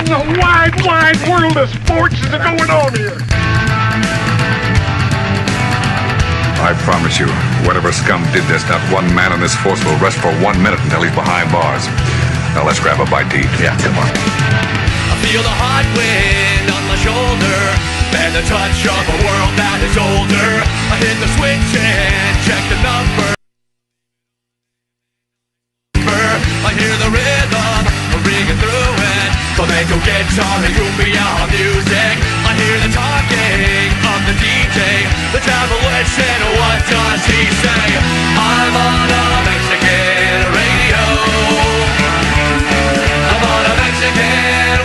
in the wide, wide world of sports is going on here? I promise you, whatever scum did this, not one man on this force will rest for 1 minute until he's behind bars. Now let's grab a bite to eat. Yeah, come on. I feel the hot wind on my shoulder and the touch of a world that is older. I hit the switch and check the number. I hear the rhythm ringing through it. Flamenco guitar and cumbia music. I hear the talking of the DJ. The demolition, what does he say? I'm on a Mexican radio. I'm on a Mexican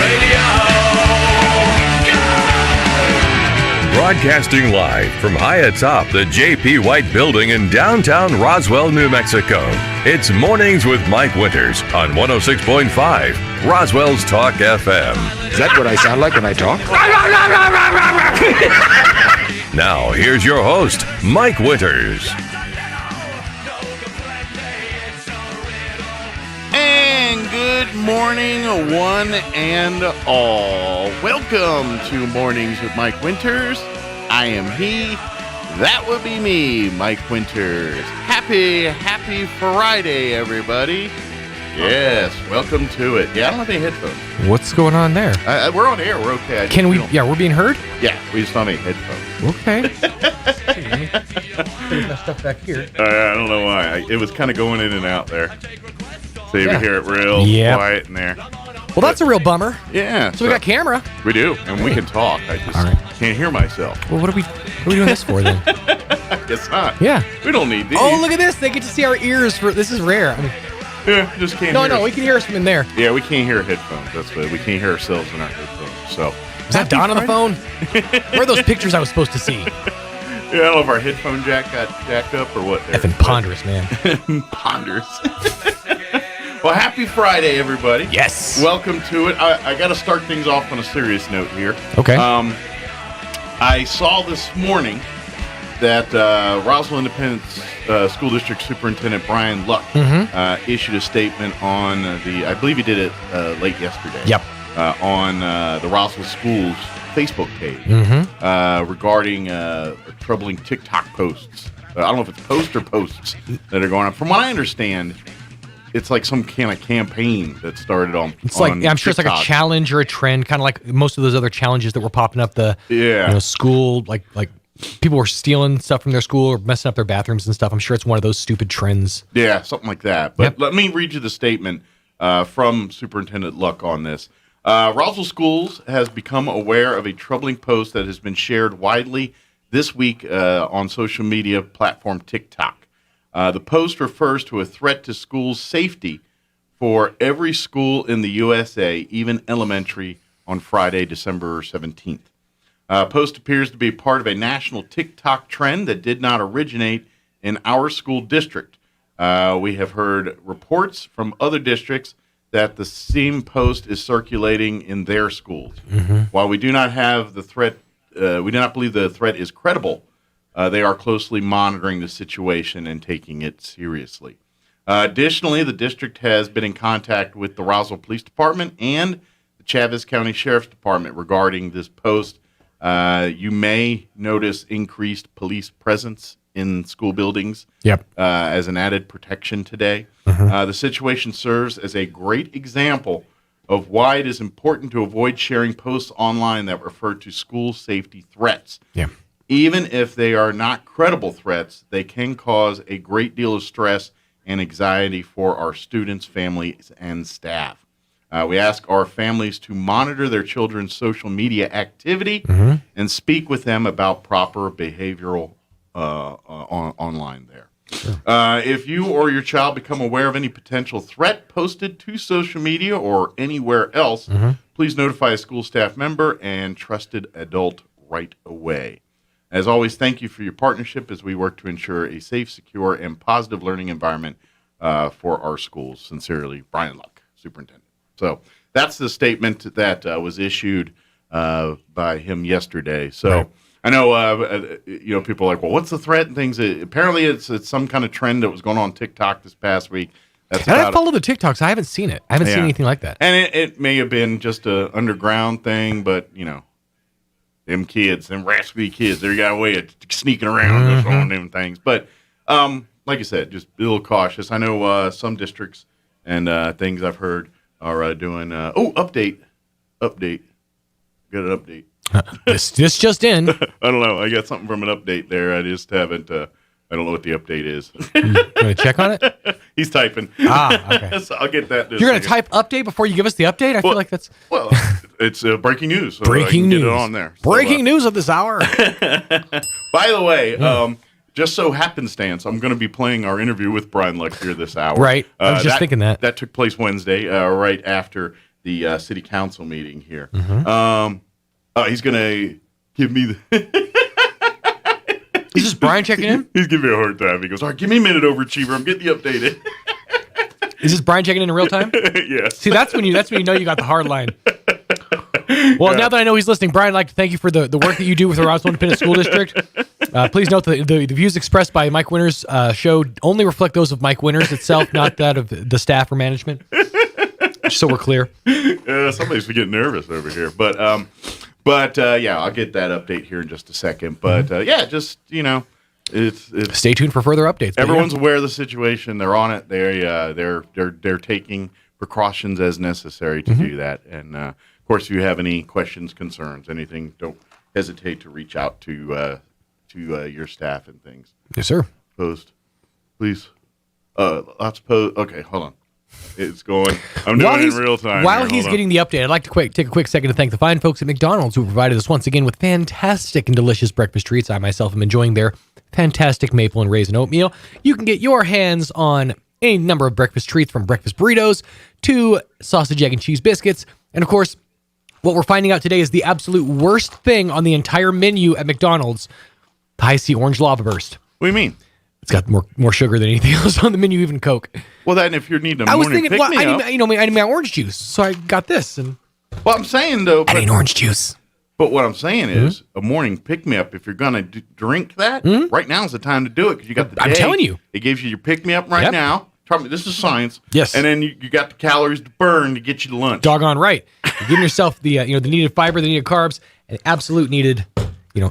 radio. Broadcasting live from high atop the J.P. White Building in downtown Roswell, New Mexico. It's Mornings with Mike Winters on 106.5 Roswell's Talk FM. Is that what I sound like when I talk? Now, here's your host, Mike Winters. And good morning, one and all. Welcome to Mornings with Mike Winters. I am he. That would be me, Mike Winters. Happy Friday, everybody. Yes, welcome to it. Yeah, I don't have any headphones. What's going on there? We're on air. We're okay. We're being heard? Yeah, we just don't have any headphones. Okay. Put my stuff back here. I don't know why. It was kind of going in and out there. So you hear it real quiet in there. Well, that's a real bummer. Yeah. So we got camera. We do, and we can talk. I just can't hear myself. Well, what are we doing this for then? I guess not. Yeah. We don't need these. Oh, look at this. They get to see our ears. This is rare. I mean, yeah, just can't hear us. We can hear us from in there. Yeah, we can't hear headphones. That's what we can't hear ourselves in our headphones. So is that Don on the phone? Where are those pictures I was supposed to see? Yeah, I don't know if our headphone jack got jacked up or what. Effing ponderous, man. Ponderous. Well, happy Friday, everybody. Yes. Welcome to it. I got to start things off on a serious note here. Okay. I saw this morning that Roswell Independent School District Superintendent Brian Luck issued a statement on I believe he did it late yesterday. Yep. On the Roswell Schools Facebook page regarding troubling TikTok posts. I don't know if it's posts or posts that are going on. From what I understand, it's like some kind of campaign that started on. It's like I'm sure it's like a challenge or a trend, kind of like most of those other challenges that were popping up. School like people were stealing stuff from their school or messing up their bathrooms and stuff. I'm sure it's one of those stupid trends. Yeah, something like that. But let me read you the statement from Superintendent Luck on this. Roswell Schools has become aware of a troubling post that has been shared widely this week on social media platform TikTok. The post refers to a threat to school safety for every school in the USA, even elementary, on Friday, December 17th. Post appears to be part of a national TikTok trend that did not originate in our school district. We have heard reports from other districts that the same post is circulating in their schools. While we do not have the threat, we do not believe the threat is credible. They are closely monitoring the situation and taking it seriously. Additionally, the district has been in contact with the Roswell Police Department and the Chaves County Sheriff's Department regarding this post. You may notice increased police presence in school buildings as an added protection today. The situation serves as a great example of why it is important to avoid sharing posts online that refer to school safety threats. Even if they are not credible threats, they can cause a great deal of stress and anxiety for our students, families, and staff. We ask our families to monitor their children's social media activity and speak with them about proper behavioral online there. Sure. If you or your child become aware of any potential threat posted to social media or anywhere else, please notify a school staff member and trusted adult right away. As always, thank you for your partnership as we work to ensure a safe, secure, and positive learning environment for our schools. Sincerely, Brian Luck, Superintendent. So that's the statement that was issued by him yesterday. So right. I know, people are like, well, what's the threat and things? Apparently, it's some kind of trend that was going on TikTok this past week. That's and about I follow the TikToks. I haven't seen it. I haven't seen anything like that. And it may have been just a underground thing, but them kids, them raspy kids, they got a way of sneaking around on them things. But like I said, just be a little cautious. I know some districts and things I've heard are doing. Update. Got an update. This just in. I don't know. I got something from an update there. I just haven't. I don't know what the update is. You want to check on it? He's typing. Okay. So I'll get that. You're going to type update before you give us the update? I feel like that's... Well, it's breaking news. So breaking news. Get it on there. Breaking news of this hour. By the way, just so happenstance, I'm going to be playing our interview with Brian Luck here this hour. Right. I was just thinking that. That took place Wednesday, right after the city council meeting here. He's going to give me the... Is this Brian checking in? He's giving me a hard time. He goes, all right, give me a minute, overachiever. I'm getting the updated. Is this Brian checking in real time? Yes. See, that's when you know you got the hard line. Well, now that I know he's listening, Brian, I'd like to thank you for the work that you do with the Roswell Independent School District. Please note that the views expressed by Mike Winters' show only reflect those of Mike Winters itself, not that of the staff or management. Just so we're clear. Somebody's getting nervous over here. But I'll get that update here in just a second. But just it's stay tuned for further updates. Everyone's aware of the situation. They're on it. They're taking precautions as necessary to do that. And of course, if you have any questions, concerns, anything, don't hesitate to reach out to your staff and things. Yes, sir. Post, please. Let's post. Okay, hold on. It's going. I'm doing it in real time. While he's getting the update, I'd like to take a quick second to thank the fine folks at McDonald's who provided us once again with fantastic and delicious breakfast treats. I myself am enjoying their fantastic maple and raisin oatmeal. You can get your hands on any number of breakfast treats, from breakfast burritos to sausage, egg, and cheese biscuits. And of course, what we're finding out today is the absolute worst thing on the entire menu at McDonald's: the High C Orange Lava Burst. What do you mean? It's got more sugar than anything else on the menu, even Coke. Well, then if you're needing a I was morning thinking, well, pick-me-up... I need my orange juice, so I got this. And well, I'm saying, though... I need orange juice. But what I'm saying is, a morning pick-me-up, if you're going to drink that, right now is the time to do it, because you got the day. I'm telling you. It gives you your pick-me-up right now. Trust me, this is science. Yes. And then you got the calories to burn to get you to lunch. Doggone right. You're giving yourself the the needed fiber, the needed carbs, and absolute needed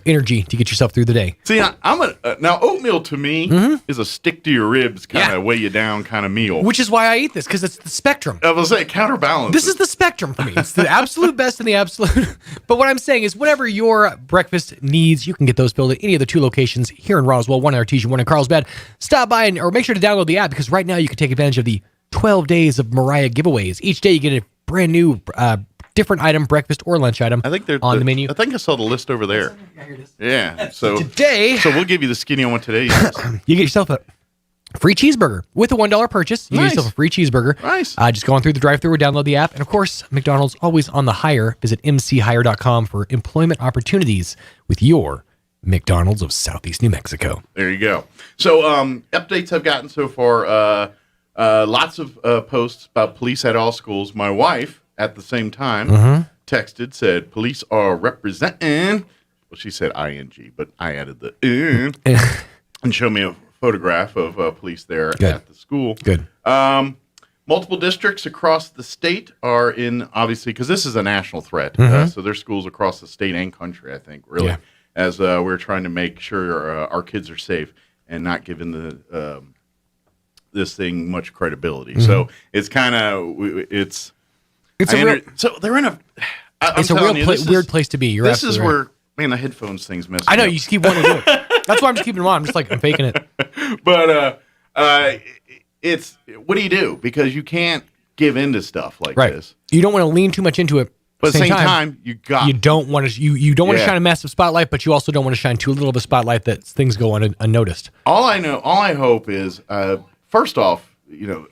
energy to get yourself through the day. See, now oatmeal to me is a stick to your ribs kind of weigh you down kind of meal. Which is why I eat this, because it's the spectrum. I was saying counterbalance. This is the spectrum for me. It's the absolute best and the absolute. But what I'm saying is, whatever your breakfast needs, you can get those filled at any of the two locations here in Roswell, one in Artesia, one in Carlsbad. Stop by or make sure to download the app, because right now you can take advantage of the 12 days of Mariah giveaways. Each day you get a brand new different item, breakfast or lunch item. I think they're on the menu. I think I saw the list over there. Yeah, here it is. Yeah. So today, we'll give you the skinny on today. You get yourself a free cheeseburger with a $1 purchase. You get yourself a free cheeseburger. Nice. Just go on through the drive-thru or download the app. And of course, McDonald's always on the hire. Visit mchire.com for employment opportunities with your McDonald's of Southeast New Mexico. There you go. So updates I've gotten so far. Lots of posts about police at all schools. My wife, at the same time, texted, said, police are representing. Well, she said ing, but I added the in. And showed me a photograph of police there at the school. Good. Multiple districts across the state are in, obviously, because this is a national threat. So there's schools across the state and country, I think, really, as we're trying to make sure our kids are safe and not giving the this thing much credibility. So it's kind of, so they're in a, it's a weird place to be. This is where, man, the headphones thing's messing I know, up. you just keep wanting to do it. That's why I'm just keeping them on. I'm just like, I'm faking it. But it's, what do you do? Because you can't give into stuff like this. You don't want to lean too much into it. But at the same time, you don't want to you don't want to shine a massive spotlight, but you also don't want to shine too little of a spotlight that things go unnoticed. All I hope is, first off,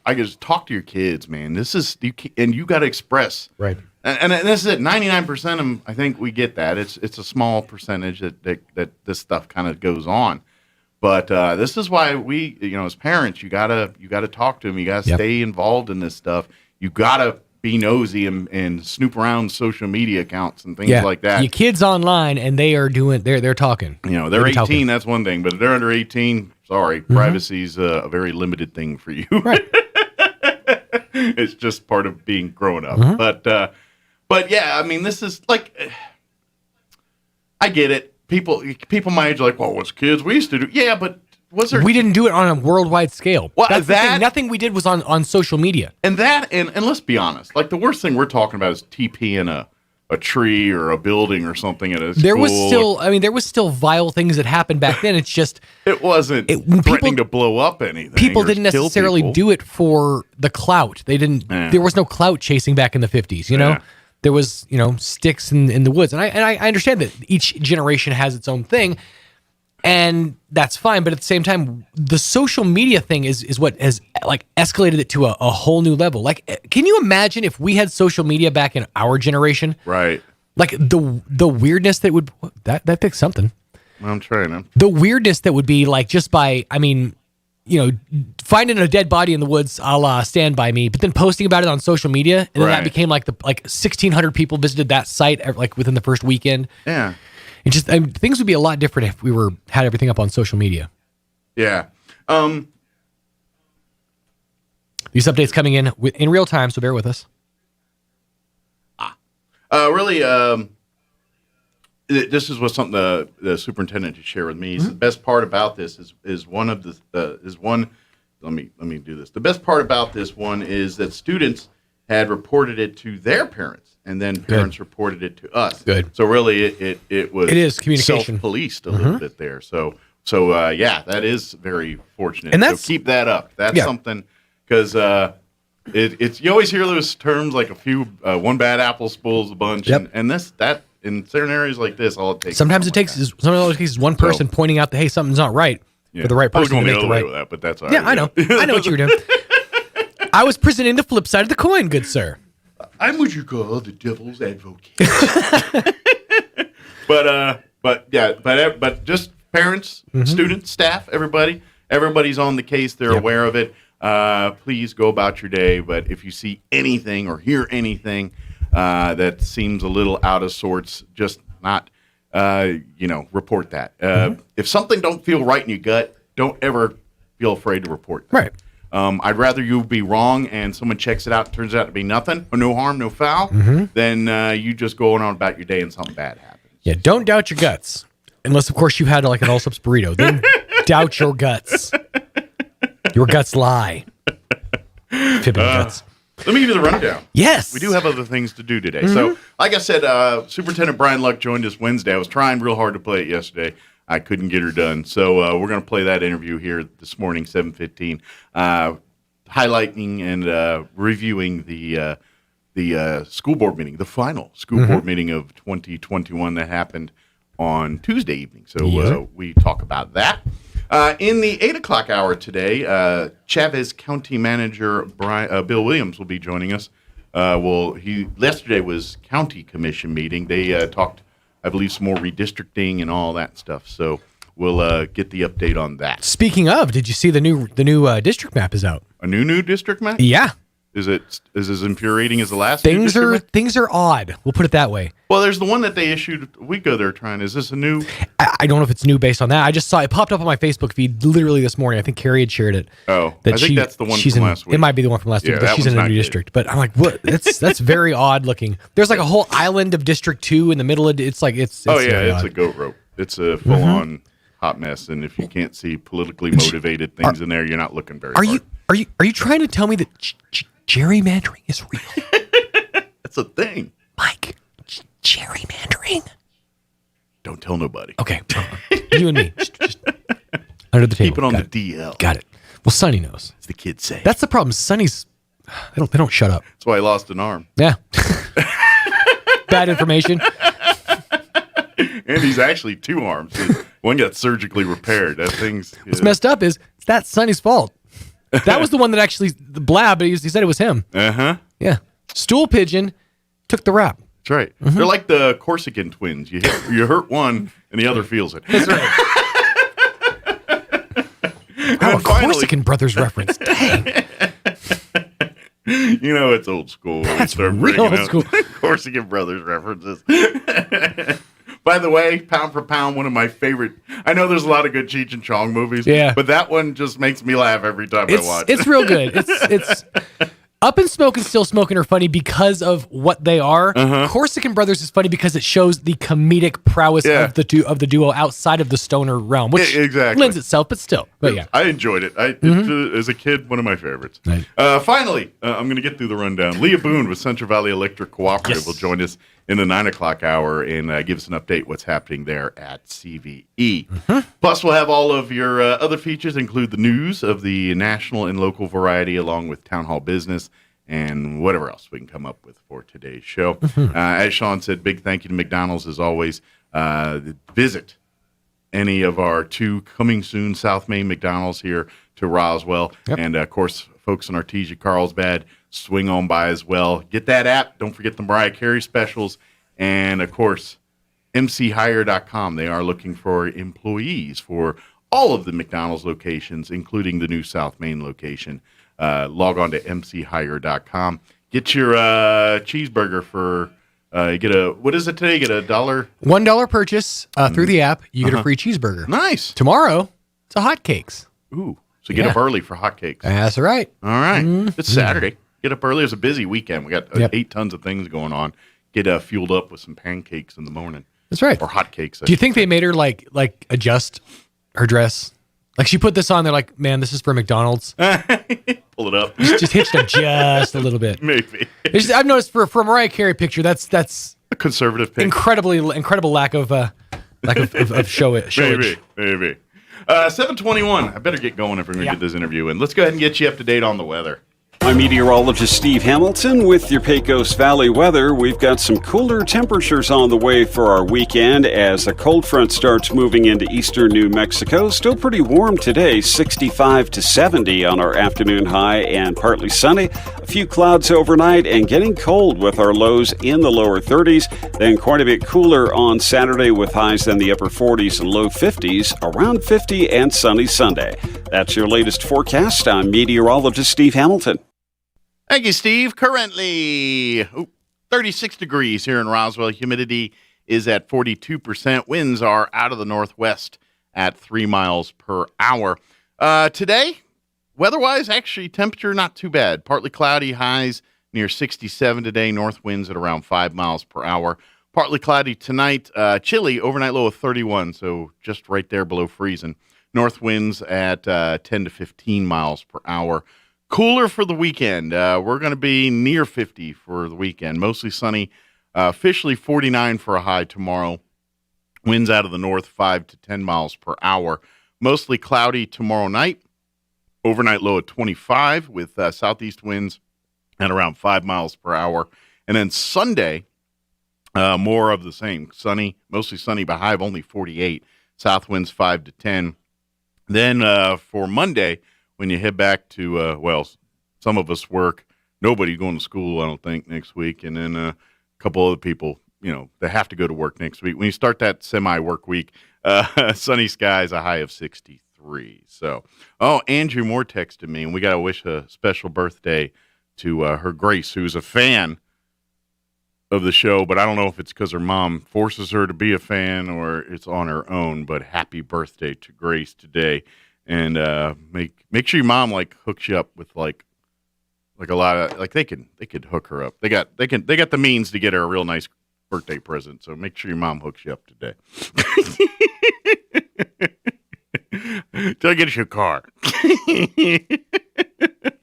I just talk to your kids, man. This is you got to express right, and this is it. 99% of them, I think we get that. It's a small percentage that this stuff kind of goes on, but this is why we, as parents, you gotta talk to them. You gotta stay involved in this stuff. You gotta be nosy and snoop around social media accounts and things like that. Your kids online and they're talking. They're 18. Talking. That's one thing, but if they're under 18, sorry, privacy's a very limited thing for you. Right. It's just part of being grown up. Mm-hmm. But yeah, I mean, this is like, I get it. People my age are like, well, what's kids we used to do? Yeah, but was there? We didn't do it on a worldwide scale. Well, That's the thing. Nothing we did was on social media. And let's be honest, like the worst thing we're talking about is TPing a tree or a building or something at a school. There was still vile things that happened back then. It's just it wasn't threatening to blow up anything. People or didn't kill necessarily people. do it for the clout. They didn't. Yeah. There was no clout chasing back in the 50s. You know, Yeah. there was sticks in the woods, and I understand that each generation has its own thing, and that's fine. But at the same time, the social media thing is what has like escalated it to a whole new level. Like, can you imagine if we had social media back in our generation? Right. Like the weirdness that would that fixed something. I'm trying to. The weirdness that would be like just by, finding a dead body in the woods, a la Stand By Me, but then posting about it on social media, and then that Right. became like 1,600 people visited that site like within the first weekend. Yeah. It just things would be a lot different if we had everything up on social media. Yeah. These updates coming in real time, so bear with us. Really, this is what something the superintendent to share with me. He said, the best part about this is one of the is one. Let me do this. The best part about this one is that students had reported it to their parents, and then parents reported it to us. Good. So really, it was is communication. self-policed a little bit there. So yeah, that is very fortunate. And so keep that up. That's something because. It's you always hear those terms like a few one bad apple spoils a bunch, and that in certain areas like this, all it takes. Sometimes is one person pointing out that hey, something's not right for the right person to make the right. With that, but that's all Yeah, right. I know. I know what you were doing. I was presenting the flip side of the coin, good sir. I'm what you call the devil's advocate. but just parents, students, staff, everybody's on the case. They're aware of it. Please go about your day. But if you see anything or hear anything that seems a little out of sorts, just not, report that. If something don't feel right in your gut, don't ever feel afraid to report that. Right. I'd rather you be wrong and someone checks it out and turns out to be nothing or no harm, no foul, than you just going on about your day and something bad happens. Yeah, don't doubt your guts. Unless, of course, you had like an all-subs burrito. Then doubt your guts. Your guts lie. Fibbing guts. Let me give you the rundown. Yes. We do have other things to do today. So, like I said, Superintendent Brian Luck joined us Wednesday. I was trying real hard to play it yesterday. I couldn't get her done. So we're going to play that interview here this morning, 7:15, highlighting and reviewing the school board meeting, the final school board meeting of 2021 that happened on Tuesday evening. So we talk about that. In the 8 o'clock hour today, Chavez County Manager Bill Williams will be joining us. Yesterday was county commission meeting. They talked, I believe, some more redistricting and all that stuff. So we'll get the update on that. Speaking of, did you see the new district map is out? A new district map? Yeah. Is it as infuriating as the last? Things are odd. We'll put it that way. Well, there's the one that they issued a week ago. They're trying. Is this a new? I don't know if it's new based on that. I just saw it popped up on my Facebook feed literally this morning. I think Carrie had shared it. Oh, I think that's the one from last week. It might be the one from last week, but she's in a new district. But I'm like, what? That's very odd looking. There's like a whole island of District 2 in the middle of it. It's very it's odd. a goat rope. It's a full on hot mess. And if you can't see politically motivated things in there, you're not looking very hard. Are you trying to tell me that gerrymandering is real? That's a thing. Mike, gerrymandering? Don't tell nobody. Okay. You and me. Just under the table. Keep it on Got the DL. Got it. Well, Sonny knows. As the kids say. That's the problem. Sonny's, they don't shut up. That's why I lost an arm. Yeah. Bad information. And he's actually 2 arms. One got surgically repaired. That thing's... What's messed up is that's Sonny's fault. That was the one that actually blabbed, but he said it was him. Uh-huh. Yeah. Stool pigeon took the rap. That's right. They're like the Corsican twins. You hurt one, and the other feels it. That's right. Oh, a Corsican Brothers reference. Dang. You know it's old school. That's real old school. Corsican Brothers references. By the way, pound for pound, one of my favorite. I know there's a lot of good Cheech and Chong movies. Yeah. But that one just makes me laugh every time I watch it. It's real good. It's Up in Smoke and Still Smoking are funny because of what they are. Corsican Brothers is funny because it shows the comedic prowess of the duo outside of the stoner realm, which lends itself, but still. But yeah, I enjoyed it. As a kid, one of my favorites. Right. Finally, I'm going to get through the rundown. Leah Boone with Central Valley Electric Cooperative will join us in the 9 o'clock hour and give us an update what's happening there at CVE. Plus, we'll have all of your other features, include the news of the national and local variety, along with town hall business and whatever else we can come up with for today's show. As Sean said, big thank you to McDonald's as always. Visit any of our 2 coming soon South Main McDonald's here to Roswell. And, of course, folks in Artesia, Carlsbad, swing on by as well. Get that app. Don't forget the Mariah Carey specials. And, of course, mchire.com. They are looking for employees for all of the McDonald's locations, including the new South Main location. Log on to mchire.com. Get your cheeseburger for what is it today? You get $1 purchase through the app. You get a free cheeseburger. Nice. Tomorrow, it's a hotcakes. Ooh, so get up early for hotcakes. That's right. All right. It's Saturday. Get up early. It's a busy weekend. We got 8 tons of things going on. Get fueled up with some pancakes in the morning. That's right. Or hotcakes. Do you think they made her like adjust her dress? Like she put this on, they're like, man, this is for McDonald's. Pull it up. Just hitched up just a little bit. Maybe. I've noticed for a Mariah Carey picture, that's a conservative pick. Incredible lack of showage. Maybe. 7:21. I better get going if we're going to get this interview in. Let's go ahead and get you up to date on the weather. I'm meteorologist Steve Hamilton with your Pecos Valley weather. We've got some cooler temperatures on the way for our weekend as a cold front starts moving into eastern New Mexico. Still pretty warm today, 65 to 70 on our afternoon high and partly sunny. A few clouds overnight and getting cold with our lows in the lower 30s. Then quite a bit cooler on Saturday with highs in the upper 40s and low 50s, around 50 and sunny Sunday. That's your latest forecast. I'm meteorologist Steve Hamilton. Thank you, Steve. Currently 36 degrees here in Roswell. Humidity is at 42%. Winds are out of the northwest at 3 miles per hour. Today, weather-wise, actually, temperature not too bad. Partly cloudy, highs near 67 today. North winds at around 5 miles per hour. Partly cloudy tonight. Chilly, overnight low of 31, so just right there below freezing. North winds at 10 to 15 miles per hour. Cooler for the weekend. We're going to be near 50 for the weekend. Mostly sunny. Officially 49 for a high tomorrow. Winds out of the north 5 to 10 miles per hour. Mostly cloudy tomorrow night. Overnight low at 25 with southeast winds at around 5 miles per hour. And then Sunday, more of the same. Sunny, mostly sunny, but high of only 48. South winds 5 to 10. Then for Monday, when you head back to, some of us work. Nobody going to school, I don't think, next week. And then a couple other people, they have to go to work next week. When you start that semi-work week, sunny skies, a high of 63. So, Andrew Moore texted me, and we got to wish a special birthday to her Grace, who's a fan of the show. But I don't know if it's because her mom forces her to be a fan or it's on her own. But happy birthday to Grace today. And make sure your mom hooks you up with like a lot of they could hook her up. They got the means to get her a real nice birthday present. So make sure your mom hooks you up today. Till I get you a car.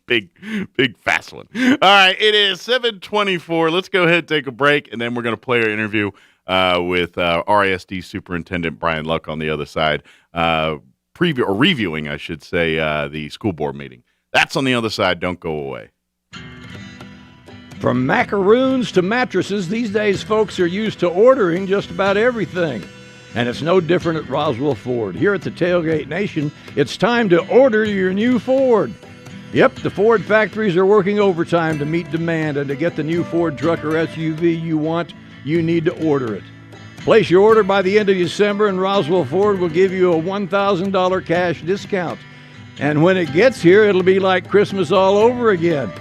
Big fast one. All right, it is 7:24. Let's go ahead and take a break, and then we're going to play our interview with RISD Superintendent Brian Luck on the other side. Reviewing, I should say, the school board meeting. That's on the other side. Don't go away. From macaroons to mattresses, these days folks are used to ordering just about everything. And it's no different at Roswell Ford. Here at the Tailgate Nation, it's time to order your new Ford. Yep, the Ford factories are working overtime to meet demand, and to get the new Ford truck or SUV you want, you need to order it. Place your order by the end of December, and Roswell Ford will give you a $1,000 cash discount. And when it gets here, it'll be like Christmas all over again.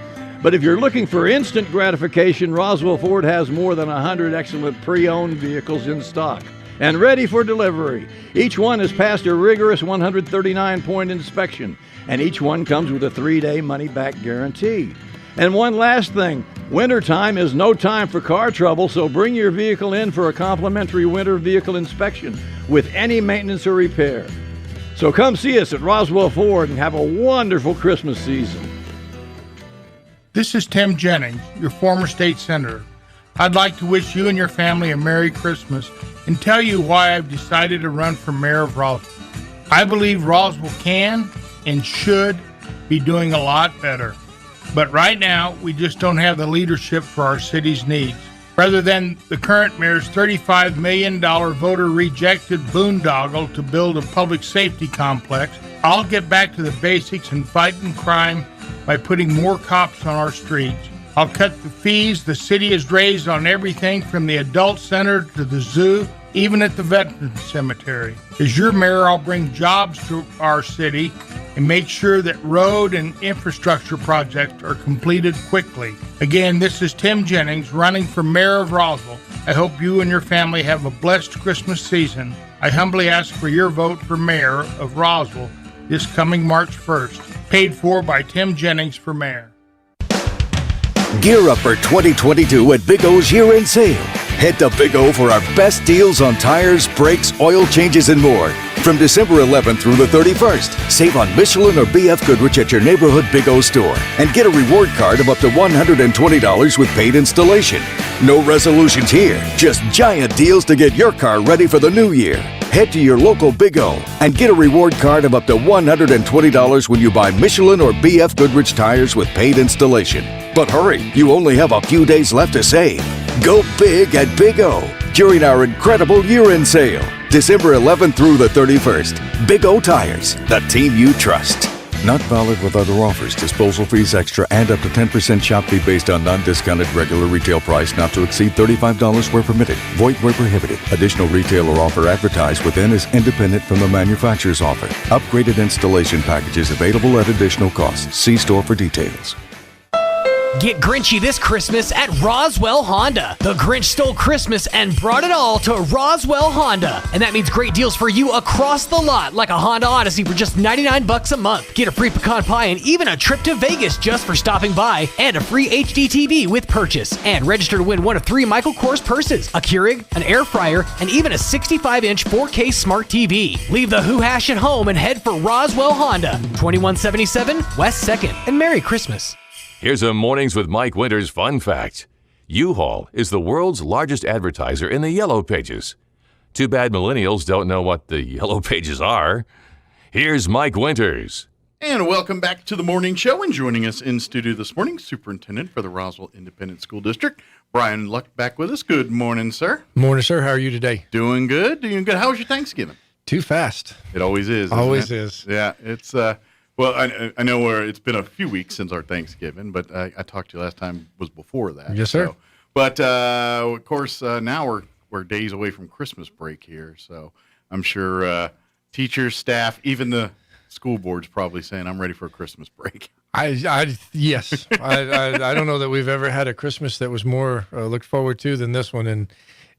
But if you're looking for instant gratification, Roswell Ford has more than 100 excellent pre-owned vehicles in stock and ready for delivery. Each one has passed a rigorous 139-point inspection, and each one comes with a 3-day money-back guarantee. And one last thing, wintertime is no time for car trouble, so bring your vehicle in for a complimentary winter vehicle inspection with any maintenance or repair. So come see us at Roswell Ford and have a wonderful Christmas season. This is Tim Jennings, your former state senator. I'd like to wish you and your family a Merry Christmas and tell you why I've decided to run for mayor of Roswell. I believe Roswell can and should be doing a lot better. But right now, we just don't have the leadership for our city's needs. Rather than the current mayor's $35 million voter-rejected boondoggle to build a public safety complex, I'll get back to the basics and fighting crime by putting more cops on our streets. I'll cut the fees the city has raised on everything from the adult center to the zoo, even at the Veterans Cemetery. As your mayor, I'll bring jobs to our city and make sure that road and infrastructure projects are completed quickly. Again, this is Tim Jennings running for mayor of Roswell. I hope you and your family have a blessed Christmas season. I humbly ask for your vote for mayor of Roswell this coming March 1st. Paid for by Tim Jennings for mayor. Gear up for 2022 at Big O's year-end sale. Head to Big O for our best deals on tires, brakes, oil changes, and more. From December 11th through the 31st, save on Michelin or BF Goodrich at your neighborhood Big O store and get a reward card of up to $120 with paid installation. No resolutions here, just giant deals to get your car ready for the new year. Head to your local Big O and get a reward card of up to $120 when you buy Michelin or BF Goodrich tires with paid installation. But hurry, you only have a few days left to save. Go big at Big O during our incredible year-end sale, December 11th through the 31st. Big O Tires, the team you trust. Not valid with other offers. Disposal fees extra and up to 10% shop fee based on non-discounted regular retail price not to exceed $35 where permitted. Void where prohibited. Additional retailer offer advertised within is independent from the manufacturer's offer. Upgraded installation packages available at additional cost. See store for details. Get Grinchy this Christmas at Roswell Honda. The Grinch stole Christmas and brought it all to Roswell Honda. And that means great deals for you across the lot, like a Honda Odyssey for just $99 a month. Get a free pecan pie and even a trip to Vegas just for stopping by, and a free HD TV with purchase. And register to win one of 3 Michael Kors purses, a Keurig, an air fryer, and even a 65-inch 4K smart TV. Leave the hoo-hash at home and head for Roswell Honda, 2177 West 2nd. And Merry Christmas. Here's a Mornings with Mike Winters fun fact. U-Haul is the world's largest advertiser in the Yellow Pages. Too bad millennials don't know what the Yellow Pages are. Here's Mike Winters. And welcome back to the morning show. And joining us in studio this morning, Superintendent for the Roswell Independent School District, Brian Luck, back with us. Good morning, sir. Morning, sir. How are you today? Doing good. Doing good. How was your Thanksgiving? Too fast. It always is. Always is. Yeah, it's well, I know it's been a few weeks since our Thanksgiving, but I talked to you last time was before that. Yes, sir. So, but of course, now we're days away from Christmas break here, so I'm sure teachers, staff, even the school board's probably saying, "I'm ready for a Christmas break." Yes. I don't know that we've ever had a Christmas that was more looked forward to than this one,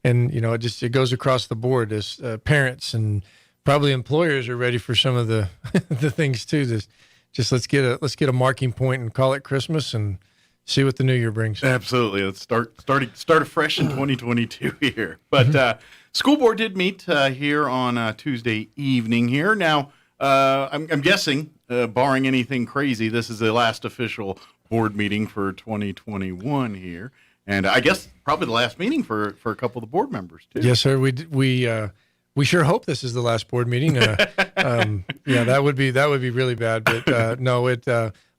and you know, it goes across the board as parents and probably employers are ready for some of the the things too. Just let's get a marking point and call it Christmas and see what the new year brings. Absolutely. Let's start afresh in 2022 here. But school board did meet here on Tuesday evening here. Now, I'm guessing, barring anything crazy, this is the last official board meeting for 2021 here. And I guess probably the last meeting for a couple of the board members too. Yes, sir. We sure hope this is the last board meeting. Yeah, that would be really bad. But no,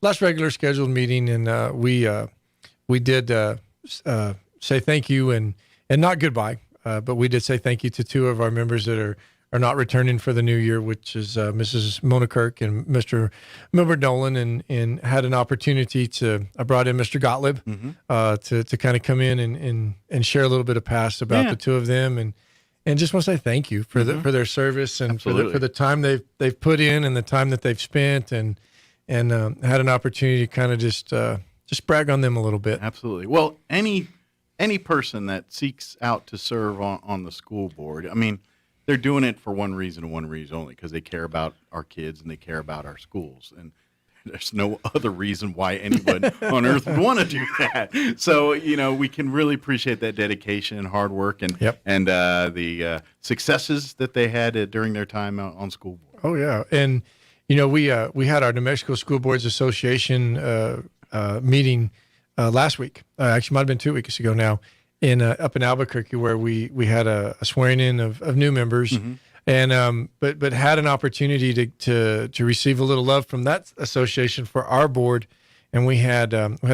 last regular scheduled meeting, and we did say thank you and not goodbye, but we did say thank you to 2 of our members that are not returning for the new year, which is Mrs. Mona Kirk and Mr. Milbert Nolan, and had an opportunity I brought in Mr. Gottlieb to kind of come in and share a little bit of past about the 2 of them, and just want to say thank you for their service and for the time they've put in and the time that they've spent, and had an opportunity to kind of just brag on them a little bit. Absolutely. Well, any person that seeks out to serve on the school board, I mean, they're doing it for one reason and one reason only, because they care about our kids and they care about our schools. And there's no other reason why anyone on earth would want to do that. So, we can really appreciate that dedication and hard work and the successes that they had during their time on school board. Oh, yeah. And, we had our New Mexico School Boards Association meeting last week. Actually, might have been 2 weeks ago now, up in Albuquerque, where we had a swearing in of new members. Mm-hmm. And but had an opportunity to receive a little love from that association for our board, and we had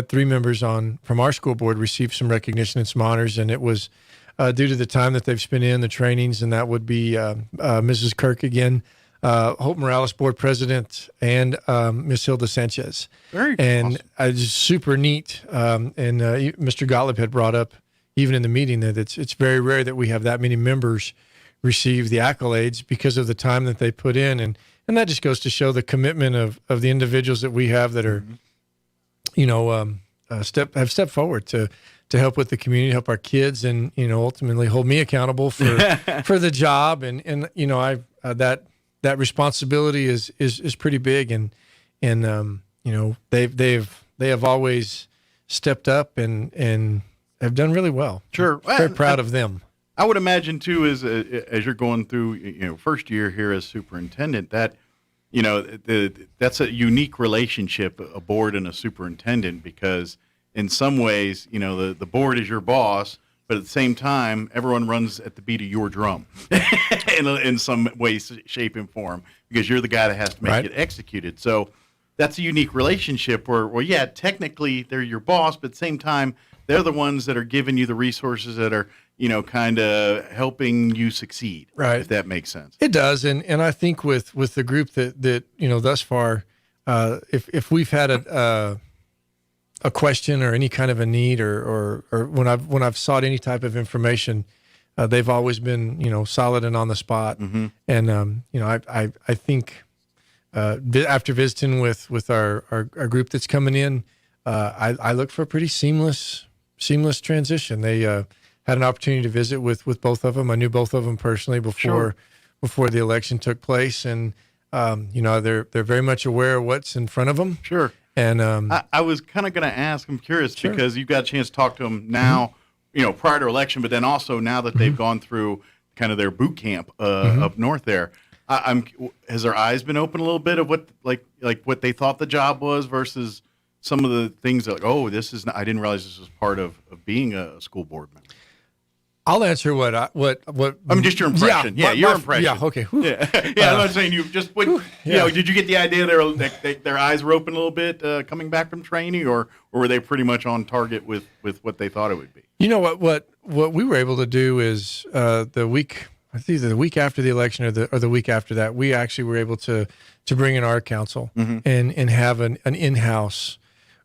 3 members from our school board receive some recognition and some honors, and it was due to the time that they've spent in the trainings, and that would be Mrs. Kirk again, Hope Morales board president, and Miss Hilda Sanchez. Very and awesome. Just super neat. And Mr. Gottlieb had brought up even in the meeting that it's very rare that we have that many members receive the accolades because of the time that they put in, and that just goes to show the commitment of the individuals that we have that are, have stepped forward to help with the community, help our kids, and ultimately hold me accountable for the job, and I that responsibility is pretty big, and they have always stepped up and have done really well. Sure, very proud of them. I would imagine too, as you're going through, first year here as superintendent, that, that's a unique relationship, a board and a superintendent, because in some ways, the board is your boss, but at the same time, everyone runs at the beat of your drum in some way, shape, and form, because you're the guy that has to make it executed. So that's a unique relationship where, technically they're your boss, but at the same time, they're the ones that are giving you the resources that are, kind of helping you succeed. Right. If that makes sense. It does. And I think with the group that thus far, if we've had a question or any kind of a need or when I've sought any type of information, they've always been, solid and on the spot. Mm-hmm. And, I think after visiting with our group that's coming in, I look for a pretty seamless transition. They had an opportunity to visit with both of them. I knew both of them personally before the election took place, and they're very much aware of what's in front of them. Sure. And I was kind of going to ask. I'm curious because you've got a chance to talk to them now, prior to election, but then also now that they've gone through kind of their boot camp up north there. Has their eyes been open a little bit of what like what they thought the job was versus some of the things that I didn't realize this was part of being a school board member. I'll answer what I mean, just your impression. Yeah, your impression. Yeah, okay. Yeah, I'm not saying you just did you get the idea their eyes were open a little bit coming back from training, or were they pretty much on target with what they thought it would be? What we were able to do is the week after the election or the week after that, we actually were able to bring in our council and have an in-house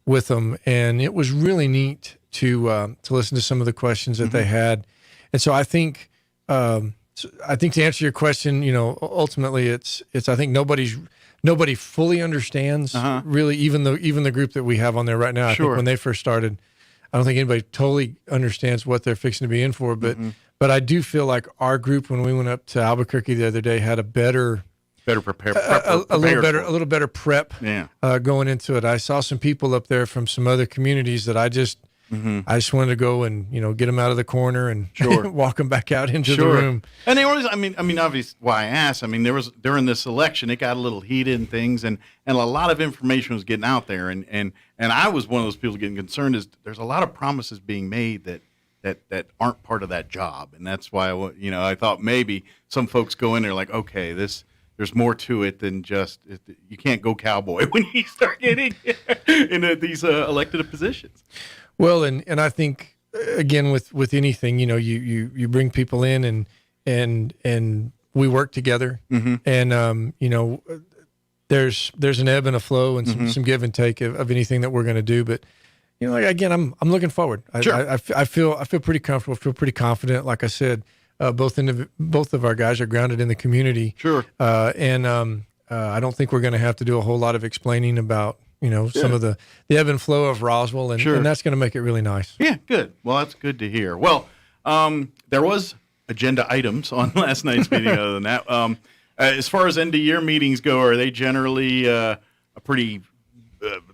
with them, and it was really neat to listen to some of the questions that they had. And so I think to answer your question, ultimately it's I think nobody fully understands really, even the group that we have on there right now. I think when they first started, I don't think anybody totally understands what they're fixing to be in for, but I do feel like our group, when we went up to Albuquerque the other day, had a little better prep going into it. I saw some people up there from some other communities that I just wanted to go and get them out of the corner and walk them back out into the room. And they always, I mean, obviously, why I asked. I mean, there was during this election, it got a little heated and things, and a lot of information was getting out there, and I was one of those people getting concerned. Is there's a lot of promises being made that aren't part of that job, and that's why I thought maybe some folks go in there like, okay, there's more to it than just you can't go cowboy when you start getting into these elected positions. Well, and I think again with anything, you bring people in and we work together, and there's an ebb and a flow and some give and take of anything that we're going to do, but. Again, I'm looking forward. I feel pretty comfortable. Feel pretty confident. Like I said, both of our guys are grounded in the community. Sure. And I don't think we're going to have to do a whole lot of explaining about some of the ebb and flow of Roswell, and that's going to make it really nice. Yeah, good. Well, that's good to hear. Well, there was agenda items on last night's meeting. Other than that, as far as end of year meetings go, are they generally a pretty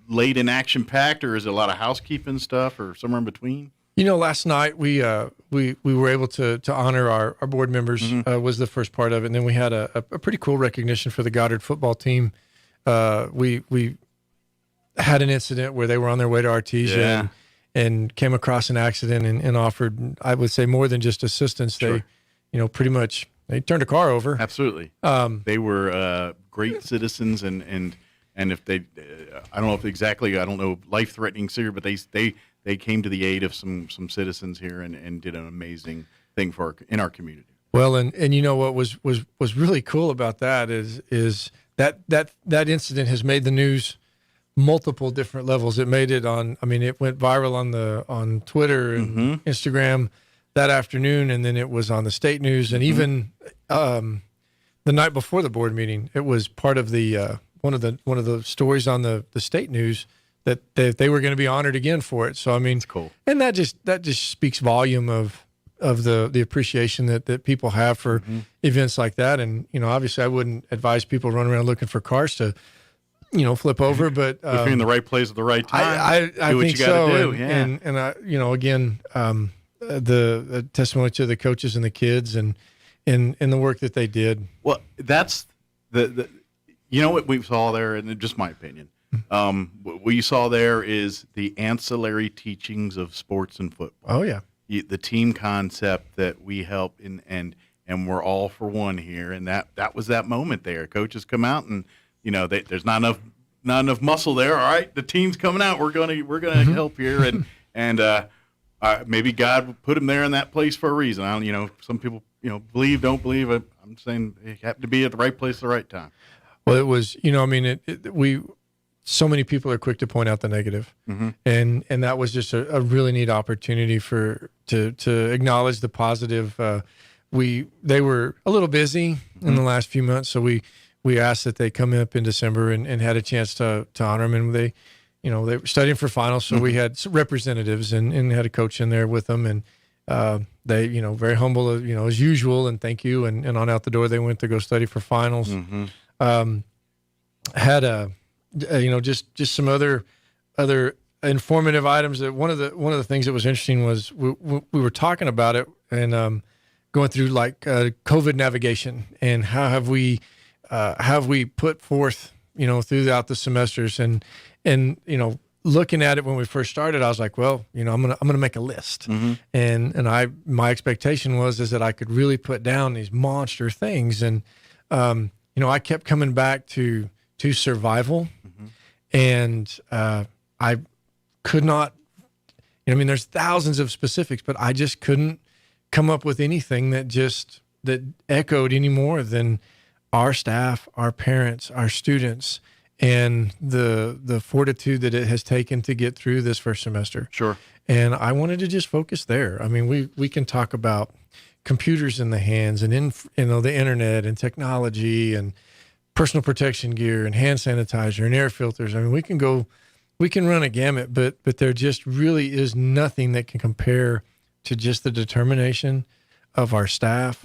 late and action packed, or is it a lot of housekeeping stuff, or somewhere in between? Last night we were able to honor our board members. Was the first part of it, and then we had a pretty cool recognition for the Goddard football team. We had an incident where they were on their way to Artesia and came across an accident and offered, I would say, more than just assistance. Sure. They, pretty much they turned a car over. Absolutely. They were great citizens, and if they, I don't know life-threatening severe, but they came to the aid of some citizens here and did an amazing thing in our community. Well, and what was really cool about that is that incident has made the news multiple different levels. It made it it went viral on Twitter and Instagram that afternoon, and then it was on the state news, and even the night before the board meeting, it was part of the one of the stories on the state news that they were going to be honored again for it. So it's cool, and that just speaks volume of the appreciation that people have for events like that. And obviously, I wouldn't advise people run around looking for cars to flip over, but if you're in the right place at the right time, I do what think you got to so. do. And I, again, the testimony to the coaches and the kids and the work that they did. Well, that's the what we saw there, and just my opinion. What you saw there is the ancillary teachings of sports and football. Oh yeah, the team concept that we help and we're all for one here, and that was that moment there. Coaches come out and there's not enough muscle there. All right, the team's coming out. We're gonna help here, and maybe God put him there in that place for a reason. I don't, some people believe, don't believe. I'm saying he happened to be at the right place at the right time. Well, it was so many people are quick to point out the negative, and that was just a really neat opportunity to acknowledge the positive. They were a little busy in the last few months, so we asked that they come up in December and had a chance to honor them, and they were studying for finals, so we had some representatives and had a coach in there with them, and they very humble as usual, and thank you, and on out the door they went to go study for finals. Had just some other informative items. That one of the things that was interesting was we were talking about it and going through like COVID navigation and how have we put forth throughout the semesters and looking at it when we first started, I was like, well, I'm gonna make a list, and my expectation was that I could really put down these monster things, and I kept coming back to survival, and I could not. There's thousands of specifics, but I just couldn't come up with anything that echoed any more than our staff, our parents, our students, and the fortitude that it has taken to get through this first semester. Sure. And I wanted to just focus there. We can talk about computers in the hands and the internet and technology and personal protection gear and hand sanitizer and air filters. We can run a gamut, but there just really is nothing that can compare to just the determination of our staff,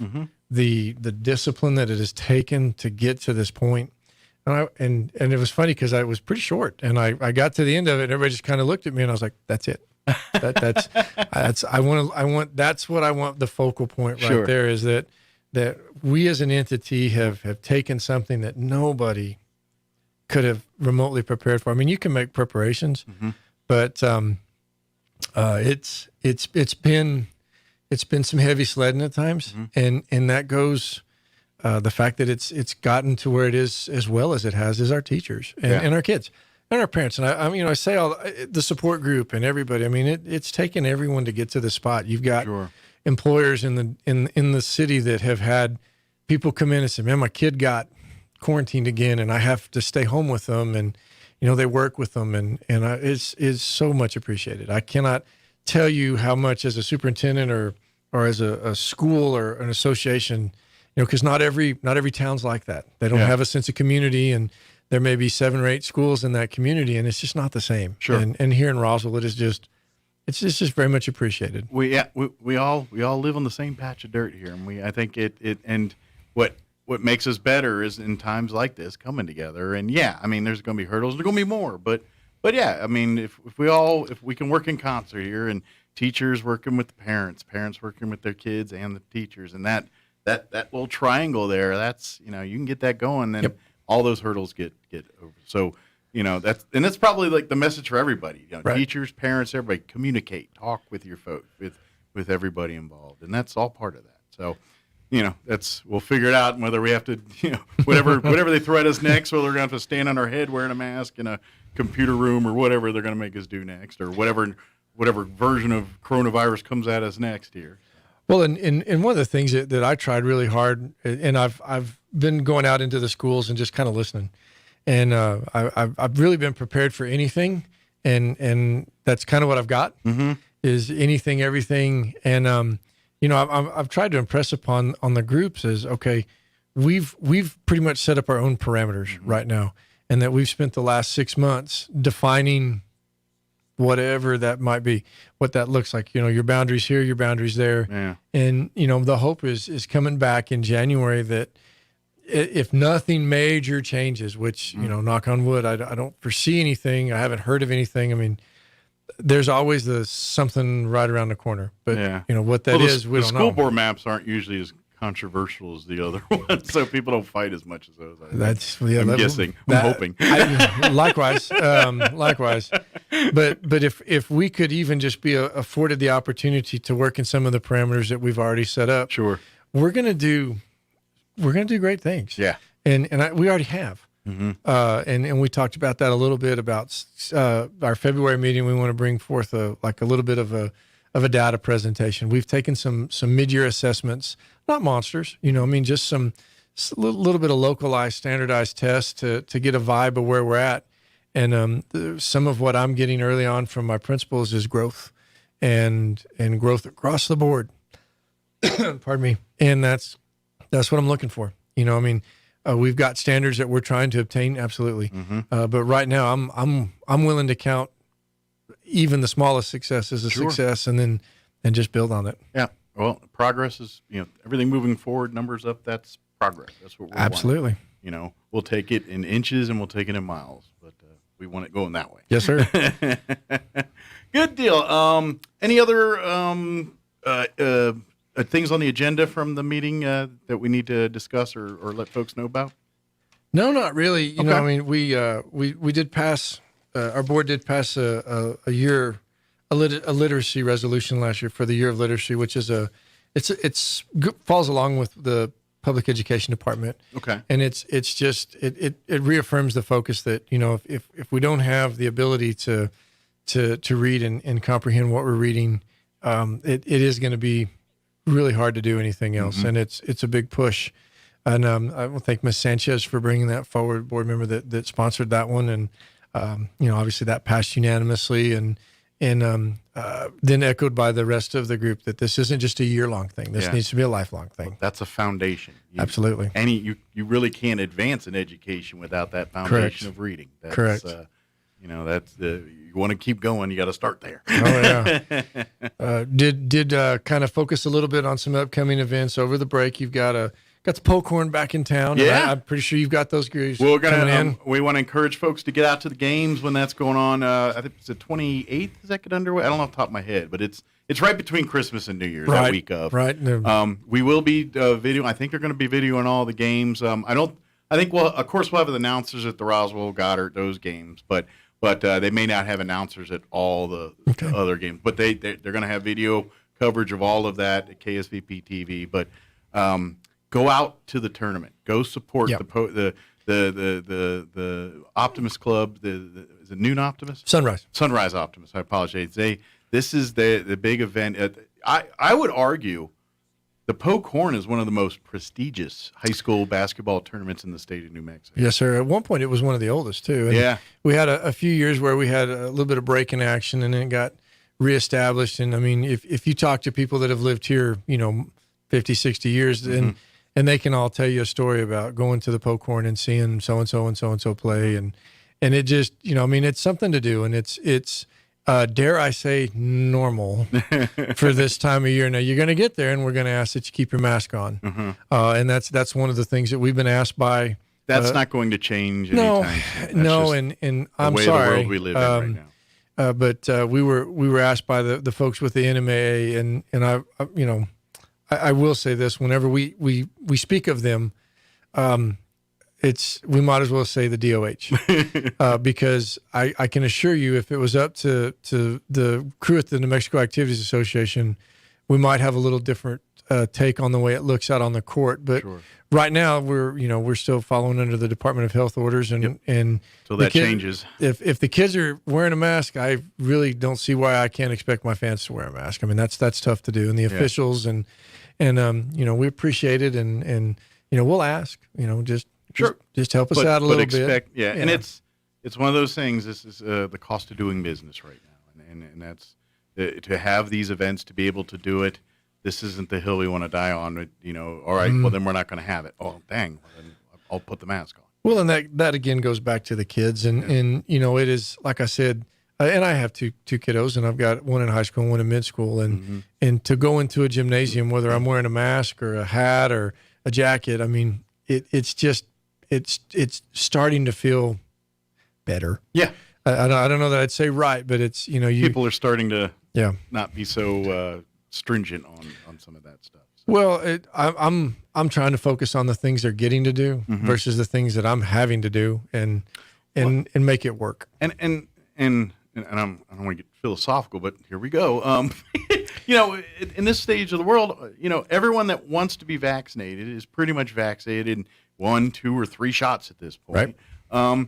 the discipline that it has taken to get to this point. And it was funny because I was pretty short, and I got to the end of it, and everybody just kind of looked at me, and I was like, "That's it. That's what I want. The focal point right there is that we as an entity have taken something that nobody could have remotely prepared for. You can make preparations, but it's been some heavy sledding at times, and that goes. The fact that it's gotten to where it is as well as it has is our teachers and our kids and our parents. And I say all the support group and everybody. It's taken everyone to get to the spot. You've got employers in the city that have had people come in and say, "Man, my kid got quarantined again, and I have to stay home with them." And they work with them, and it's so much appreciated. I cannot tell you how much as a superintendent or as a school or an association. Because not every town's like that. They don't have a sense of community, and there may be 7 or 8 schools in that community, and it's just not the same. Sure. And here in Roswell, it's just very much appreciated. We all live on the same patch of dirt here, and I think it and what what makes us better is in times like this coming together. And yeah, I mean, there's going to be hurdles. There's going to be more, but yeah, I mean, if we can work in concert here, and teachers working with the parents working with their kids and the teachers, and that little triangle there, that's, you can get that going, then all those hurdles get over. So, that's probably like the message for everybody. Right. Teachers, parents, everybody, communicate, talk with your folks, with everybody involved, and that's all part of that. So, we'll figure it out, whether we have to, whatever they throw at us next, whether we're going to have to stand on our head wearing a mask in a computer room or whatever they're going to make us do next, or whatever version of coronavirus comes at us next here. Well, and one of the things that I tried really hard, and I've been going out into the schools and just kind of listening, and I've really been prepared for anything, and that's kind of what I've got, is anything, everything, and I've tried to impress upon the groups is, okay, we've pretty much set up our own parameters right now, and that we've spent the last 6 months defining whatever that might be, what that looks like, your boundaries here, your boundaries there. Yeah. And, the hope is coming back in January that if nothing major changes, which, knock on wood, I don't foresee anything. I haven't heard of anything. I mean, there's always something right around the corner, but what that is, we don't know. The school board maps aren't usually as controversial as the other ones, so people don't fight as much as those. I'm guessing. I'm hoping. Likewise. But if we could even just be afforded the opportunity to work in some of the parameters that we've already set up, sure, we're gonna do great things. Yeah, and we already have. And we talked about that a little bit about our February meeting. We want to bring forth a little bit of a data presentation. We've taken some mid-year assessments, not monsters, just some little bit of localized, standardized tests to get a vibe of where we're at. And some of what I'm getting early on from my principals is growth and growth across the board. Pardon me. And that's what I'm looking for. We've got standards that we're trying to obtain, absolutely. But right now, I'm willing to count even the smallest success as a success, and just build on it. Yeah. Well, progress is everything moving forward, numbers up. That's progress. That's what we absolutely want. We'll take it in inches and we'll take it in miles, but we want it going that way. Yes, sir. Good deal. Any other things on the agenda from the meeting that we need to discuss or let folks know about? No, not really. You know, I mean, we did pass. Our board did pass a literacy resolution last year for the year of literacy, which is it's falls along with the public education department. Okay. And it reaffirms the focus that, if we don't have the ability to read and comprehend what we're reading, it is going to be really hard to do anything else. And it's a big push. And I want to thank Ms. Sanchez for bringing that forward, board member that sponsored that one. And, obviously that passed unanimously and then echoed by the rest of the group that this isn't just a year-long thing. This needs to be a lifelong thing. That's a foundation. Absolutely. And you really can't advance in education without that foundation of reading. That's, Correct. You want to keep going, you got to start there. Oh yeah. Did kind of focus a little bit on some upcoming events over the break. You've got the Pokhorn back in town. Yeah, I'm pretty sure you've got those guys. We want to encourage folks to get out to the games when that's going on. I think it's the 28th. Does that get underway? I don't know off the top of my head, but it's right between Christmas and New Year's, that week of. Right. We will be video. I think they're going to be videoing all the games. Of course, we'll have the announcers at the Roswell, Goddard, those games, but they may not have announcers at all the other games. But they're going to have video coverage of all of that at KSVP TV. But go out to the tournament. Go support the Optimus Club. Is it Noon Optimus? Sunrise Optimus. I apologize. This is the big event. I would argue the Pokhorn is one of the most prestigious high school basketball tournaments in the state of New Mexico. Yes, sir. At one point, it was one of the oldest too. And we had a few years where we had a little bit of break in action, and then it got reestablished. And I mean, if you talk to people that have lived here, 50, 60 years, and they can all tell you a story about going to the Pokhorn and seeing so-and-so and so-and-so play. And it just, it's something to do. And it's Dare I say normal for this time of year. Now you're going to get there, and we're going to ask that you keep your mask on. And that's one of the things that we've been asked by. That's not going to change anytime soon. No, and I'm the way sorry. The world we live in right now. But we were asked by the folks with the NMAA, and I will say this: whenever we speak of them, we might as well say the DOH, because I can assure you, if it was up to the crew at the New Mexico Activities Association, we might have a little different take on the way it looks out on the court. But right now, we're still following under the Department of Health orders, and so that changes. If the kids are wearing a mask, I really don't see why I can't expect my fans to wear a mask. I mean, that's tough to do, and the officials and we appreciate it, and we'll ask, just help us out a little bit. Yeah, and it's one of those things. This is the cost of doing business right now, and that's to have these events, to be able to do it. This isn't the hill we want to die on. All right, well then we're not going to have it. Oh dang, well, then I'll put the mask on. Well, and that again goes back to the kids, and it is like I said, and I have two kiddos, and I've got one in high school and one in mid school, and to go into a gymnasium, whether I'm wearing a mask or a hat or a jacket, I mean, it's starting to feel better. Yeah, I don't know that I'd say right, but it's people are starting to not be so stringent on some of that stuff. So. Well, I'm trying to focus on the things they're getting to do versus the things that I'm having to do, and make it work. And I don't want to get philosophical, but here we go. In this stage of the world, everyone that wants to be vaccinated is pretty much vaccinated in 1, 2, or 3 shots at this point. Right.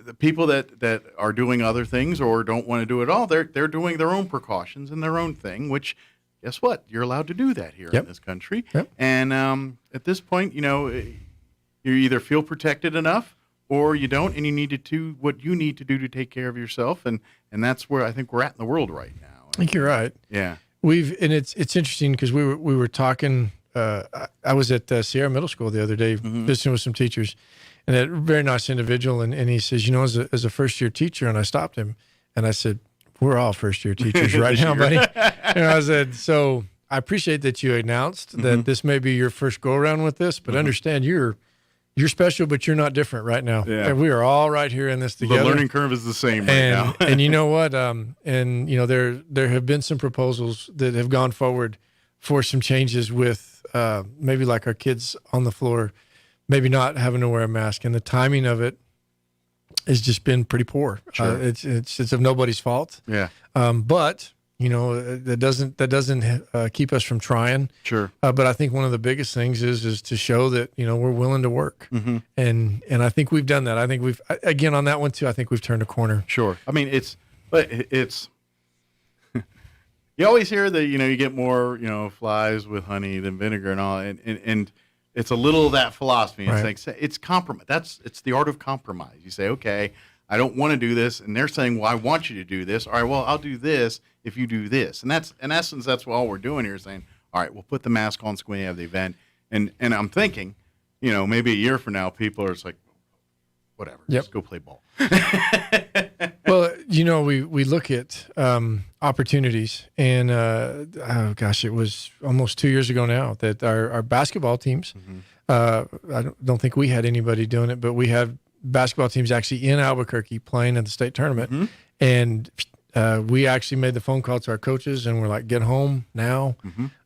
The people that are doing other things or don't want to do it all, they're doing their own precautions and their own thing, which guess what? You're allowed to do that here in this country. Yep. And at this point, you either feel protected enough or you don't, and you need to do what you need to do to take care of yourself. And that's where I think we're at in the world right now. I think you're right. Yeah. It's interesting because we were talking, I was at Sierra Middle School the other day visiting with some teachers, and a very nice individual, and he says, as a first-year teacher, and I stopped him, and I said, we're all first-year teachers right now, buddy. And I said, so I appreciate that you announced that this may be your first go-around with this, but understand you're special, but you're not different right now. Yeah. And we are all right here in this together. The learning curve is the same right now. And you know what? There have been some proposals that have gone forward for some changes with maybe like our kids on the floor, maybe not having to wear a mask, and the timing of it has just been pretty poor. Sure. It's of nobody's fault. Yeah. But that doesn't keep us from trying. Sure. But I think one of the biggest things is to show that we're willing to work, and I think we've done that. I think we've again on that one too. I think we've turned a corner. Sure. I mean, it's you always hear that you get more flies with honey than vinegar and all, and it's a little of that philosophy. It's like it's compromise. It's the art of compromise. You say, okay, I don't want to do this, and they're saying, well, I want you to do this. All right, well, I'll do this if you do this, and that's in essence that's all we're doing here. Saying, all right, we'll put the mask on so when you have the event, and I'm thinking, maybe a year from now, people are just like, whatever, just go play ball. Well, we look at opportunities, and it was almost 2 years ago now that our basketball teams. I don't think we had anybody doing it, but we have basketball teams actually in Albuquerque playing in the state tournament, and we actually made the phone call to our coaches, and we're like, "Get home now,"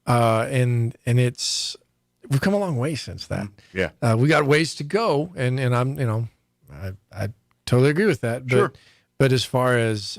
and we've come a long way since that. Yeah, we got ways to go, and I'm I totally agree with that. But, sure. But as far as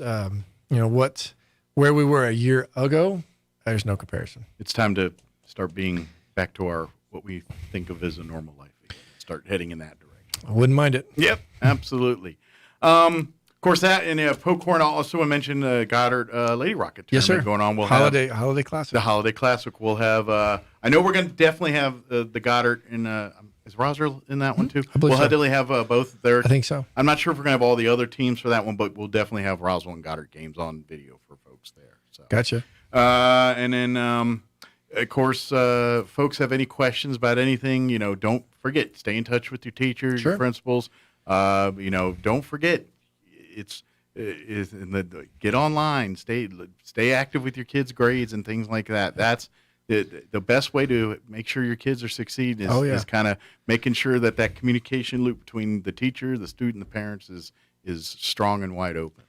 where we were a year ago, there's no comparison. It's time to start being back to what we think of as a normal life. Start heading in that direction. I wouldn't mind it. Yep, absolutely. Of course, that and Pocorn also I mentioned Goddard Lady Rocket tournament going on. We'll holiday classic. The holiday classic. We'll have. I know we're going to definitely have the Goddard in. Is Roswell in that one too? I believe we'll so. Definitely have both there. I think so. I'm not sure if we're going to have all the other teams for that one, but we'll definitely have Roswell and Goddard games on video for folks there. So. Gotcha. And then, of course, folks have any questions about anything, don't forget, stay in touch with your teachers, your principals. Don't forget, is get online, stay active with your kids' grades and things like that. That's the best way to make sure your kids are succeeding is kind of making sure that communication loop between the teacher, the student, the parents is strong and wide open.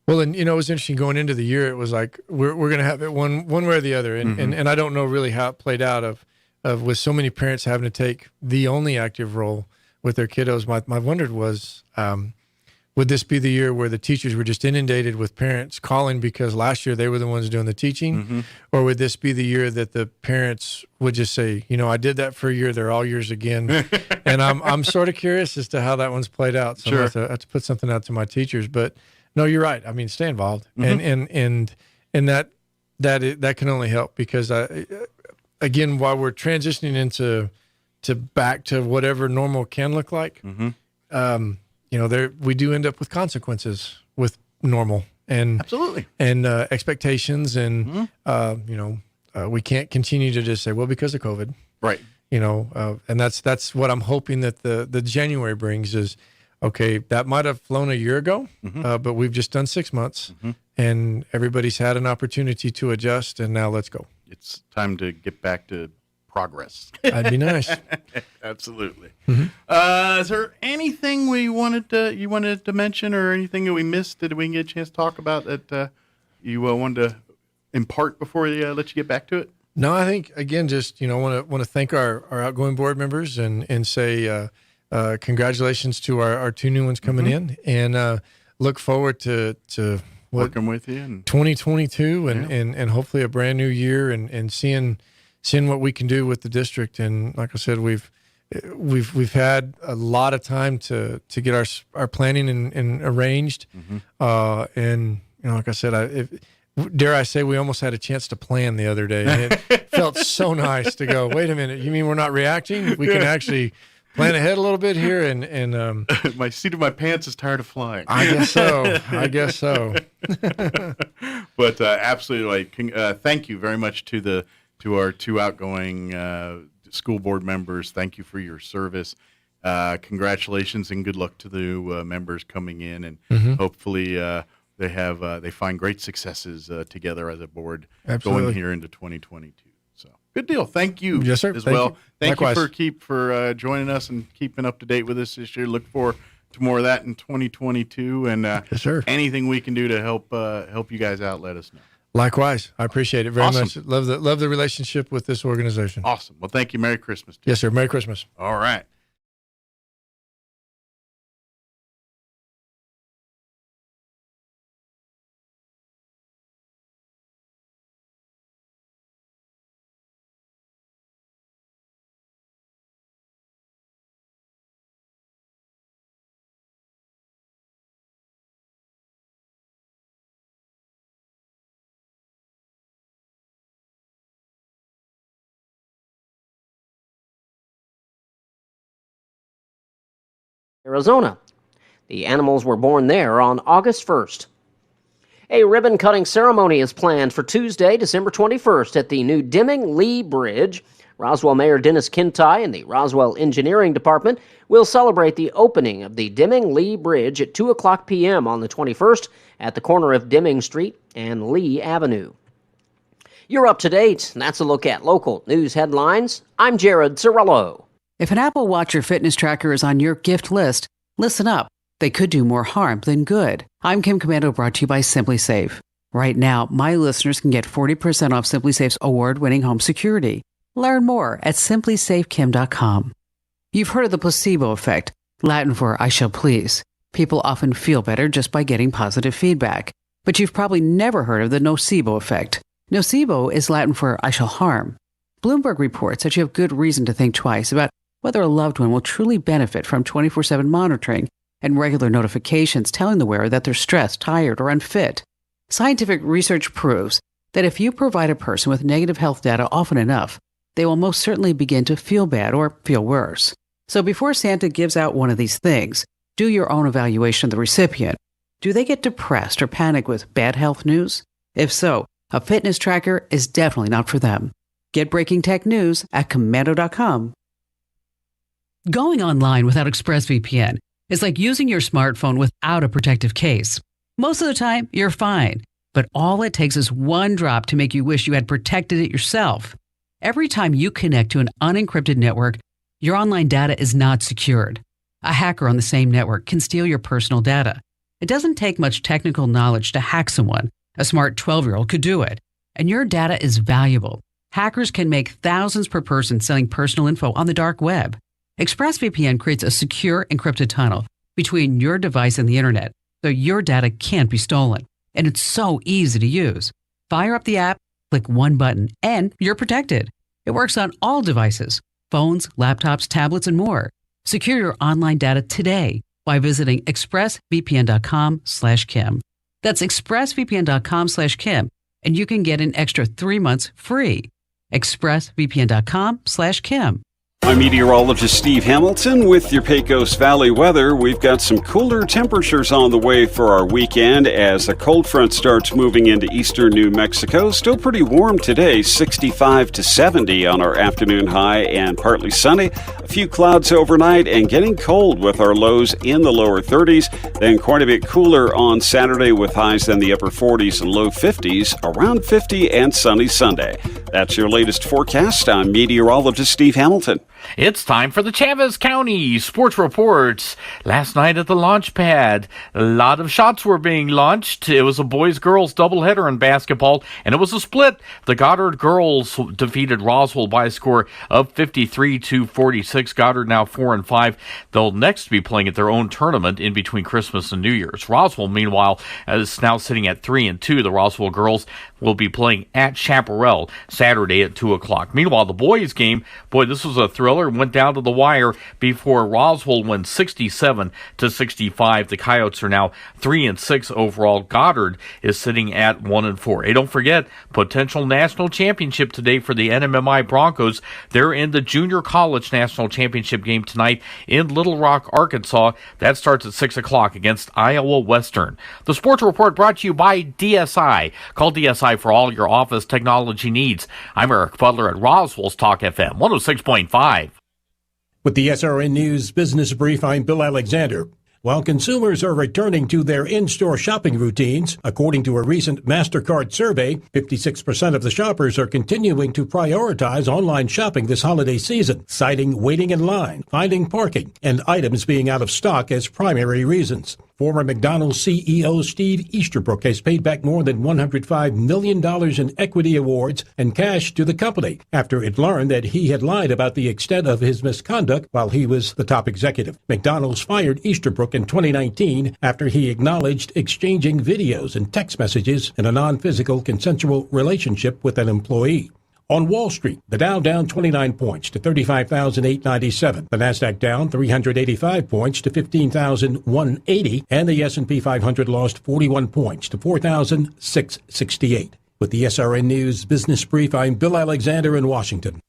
Well, and it was interesting going into the year. It was like we're going to have it one way or the other, and I don't know really how it played out of with so many parents having to take the only active role with their kiddos. My wondered was, would this be the year where the teachers were just inundated with parents calling because last year they were the ones doing the teaching, or would this be the year that the parents would just say, I did that for a year, they're all yours again, and I'm sort of curious as to how that one's played out. So I have to put something out to my teachers, but. No, you're right. I mean, stay involved, and that can only help because again, while we're transitioning into back to whatever normal can look like, we do end up with consequences with normal and absolutely and expectations, and we can't continue to just say, well, because of COVID, right? And that's what I'm hoping that the January brings is. Okay, that might have flown a year ago, but we've just done 6 months, and everybody's had an opportunity to adjust, and now let's go. It's time to get back to progress. That'd be nice. Absolutely. Is there anything you wanted to mention, or anything that we missed that we can get a chance to talk about that you wanted to impart before we let you get back to it? No, I think again, just want to thank our outgoing board members and say. Congratulations to our two new ones coming in, and look forward to working with you in 2022 and hopefully a brand new year and seeing what we can do with the district. And like I said, we've had a lot of time to get our planning and arranged. And like I said, dare I say, we almost had a chance to plan the other day, and it felt so nice to go, wait a minute, you mean we're not reacting? We can actually plan ahead a little bit here, and my seat of my pants is tired of flying. I guess so. But absolutely, thank you very much to our two outgoing school board members. Thank you for your service. Congratulations and good luck to the members coming in, and hopefully they find great successes together as a board going here into 2022. Good deal. Thank you. Yes, sir. As well. Thank Likewise. you for joining us and keeping up to date with us this year. Look forward to more of that in 2022. And yes, sir. Anything we can do to help you guys out, let us know. Likewise. I appreciate it very Awesome. much. Love the relationship with this organization. Awesome. Well, thank you. Merry Christmas. Yes, sir. Merry Christmas. All right. Arizona. The animals were born there on August 1st. A ribbon-cutting ceremony is planned for Tuesday, December 21st at the new Deming-Lee Bridge. Roswell Mayor Dennis Kintai and the Roswell Engineering Department will celebrate the opening of the Deming-Lee Bridge at 2 o'clock p.m. on the 21st at the corner of Deming Street and Lee Avenue. You're up to date. That's a look at local news headlines. I'm Jared Cirillo. If an Apple Watch or fitness tracker is on your gift list, listen up. They could do more harm than good. I'm Kim Commando, brought to you by Simply Safe. Right now, my listeners can get 40% off Simply Safe's award-winning home security. Learn more at simplysafekim.com. You've heard of the placebo effect, Latin for I shall please. People often feel better just by getting positive feedback. But you've probably never heard of the nocebo effect. Nocebo is Latin for I shall harm. Bloomberg reports that you have good reason to think twice about whether a loved one will truly benefit from 24/7 monitoring and regular notifications telling the wearer that they're stressed, tired, or unfit. Scientific research proves that if you provide a person with negative health data often enough, they will most certainly begin to feel bad or feel worse. So before Santa gives out one of these things, do your own evaluation of the recipient. Do they get depressed or panic with bad health news? If so, a fitness tracker is definitely not for them. Get breaking tech news at commando.com. Going online without ExpressVPN is like using your smartphone without a protective case. Most of the time, you're fine. But all it takes is one drop to make you wish you had protected it yourself. Every time you connect to an unencrypted network, your online data is not secured. A hacker on the same network can steal your personal data. It doesn't take much technical knowledge to hack someone. A smart 12-year-old could do it. And your data is valuable. Hackers can make thousands per person selling personal info on the dark web. ExpressVPN creates a secure encrypted tunnel between your device and the internet, so your data can't be stolen. And it's so easy to use. Fire up the app, click one button, and you're protected. It works on all devices, phones, laptops, tablets, and more. Secure your online data today by visiting expressvpn.com/Kim. That's expressvpn.com/Kim, and you can get an extra 3 months free. expressvpn.com/Kim. I'm meteorologist Steve Hamilton with your Pecos Valley weather. We've got some cooler temperatures on the way for our weekend as a cold front starts moving into eastern New Mexico. Still pretty warm today, 65 to 70 on our afternoon high and partly sunny. A few clouds overnight and getting cold with our lows in the lower 30s. Then quite a bit cooler on Saturday with highs in the upper 40s and low 50s, around 50 and sunny Sunday. That's your latest forecast. I'm meteorologist Steve Hamilton. It's time for the Chavez County Sports Reports. Last night at the launch pad, a lot of shots were being launched. It was a boys-girls doubleheader in basketball, and it was a split. The Goddard girls defeated Roswell by a score of 53-46. Goddard now 4-5. They'll next be playing at their own tournament in between Christmas and New Year's. Roswell, meanwhile, is now sitting at 3-2. The Roswell girls will be playing at Chaparral Saturday at 2 o'clock. Meanwhile, the boys' game, boy, this was a thriller. Went down to the wire before Roswell won 67-65. The Coyotes are now 3-6 overall. Goddard is sitting at 1-4. Hey, don't forget, potential national championship today for the NMMI Broncos. They're in the Junior College National Championship game tonight in Little Rock, Arkansas. That starts at 6 o'clock against Iowa Western. The Sports Report brought to you by DSI. Call DSI for all your office technology needs. I'm Eric Butler at Roswell's Talk FM 106.5. With the SRN News Business Brief, I'm Bill Alexander. While consumers are returning to their in-store shopping routines, according to a recent MasterCard survey, 56% of the shoppers are continuing to prioritize online shopping this holiday season, citing waiting in line, finding parking, and items being out of stock as primary reasons. Former McDonald's CEO Steve Easterbrook has paid back more than $105 million in equity awards and cash to the company after it learned that he had lied about the extent of his misconduct while he was the top executive. McDonald's fired Easterbrook in 2019 after he acknowledged exchanging videos and text messages in a non-physical consensual relationship with an employee. On Wall Street, the Dow down 29 points to 35,897. The Nasdaq down 385 points to 15,180. And the S&P 500 lost 41 points to 4,668. With the SRN News Business Brief, I'm Bill Alexander in Washington.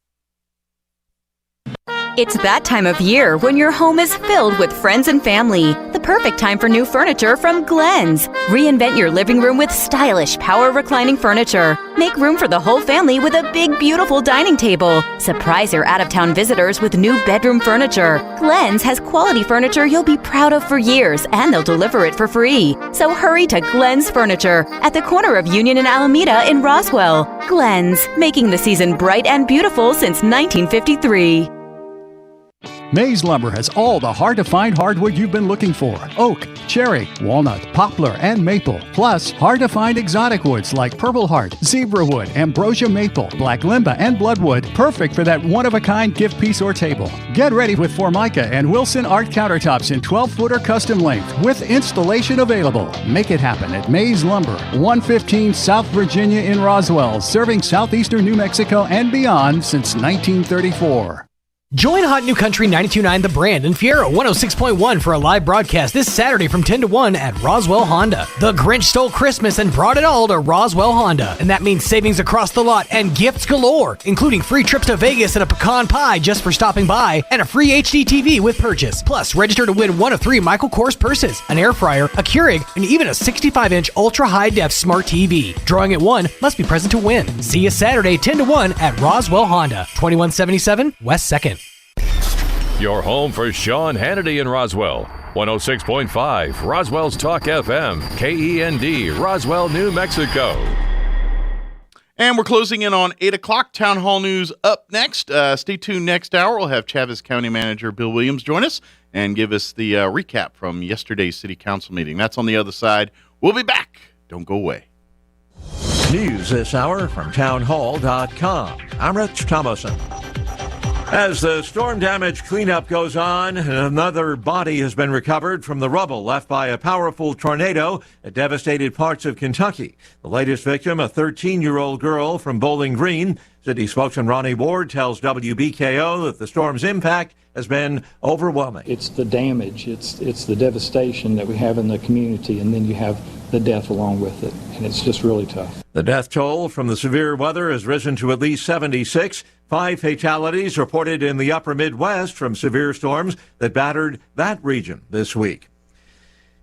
It's that time of year when your home is filled with friends and family. The perfect time for new furniture from Glenn's. Reinvent your living room with stylish power reclining furniture. Make room for the whole family with a big, beautiful dining table. Surprise your out-of-town visitors with new bedroom furniture. Glenn's has quality furniture you'll be proud of for years, and they'll deliver it for free. So hurry to Glenn's Furniture at the corner of Union and Alameda in Roswell. Glenn's, making the season bright and beautiful since 1953. Mays Lumber has all the hard-to-find hardwood you've been looking for. Oak, cherry, walnut, poplar, and maple. Plus, hard-to-find exotic woods like purple heart, zebra wood, ambrosia maple, black limba, and bloodwood. Perfect for that one-of-a-kind gift piece or table. Get ready with Formica and Wilson Art countertops in 12-footer custom length with installation available. Make it happen at Mays Lumber, 115 South Virginia in Roswell, serving southeastern New Mexico and beyond since 1934. Join Hot New Country 92.9 The Brand and Fiero 106.1 for a live broadcast this Saturday from 10 to 1 at Roswell Honda. The Grinch stole Christmas and brought it all to Roswell Honda. And that means savings across the lot and gifts galore, including free trips to Vegas and a pecan pie just for stopping by, and a free HD TV with purchase. Plus, register to win one of 3 Michael Kors purses, an air fryer, a Keurig, and even a 65-inch ultra-high-def smart TV. Drawing at 1 must be present to win. See you Saturday 10 to 1 at Roswell Honda, 2177 West 2nd. Your home for Sean Hannity in Roswell. 106.5 Roswell's Talk FM, KEND, Roswell, New Mexico. And we're closing in on 8 o'clock. Town Hall News up next. Stay tuned next hour. We'll have Chavez County Manager Bill Williams join us and give us the recap from yesterday's City Council meeting. That's on the other side. We'll be back. Don't go away. News this hour from townhall.com. I'm Rich Thomason. As the storm damage cleanup goes on, another body has been recovered from the rubble left by a powerful tornado that devastated parts of Kentucky. The latest victim, a 13-year-old girl from Bowling Green. City spokesman Ronnie Ward tells WBKO that the storm's impact has been overwhelming. It's the damage, it's the devastation that we have in the community, and then you have the death along with it, and it's just really tough. The death toll from the severe weather has risen to at least 76. 5 fatalities reported in the upper Midwest from severe storms that battered that region this week.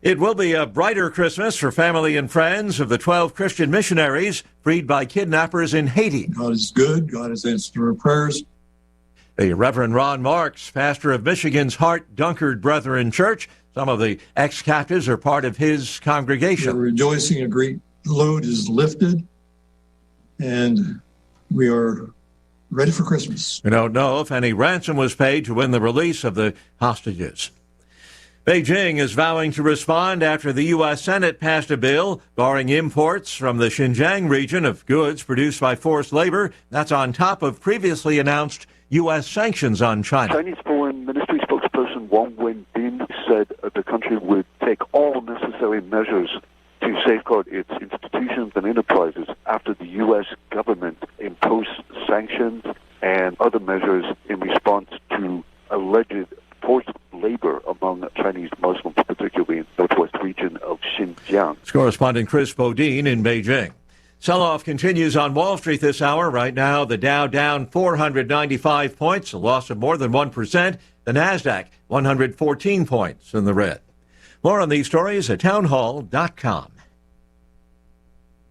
It will be a brighter Christmas for family and friends of the 12 Christian missionaries freed by kidnappers in Haiti. God is good. God has answered our prayers. The Reverend Ron Marks, pastor of Michigan's Hart Dunkard Brethren Church. Some of the ex-captives are part of his congregation. We're rejoicing. A great load is lifted, and we are ready for Christmas. We don't know if any ransom was paid to win the release of the hostages. Beijing is vowing to respond after the U.S. Senate passed a bill barring imports from the Xinjiang region of goods produced by forced labor. That's on top of previously announced U.S. sanctions on China. Chinese Foreign Ministry spokesperson Wang Wenbin said the country would take all necessary measures to safeguard its institutions and enterprises after the U.S. government imposed sanctions and other measures in response to alleged forced labor among Chinese Muslims, particularly in the northwest region of Xinjiang. Correspondent Chris Bodine in Beijing. Sell-off continues on Wall Street this hour. Right now, the Dow down 495 points, a loss of more than 1%. The NASDAQ, 114 points in the red. More on these stories at townhall.com.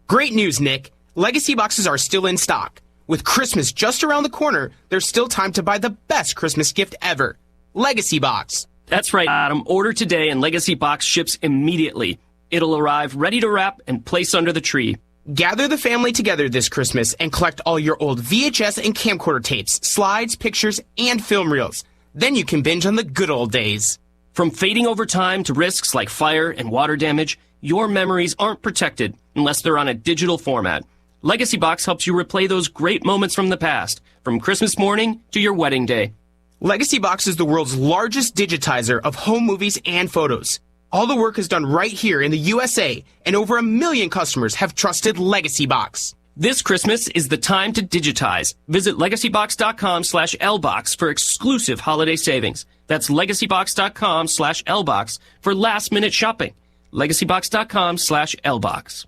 Great news, Nick. Legacy boxes are still in stock. With Christmas just around the corner, there's still time to buy the best Christmas gift ever. Legacy Box. That's right, Adam. Order today and Legacy Box ships immediately. It'll arrive ready to wrap and place under the tree. Gather the family together this Christmas and collect all your old VHS and camcorder tapes, slides, pictures, and film reels. Then you can binge on the good old days. From fading over time to risks like fire and water damage, your memories aren't protected unless they're on a digital format. Legacy Box helps you replay those great moments from the past, from Christmas morning to your wedding day. Legacy Box is the world's largest digitizer of home movies and photos. All the work is done right here in the USA, and over 1 million customers have trusted Legacy Box. This Christmas is the time to digitize. Visit legacybox.com/lbox for exclusive holiday savings. That's legacybox.com/lbox for last-minute shopping. legacybox.com/lbox.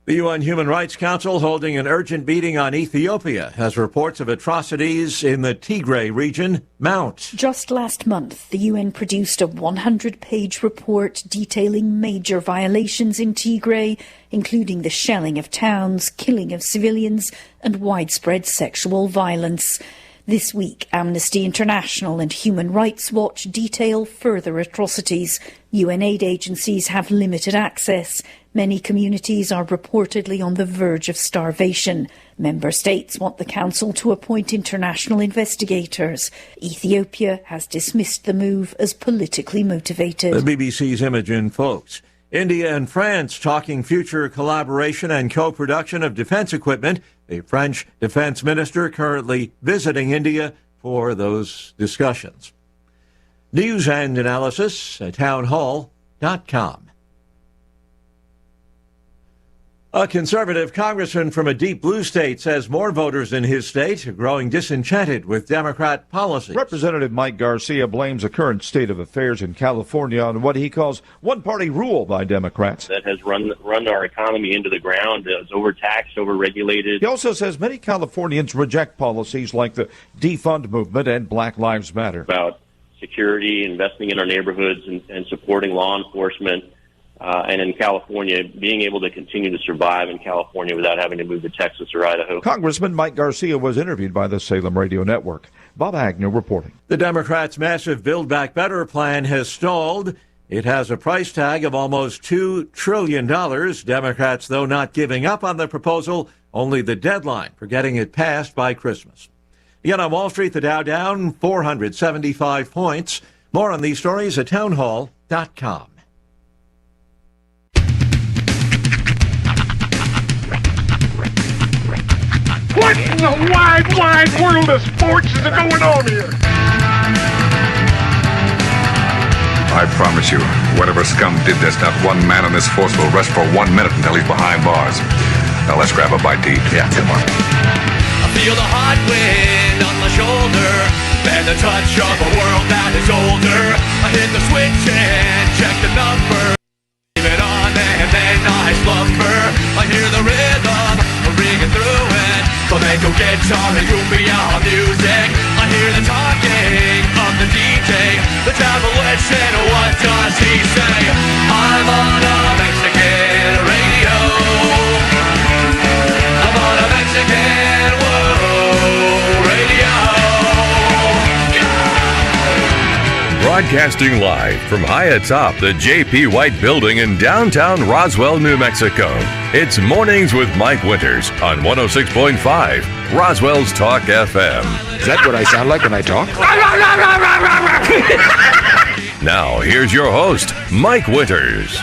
The UN Human Rights Council holding an urgent meeting on Ethiopia as reports of atrocities in the Tigray region mount. Just last month, the UN produced a 100-page report detailing major violations in Tigray, including the shelling of towns, killing of civilians, and widespread sexual violence. This week, Amnesty International and Human Rights Watch detail further atrocities. UN aid agencies have limited access. Many communities are reportedly on the verge of starvation. Member states want the Council to appoint international investigators. Ethiopia has dismissed the move as politically motivated. The BBC's Imogen Folks. India and France talking future collaboration and co-production of defense equipment. The French defense minister currently visiting India for those discussions. News and analysis at townhall.com. A conservative congressman from a deep blue state says more voters in his state are growing disenchanted with Democrat policies. Representative Mike Garcia blames the current state of affairs in California on what he calls one-party rule by Democrats. That has run our economy into the ground, is overtaxed, overregulated. He also says many Californians reject policies like the defund movement and Black Lives Matter. About security, investing in our neighborhoods, and supporting law enforcement. and in California, being able to continue to survive in California without having to move to Texas or Idaho. Congressman Mike Garcia was interviewed by the Salem Radio Network. Bob Agnew reporting. The Democrats' massive Build Back Better plan has stalled. It has a price tag of almost $2 trillion. Democrats, though, not giving up on the proposal, only the deadline for getting it passed by Christmas. Again, on Wall Street, the Dow down 475 points. More on these stories at townhall.com. What in the wide, wide world of sports is going on here? I promise you, whatever scum did this, not one man on this force will rest for 1 minute until he's behind bars. Now let's grab a bite to eat. Yeah, come on. I feel the hot wind on my shoulder and the touch of a world that is older. I hit the switch and check the number. Leave it on and then I slumber. I hear the rhythm ringing through it. Flamenco guitar and cumbia music. I hear the talking of the DJ. The Travelician, what does he say? I'm on a Mexican radio. I'm on a Mexican radio. Broadcasting live from high atop the J.P. White Building in downtown Roswell, New Mexico. It's Mornings with Mike Winters on 106.5 Roswell's Talk FM. Is that what I sound like when I talk? Now, here's your host, Mike Winters.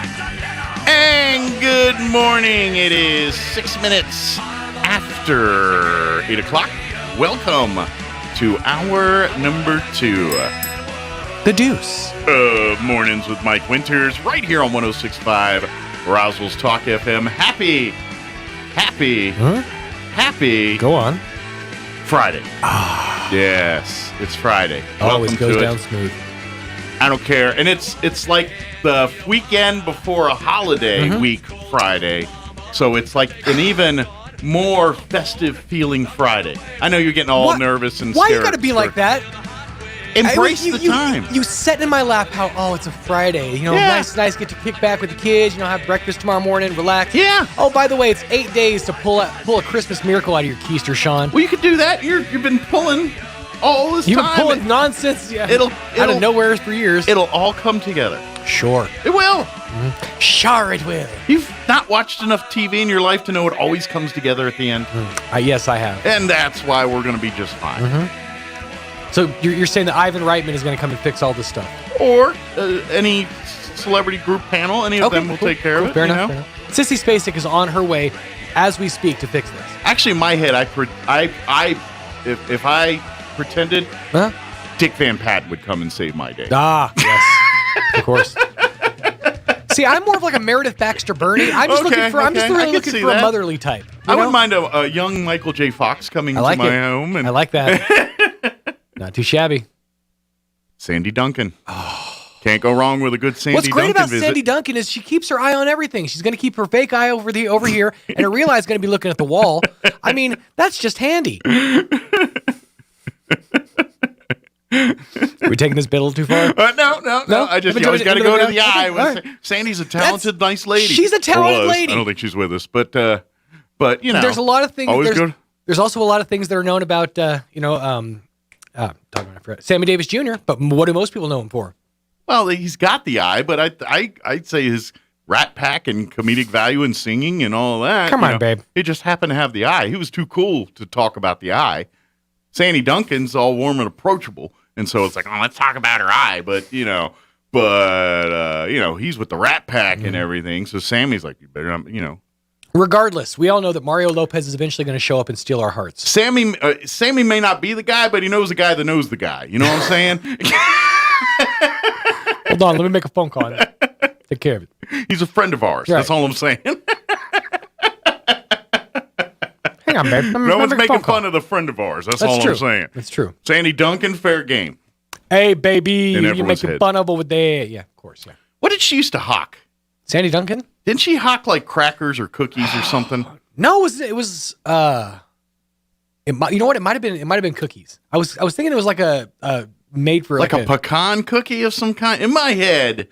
And good morning. It is 6 minutes after 8 o'clock. Welcome to hour number 2. The Deuce. Mornings with Mike Winters, right here on 106.5 Roswell's Talk FM. Happy. Go on. Friday. Yes, it's Friday. Always Welcome goes to down it. smooth. I don't care. And it's like the weekend before a holiday week Friday. So it's like an even more festive feeling Friday. I know you're getting all nervous and Why you gotta be like that? Embrace the time. You sat in my lap how, it's a Friday. You know, nice, get to kick back with the kids, have breakfast tomorrow morning, relax. Yeah. Oh, by the way, it's 8 days to pull a Christmas miracle out of your keister, Sean. Well, you could do that. You've been pulling all this You've time. been pulling nonsense out of nowhere for years. It'll all come together. Sure. It will. Sure it will. You've not watched enough TV in your life to know it always comes together at the end. Yes, I have. And that's why we're going to be just fine. So you're saying that Ivan Reitman is going to come and fix all this stuff? Or any celebrity group panel, any of them will take care of it. Fair enough. Sissy Spacek is on her way as we speak to fix this. Actually, in my head, if I pretended, Dick Van Patten would come and save my day. Ah, yes, of course. See, I'm more of like a Meredith Baxter Burney. I'm just looking for a motherly type. I wouldn't mind a young Michael J. Fox coming to my home. And I like that. Not too shabby. Sandy Duncan. Can't go wrong with a good Sandy Duncan. What's great about visit. Sandy Duncan is she keeps her eye on everything. She's going to keep her fake eye over here, and her real eye is going to be looking at the wall. I mean, that's just handy. Are we taking this bit a little too far? No. I always got to go to the eye. Right. Sandy's a talented, nice lady. She's a talented lady. I don't think she's with us, but there's a lot of things. Always there's also a lot of things that are known about. Sammy Davis Jr. But what do most people know him for? Well, he's got the eye, but I'd say his Rat Pack and comedic value and singing and all that. Come on, babe. He just happened to have the eye. He was too cool to talk about the eye. Sandy Duncan's all warm and approachable, and so it's like, let's talk about her eye. But he's with the Rat Pack and everything. So Sammy's like, you better not, Regardless, we all know that Mario Lopez is eventually going to show up and steal our hearts. Sammy may not be the guy, but he knows the guy that knows the guy. You know what I'm saying? Hold on, let me make a phone call. Take care of it. He's a friend of ours. Right. That's all I'm saying. Hang on, babe. No one's making fun of the friend of ours. That's all true. I'm saying. That's true. Sandy Duncan, fair game. Hey, baby, you're making fun of over there. Yeah, of course. Yeah. What did she used to hawk? Sandy Duncan? Didn't she hawk like crackers or cookies or something? No, it was. You know what? It might have been cookies. I was thinking it was like a made for like a pecan cookie of some kind. In my head,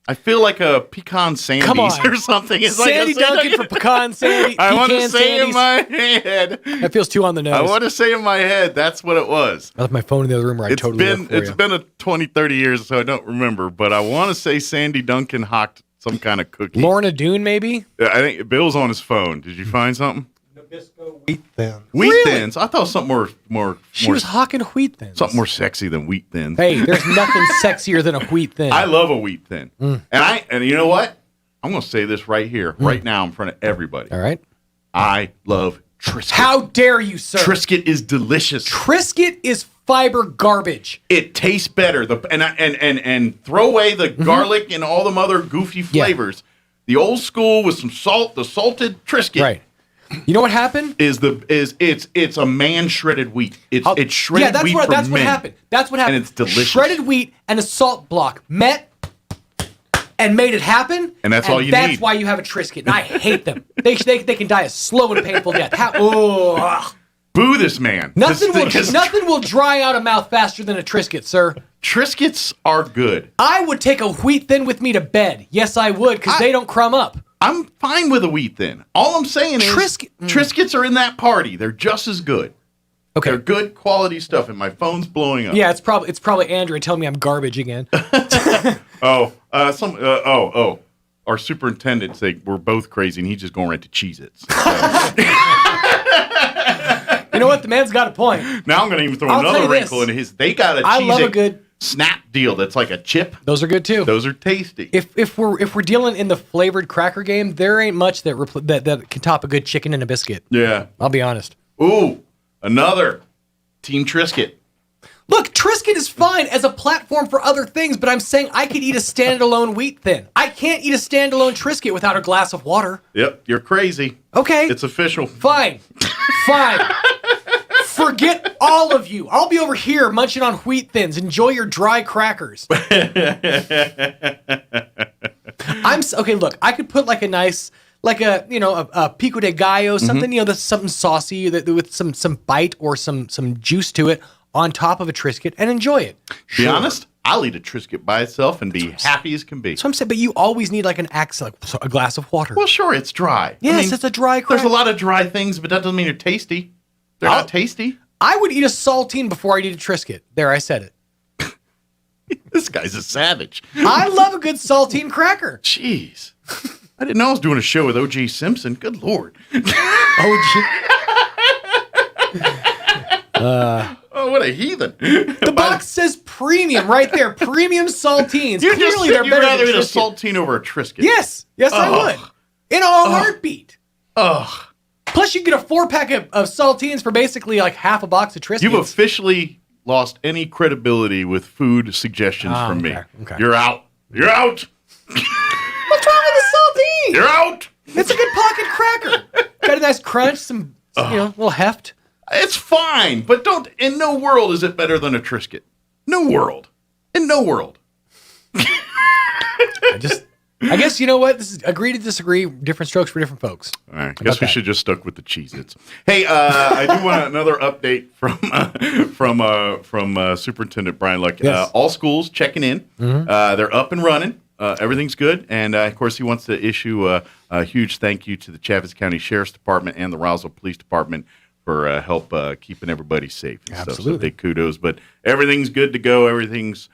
I feel like a pecan sandies Come on. or something. It's Sandy like Duncan for pecan sandy. I want to pecan say in sandies. my head. That feels too on the nose. I want to say in my head that's what it was. I left my phone in the other room where I totally work for It's you. been a 20, 30 years, so I don't remember. But I want to say Sandy Duncan hocked some kind of cookie. Lorna Doone, maybe? I think Bill's on his phone. Did you find something? Wheat Thins. Wheat Thins. I thought something more. She was hawking Wheat Thins. Something more sexy than Wheat Thins. Hey, there's nothing sexier than a Wheat Thin. I love a Wheat Thin. And you know what? I'm going to say this right here, right now, in front of everybody. All right. I love Triscuit. How dare you, sir? Triscuit is delicious. Triscuit is fiber garbage. It tastes better. And throw away the garlic and all them other goofy flavors. The old school with some salt, the salted Triscuit. Right. You know what happened? It's a man shredded wheat. It's shredded wheat from that's what men. happened. That's what happened. And it's delicious. Shredded wheat and a salt block met and made it happen. And that's all you That's need. why you have a Triscuit. And I hate them. They can die a slow and painful death. Boo this man. Nothing will dry out a mouth faster than a Triscuit, sir. Triscuits are good. I would take a Wheat Thin with me to bed. Yes, I would, because they don't crumb up. I'm fine with a Wheat Thin. All I'm saying is Triscuits are in that party. They're just as good. Okay. They're good quality stuff, and my phone's blowing up. Yeah, it's probably Android telling me I'm garbage again. Our superintendent said we're both crazy, and he's just going right to Cheez-Its. You know what? The man's got a point. Now I'm going to even throw I'll tell another you wrinkle this. in his. They got a I love a Cheez-It good snap deal that's like a chip. Those are good too. Those are tasty. If we're dealing in the flavored cracker game, there ain't much that can top a good chicken and a biscuit. Yeah. I'll be honest. Ooh, another Team Triscuit. Look, Triscuit is fine as a platform for other things, but I'm saying I could eat a standalone Wheat Thin. I can't eat a standalone Triscuit without a glass of water. Yep, you're crazy. Okay. It's official. Fine. Forget all of you. I'll be over here munching on Wheat Thins. Enjoy your dry crackers. Okay, look, I could put like a nice, like a pico de gallo, something, that's something saucy with some bite or some juice to it on top of a Triscuit and enjoy it. Be honest, I'll eat a Triscuit by itself and be happy as can be. So I'm saying, but you always need like an accent, like a glass of water. Well, sure, it's dry. Yes, it's a dry cracker. There's a lot of dry things, but that doesn't mean they're tasty. They're not tasty. I would eat a saltine before I'd eat a Triscuit. There, I said it. This guy's a savage. I love a good saltine cracker. Jeez. I didn't know I was doing a show with O.J. Simpson. Good Lord. Oh, what a heathen. The box says premium right there. Premium saltines. You just Clearly, said they're you'd better rather than eat a Triscuit. saltine over a Triscuit. Yes, I would. In a heartbeat. Ugh. Plus, you get a 4-pack of saltines for basically like half a box of Triscuits. You've officially lost any credibility with food suggestions from me. Okay. You're out. You're out. What's wrong with the saltine? You're out. It's a good pocket cracker. Got a nice crunch, some little heft. It's fine, but in no world is it better than a Triscuit. No world. In no world. I guess you know what? This is agree to disagree. Different strokes for different folks. All right. I guess we should just stuck with the Cheez-Its. Hey, I do want another update from Superintendent Brian Luck. Yes. All schools checking in. Mm-hmm. They're up and running. Everything's good. And, of course, he wants to issue a huge thank you to the Chaffetz County Sheriff's Department and the Roswell Police Department for help keeping everybody safe. And Absolutely. Stuff. So big kudos. But everything's good to go. Everything's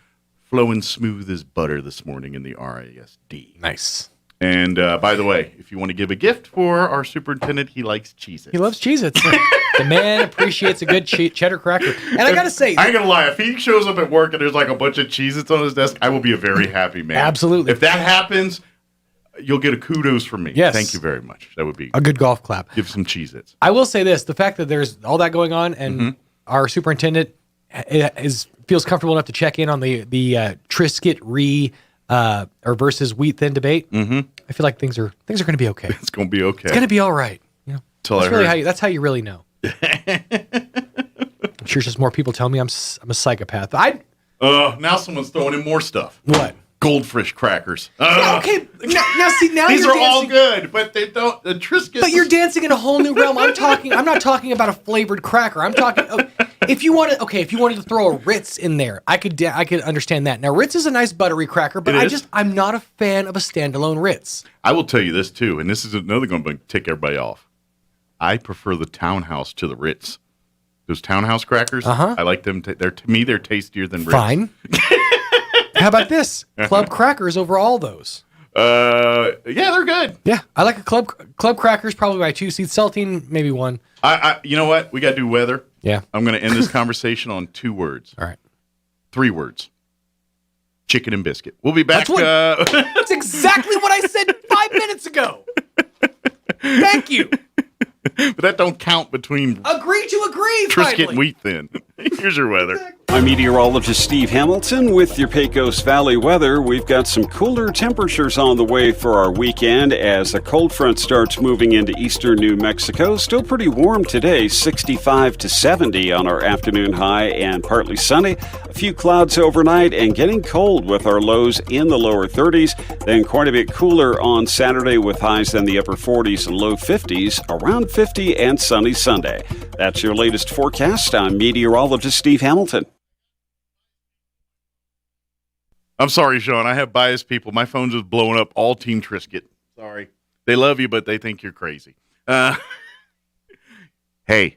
flowing smooth as butter this morning in the RASD. Nice. And by the way, if you want to give a gift for our superintendent, he likes Cheez-Its. He loves Cheez-Its. The man appreciates a good cheddar cracker. And I got to say, I ain't going to lie. If he shows up at work and there's like a bunch of Cheez-Its on his desk, I will be a very happy man. Absolutely. If that happens, you'll get a kudos from me. Yes. Thank you very much. That would be a good golf clap. Give some Cheez-Its. I will say this. The fact that there's all that going on and our superintendent feels comfortable enough to check in on the Triscuit or versus Wheat Thin debate. Mm-hmm. I feel like things are going to be okay. It's going to be okay. It's going to be all right. You know, that's how you really know. I'm sure just more people tell me I'm a psychopath. Now someone's throwing in more stuff. What? Goldfish crackers. Okay, now see, these you're are all dancing, good, but they don't. The Triscuits. But you're dancing in a whole new realm. I'm not talking about a flavored cracker. I'm talking. If you wanted to throw a Ritz in there, I could understand that. Now Ritz is a nice buttery cracker, but I'm not a fan of a standalone Ritz. I will tell you this too, and this is another going to tick everybody off. I prefer the Townhouse to the Ritz. Those Townhouse crackers, I like them. To me, they're tastier than Ritz. Fine. How about this? Club crackers over all those. Yeah, they're good. Yeah, I like a club crackers, probably my 2 seed. Saltine, maybe 1. You know what? We got to do weather. Yeah. I'm going to end this conversation on 2 words. All right. 3 words. Chicken and biscuit. We'll be back. That's exactly what I said 5 minutes ago. Thank you. But that don't count between Agree to agree, Triscuit finally. and wheat thin. Here's your weather. I'm meteorologist Steve Hamilton with your Pecos Valley weather. We've got some cooler temperatures on the way for our weekend as a cold front starts moving into eastern New Mexico. Still pretty warm today, 65 to 70 on our afternoon high and partly sunny. A few clouds overnight and getting cold with our lows in the lower 30s. Then quite a bit cooler on Saturday with highs in the upper 40s and low 50s, around 50 and sunny Sunday. That's your latest forecast. I'm meteorologist Steve Hamilton. I'm sorry, Sean. I have biased people. My phone's just blowing up all Team Triscuit. Sorry. They love you, but they think you're crazy. Hey.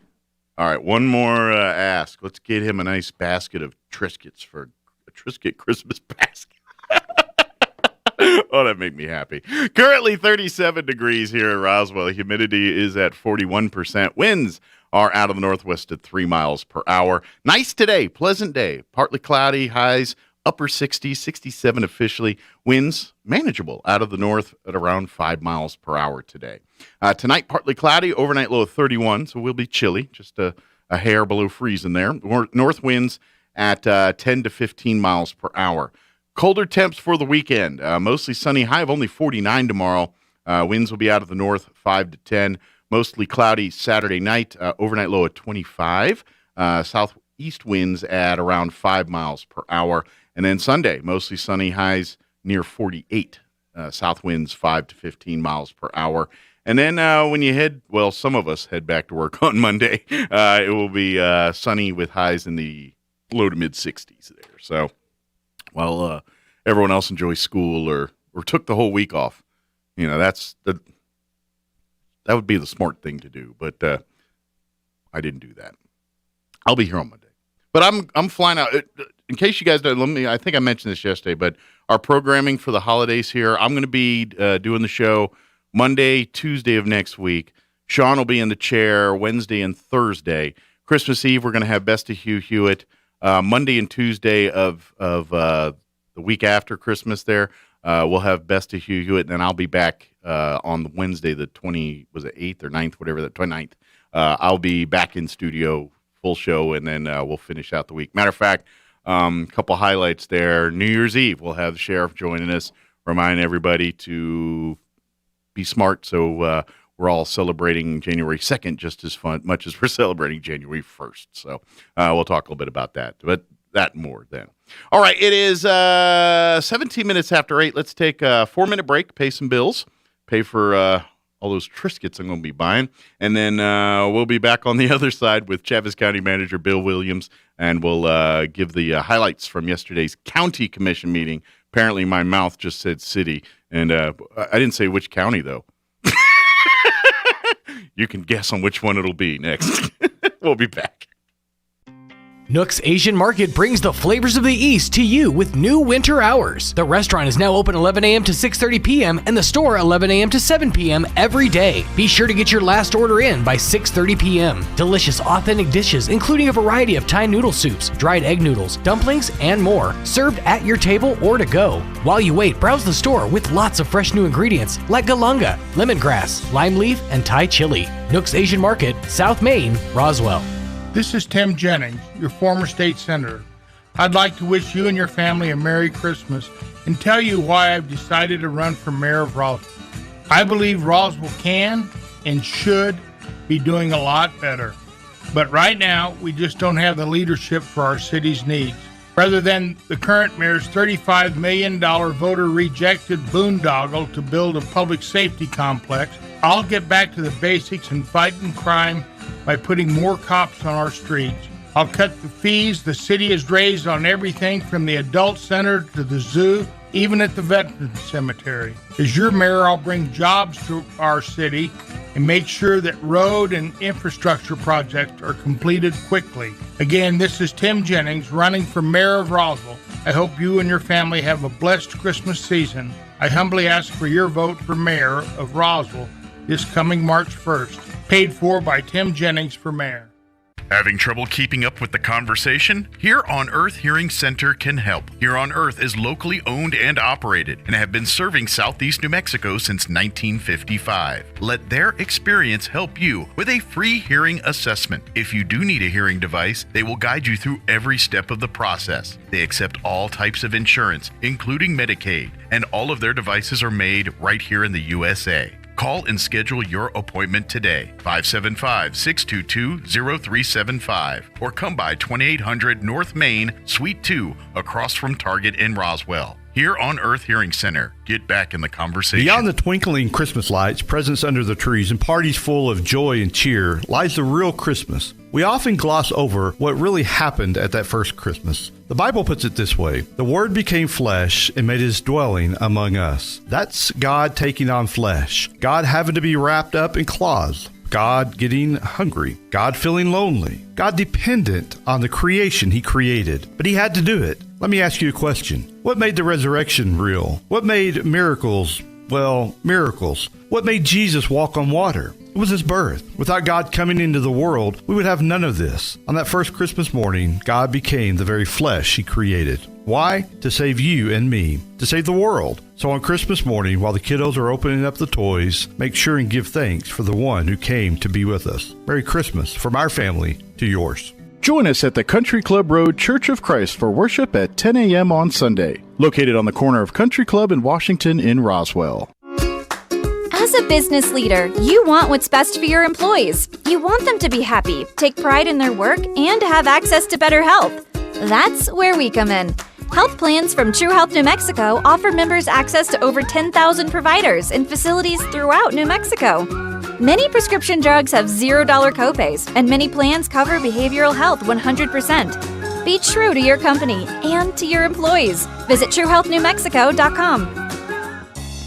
All right, one more ask. Let's get him a nice basket of Triscuits for a Triscuit Christmas basket. Oh, that made me happy. Currently 37 degrees here in Roswell. Humidity is at 41%. Winds are out of the northwest at 3 miles per hour. Nice today. Pleasant day. Partly cloudy. Highs upper 60s, 67 officially. Winds manageable out of the north at around 5 miles per hour today. Tonight, partly cloudy. Overnight low of 31, so we'll be chilly. Just a hair below freezing there. North winds at 10 to 15 miles per hour. Colder temps for the weekend. Mostly sunny, high of only 49 tomorrow. Winds will be out of the north, 5 to 10. Mostly cloudy Saturday night. Overnight low at 25. Southeast winds at around 5 miles per hour. And then Sunday, mostly sunny, highs near 48. South winds 5 to 15 miles per hour. And then when you some of us head back to work on Monday, it will be sunny with highs in the low to mid 60s there. So while everyone else enjoys school or took the whole week off, that would be the smart thing to do. But I didn't do that. I'll be here on Monday. But I'm flying out. In case you guys don't, I think I mentioned this yesterday, but our programming for the holidays here, I'm going to be doing the show Monday, Tuesday of next week. Sean will be in the chair Wednesday and Thursday. Christmas Eve, we're going to have Best of Hugh Hewitt. Monday and Tuesday of the week after Christmas there, we'll have Best of Hugh Hewitt, and then I'll be back on Wednesday, the 8th or 9th, whatever, the 29th. I'll be back in studio, full show, and then we'll finish out the week. Matter of fact, a couple highlights there. New Year's Eve, we'll have the sheriff joining us, remind everybody to be smart, so we're all celebrating January 2nd just as much as we're celebrating January 1st. So we'll talk a little bit about that, but that more then. All right, it is 17 minutes after 8. Let's take a 4-minute break, pay some bills, pay for all those Triscuits I'm going to be buying, and then we'll be back on the other side with Chaves County Manager Bill Williams, and we'll give the highlights from yesterday's county commission meeting. Apparently my mouth just said city, and I didn't say which county, though. You can guess on which one it'll be next. We'll be back. Nook's Asian Market brings the flavors of the East to you with new winter hours. The restaurant is now open 11 a.m. to 6:30 p.m. and the store 11 a.m. to 7 p.m. every day. Be sure to get your last order in by 6:30 p.m. Delicious, authentic dishes, including a variety of Thai noodle soups, dried egg noodles, dumplings, and more, served at your table or to go. While you wait, browse the store with lots of fresh new ingredients like galunga, lemongrass, lime leaf, and Thai chili. Nook's Asian Market, South Main, Roswell. This is Tim Jennings, your former state senator. I'd like to wish you and your family a Merry Christmas and tell you why I've decided to run for mayor of Roswell. I believe Roswell can and should be doing a lot better. But right now, we just don't have the leadership for our city's needs. Rather than the current mayor's $35 million voter-rejected boondoggle to build a public safety complex, I'll get back to the basics and fighting crime by putting more cops on our streets, I'll cut the fees the city has raised on everything from the adult center to the zoo, even at the Veterans Cemetery. As your mayor, I'll bring jobs to our city and make sure that road and infrastructure projects are completed quickly. Again, this is Tim Jennings running for mayor of Roswell. I hope you and your family have a blessed Christmas season. I humbly ask for your vote for mayor of Roswell this coming March 1st. Paid for by Tim Jennings for mayor. Having trouble keeping up with the conversation? Here on Earth Hearing Center can help. Here on Earth is locally owned and operated and have been serving Southeast New Mexico since 1955. Let their experience help you with a free hearing assessment. If you do need a hearing device, they will guide you through every step of the process. They accept all types of insurance, including Medicaid, and all of their devices are made right here in the USA. Call and schedule your appointment today, 575-622-0375, or come by 2800 North Main, Suite 2, across from Target in Roswell. Here on Earth Hearing Center, get back in the conversation. Beyond the twinkling Christmas lights, presents under the trees, and parties full of joy and cheer lies the real Christmas. We often gloss over what really happened at that first Christmas. The Bible puts it this way: the Word became flesh and made his dwelling among us. That's God taking on flesh. God having to be wrapped up in cloths. God getting hungry. God feeling lonely. God dependent on the creation he created. But he had to do it. Let me ask you a question. What made the resurrection real? What made miracles, well, miracles? What made Jesus walk on water? It was his birth. Without God coming into the world, we would have none of this. On that first Christmas morning, God became the very flesh he created. Why? To save you and me. To save the world. So on Christmas morning, while the kiddos are opening up the toys, make sure and give thanks for the one who came to be with us. Merry Christmas from our family to yours. Join us at the Country Club Road Church of Christ for worship at 10 a.m. on Sunday. Located on the corner of Country Club and Washington in Roswell. As a business leader, you want what's best for your employees. You want them to be happy, take pride in their work, and have access to better health. That's where we come in. Health plans from True Health New Mexico offer members access to over 10,000 providers and facilities throughout New Mexico. Many prescription drugs have $0 copays, and many plans cover behavioral health 100%. Be true to your company and to your employees. Visit TrueHealthNewMexico.com.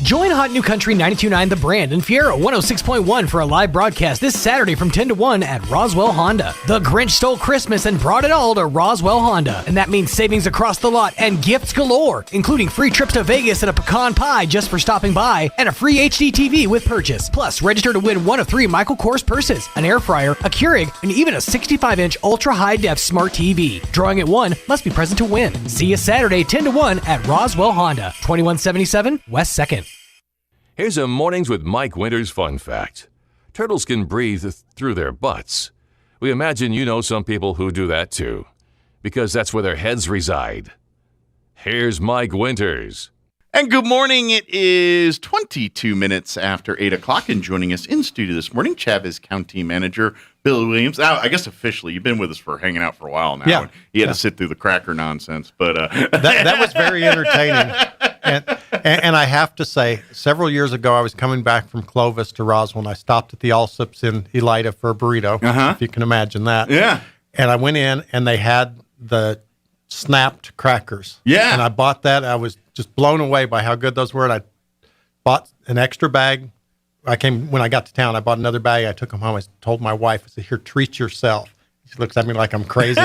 Join Hot New Country 92.9 The Brand and Fiero 106.1 for a live broadcast this Saturday from 10 to 1 at Roswell Honda. The Grinch stole Christmas and brought it all to Roswell Honda. And that means savings across the lot and gifts galore, including free trips to Vegas and a pecan pie just for stopping by, and a free HD TV with purchase. Plus, register to win one of 3 Michael Kors purses, an air fryer, a Keurig, and even a 65-inch ultra-high-def smart TV. Drawing at 1 must be present to win. See you Saturday 10 to 1 at Roswell Honda, 2177 West 2nd. Here's a Mornings with Mike Winters fun fact. Turtles can breathe through their butts. We imagine you know some people who do that too, because that's where their heads reside. Here's Mike Winters. And good morning. It is 22 minutes after 8 o'clock, and joining us in studio this morning, Chavez County Manager Bill Williams. Now, I guess officially, you've been with us for hanging out for a while now. Yeah. He had to sit through the cracker nonsense, but that was very entertaining. And I have to say, several years ago, I was coming back from Clovis to Roswell, and I stopped at the Allsup's in Elida for a burrito, if you can imagine that. Yeah. And I went in, and they had the snapped crackers. Yeah. And I bought that. I was just blown away by how good those were. And I bought an extra bag. When I got to town, I bought another bag. I took them home. I told my wife, I said, here, treat yourself. She looks at me like I'm crazy.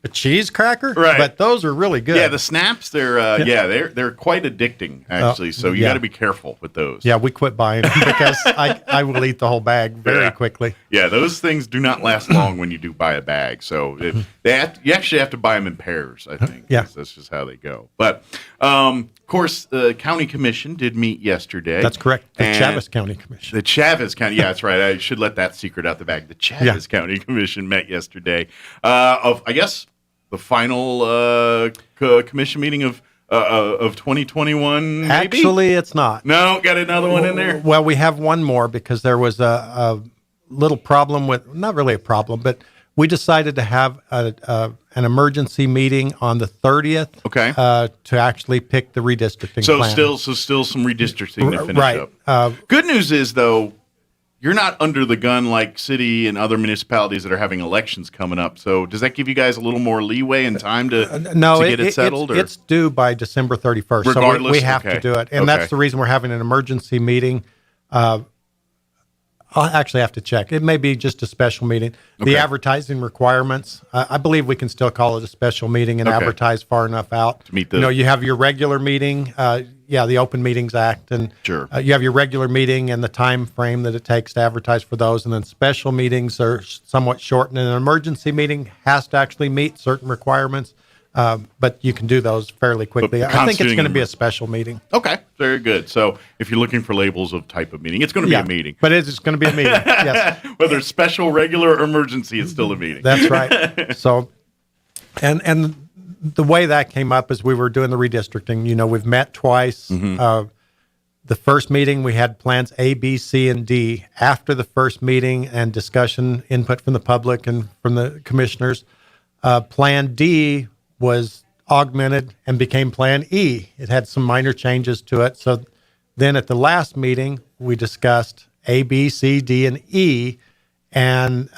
A cheese cracker? Right. But those are really good. Yeah, the snaps, they're quite addicting, actually. So you got to be careful with those. Yeah, we quit buying them because I will eat the whole bag very quickly. Yeah, those things do not last long when you do buy a bag. So you actually have to buy them in pairs, I think. Yeah. That's just how they go. But, of course, the county commission did meet yesterday. That's correct. The Chavez County Commission. The Chavez County. Yeah, that's right. I should let that secret out the bag. The Chavez County Commission met yesterday I guess, the final commission meeting of 2021, maybe? Actually, it's not. No, got another one in there? Well, we have one more because there was a little problem with, not really a problem, but we decided to have an emergency meeting on the 30th to actually pick the redistricting plan. Still some redistricting to finish up. Good news is, though, you're not under the gun like city and other municipalities that are having elections coming up. So does that give you guys a little more leeway and time to get it settled? It's due by December 31st. Regardless? So we have to do it. And that's the reason we're having an emergency meeting. I'll actually have to check. It may be just a special meeting. The advertising requirements, I believe we can still call it a special meeting and advertise far enough out. To meet the, you have your regular meeting, the Open Meetings Act, and you have your regular meeting and the time frame that it takes to advertise for those, and then special meetings are somewhat shortened, and an emergency meeting has to actually meet certain requirements. But you can do those fairly quickly. I think it's going to be a special meeting. Okay, very good. So if you're looking for labels of type of meeting, it's going to be a meeting. But it's going to be a meeting, yes. Whether it's special, regular, or emergency, it's still a meeting. That's right. So, and the way that came up is we were doing the redistricting. We've met twice. The first meeting, we had plans A, B, C, and D. After the first meeting and discussion, input from the public and from the commissioners, Plan D was augmented and became Plan E. It had some minor changes to it. So then at the last meeting, we discussed A, B, C, D, and E, and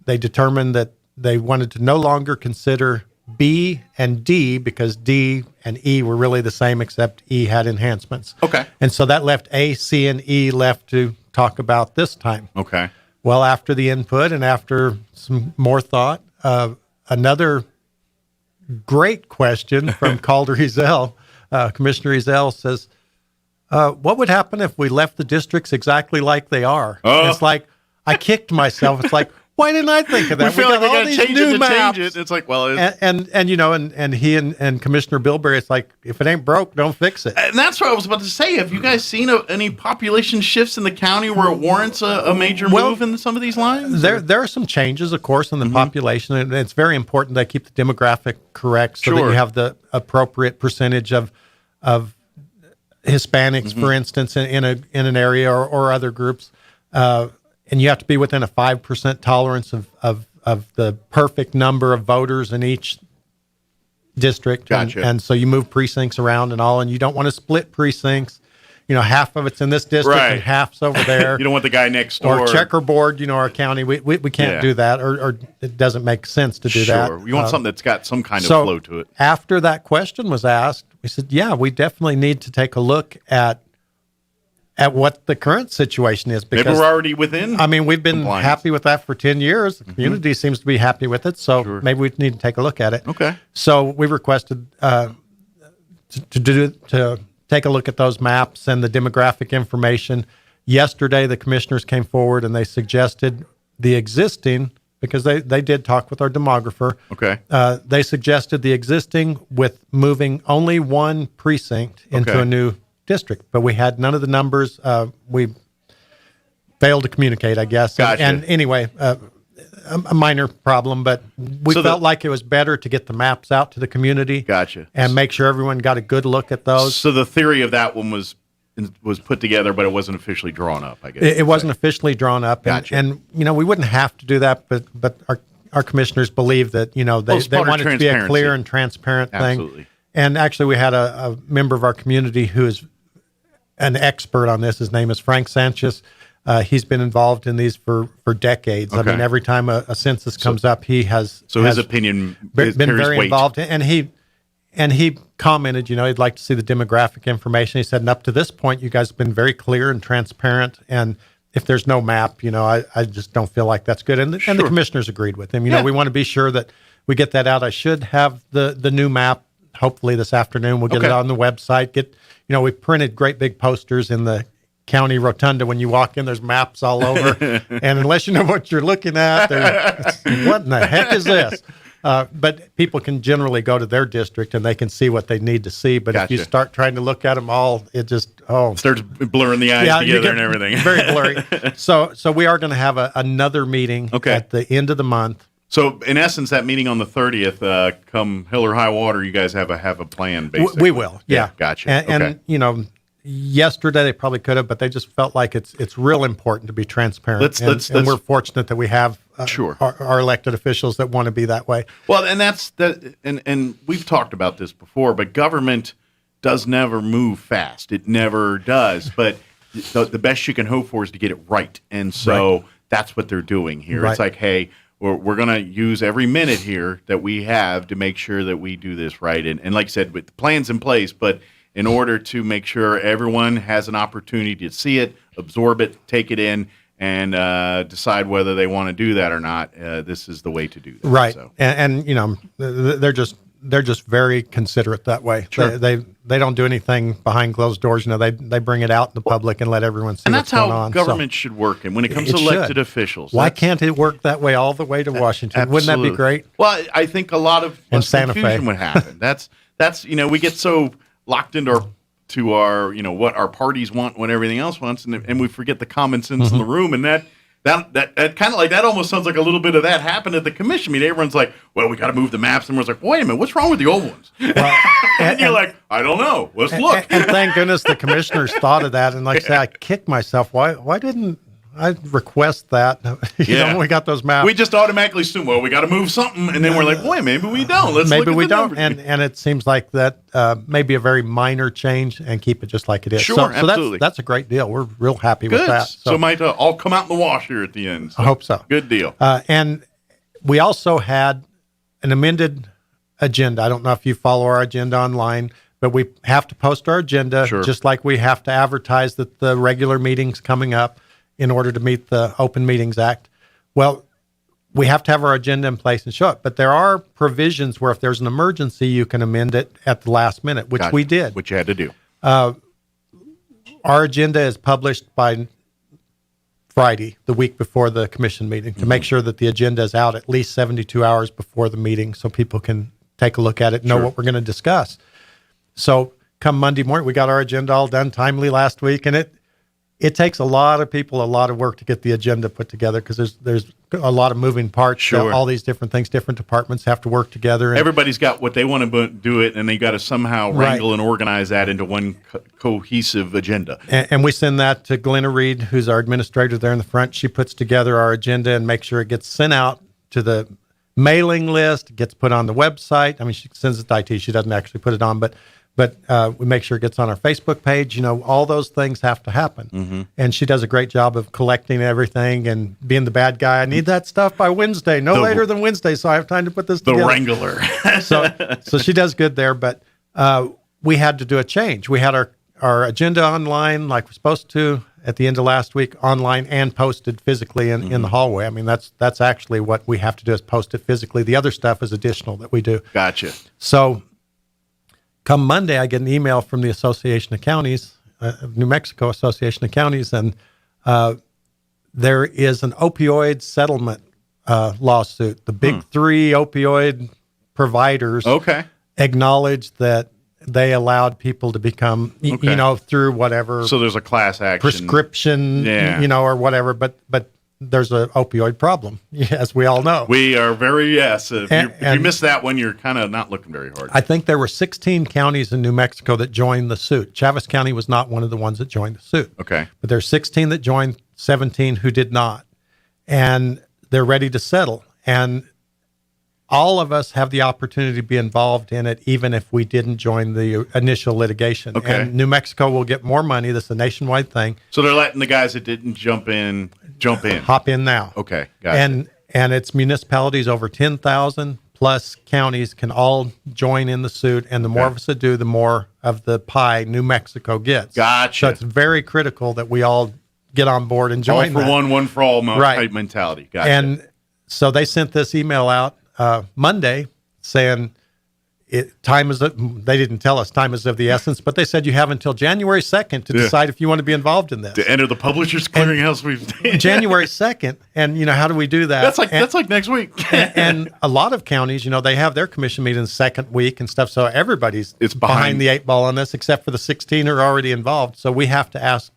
they determined that they wanted to no longer consider B and D because D and E were really the same except E had enhancements. Okay. And so that left A, C, and E left to talk about this time. Okay. Well, after the input and after some more thought, another great question from Calder Ezell. Commissioner Ezell says, what would happen if we left the districts exactly like they are? Oh. It's like, I kicked myself. It's like, why didn't I think of that? We feel like we all got to these change new it maps. to change it. It's like, well, And he and Commissioner Bilberry, it's like, if it ain't broke, don't fix it. and that's what I was about to say. Have you guys seen any population shifts in the county where it warrants a major move in some of these lines? There are some changes, of course, in the population, and it's very important that keep the demographic correct so that you have the appropriate percentage of Hispanics, for instance, in an area or other groups. And you have to be within a 5% tolerance of the perfect number of voters in each district. Gotcha. And so you move precincts around and you don't want to split precincts. Half of it's in this district and half's over there. You don't want the guy next door. Or checkerboard, our county. We can't do that, or it doesn't make sense to do that. You want something that's got some kind of flow to it. After that question was asked, we said, we definitely need to take a look at what the current situation is. Because maybe we're already within. I mean, we've been happy with that for 10 years. The community seems to be happy with it. So maybe we need to take a look at it. Okay. So we requested to take a look at those maps and the demographic information. Yesterday, the commissioners came forward and they suggested the existing, because they did talk with our demographer. Okay. They suggested the existing with moving only one precinct into a new district, but we had none of the numbers. We failed to communicate, I guess. Gotcha. And anyway, a minor problem, but we felt like it was better to get the maps out to the community. Gotcha. And make sure everyone got a good look at those. So the theory of that one was put together, but it wasn't officially drawn up, I guess. It wasn't officially drawn up. Gotcha. And we wouldn't have to do that, but our commissioners believe that, they want it to be a clear and transparent thing. Absolutely. And actually, we had a member of our community who is an expert on this. His name is Frank Sanchez. He's been involved in these for decades. Okay. I mean, every time a census comes up, he has. So his opinion been very weight. involved, and he commented, he'd like to see the demographic information. He said, and up to this point, you guys have been very clear and transparent. And if there's no map, I just don't feel like that's good. And the commissioners agreed with him. We want to be sure that we get that out. I should have the new map. Hopefully this afternoon we'll get it on the website. We printed great big posters in the county rotunda. When you walk in, there's maps all over. And unless you know what you're looking at, what in the heck is this? But people can generally go to their district and they can see what they need to see. But if you start trying to look at them all, it just, starts blurring the eyes together and everything. Very blurry. So we are going to have another meeting at the end of the month. So, in essence, that meeting on the 30th, come hell or high water, you guys have a plan, basically. We will, yeah. Gotcha. And yesterday they probably could have, but they just felt like it's real important to be transparent. And we're fortunate that we have our elected officials that want to be that way. Well, and that's and we've talked about this before, but government does never move fast. It never does. But the best you can hope for is to get it right. And so that's what they're doing here. Right. It's like, hey, we're going to use every minute here that we have to make sure that we do this right. And like I said, with the plans in place, but in order to make sure everyone has an opportunity to see it, absorb it, take it in, and decide whether they want to do that or not, this is the way to do that. Right. So. And you know, they're just very considerate that way. Sure. They don't do anything behind closed doors. You know, they bring it out in the public and let everyone see And what's that's going how on. government should work. And when it comes to elected officials, why can't it work that way all the way to Washington? Wouldn't that be great? Well, I think a lot of confusion would happen. That's we get so locked into our what our parties want, what everything else wants, and we forget the common sense in the room, and that kind of like that almost sounds like a little bit of that happened at the commission. I mean, everyone's like, well, we got to move the maps, and everyone's like, wait a minute, what's wrong with the old ones? Well, and you're like, I don't know. Let's look. And thank goodness the commissioners thought of that. And like I say, I kicked myself. Why didn't I request that? You know, when we got those maps. We just automatically assume, well, we got to move something, and then we're like, wait, maybe we don't. Let's maybe look at we the don't, numbers. and it seems like that may be a very minor change, and keep it just like it is. Sure, so absolutely. that's a great deal. We're real happy Good. with that. So it might all come out in the wash here at the end. So I hope so. Good deal. And we also had an amended agenda. I don't know if you follow our agenda online, but we have to post our agenda just like we have to advertise that the regular meeting's coming up in order to meet the Open Meetings Act. Well, we have to have our agenda in place and show it. But there are provisions where if there's an emergency, you can amend it at the last minute, which we did. Which you had to do. Our agenda is published by Friday, the week before the commission meeting, to make sure that the agenda is out at least 72 hours before the meeting so people can take a look at it and know what we're going to discuss. So come Monday morning, we got our agenda all done timely last week, and it takes a lot of people a lot of work to get the agenda put together because there's a lot of moving parts. Sure. All these different things, different departments have to work together. And Everybody's got what they want to do it, and they got to somehow wrangle and organize that into one cohesive agenda. And we send that to Glenna Reed, who's our administrator there in the front. She puts together our agenda and makes sure it gets sent out to the mailing list, gets put on the website. I mean, she sends it to IT. She doesn't actually put it on, but we make sure it gets on our Facebook page. You know, all those things have to happen. Mm-hmm. And she does a great job of collecting everything and being the bad guy. I need that stuff by Wednesday, no later than Wednesday, so I have time to put this together. The wrangler. so she does good there, but we had to do a change. We had our agenda online like we're supposed to at the end of last week, online and posted physically in the hallway. I mean, that's actually what we have to do is post it physically. The other stuff is additional that we do. Gotcha. So come Monday, I get an email from the Association of Counties, New Mexico Association of Counties, and there is an opioid settlement lawsuit. The big three opioid providers acknowledged that they allowed people to become, you know, through whatever. So there's a class action. Prescription, you know, or whatever, but there's an opioid problem, as we all know. We are very, if you miss that one, you're kind of not looking very hard. I think there were 16 counties in New Mexico that joined the suit. Chaves County was not one of the ones that joined the suit. Okay. But there's 16 that joined, 17 who did not. And they're ready to settle. And all of us have the opportunity to be involved in it, even if we didn't join the initial litigation. Okay. And New Mexico will get more money. This is a nationwide thing. So they're letting the guys that didn't jump in. Hop in now. Okay, gotcha. And it's municipalities over 10,000 plus counties can all join in the suit. And the more of us that do, the more of the pie New Mexico gets. Gotcha. So it's very critical that we all get on board and join all for that. one for all type mentality. Gotcha. And so they sent this email out Monday saying time is they didn't tell us time is of the essence, but they said you have until January 2nd to decide if you want to be involved in this. To enter the Publishers Clearinghouse. January 2nd. And, you know, how do we do that? That's like next week. and a lot of counties, you know, they have their commission meetings second week and stuff. So everybody's behind the eight ball on this, except for the 16 who are already involved. So we have to ask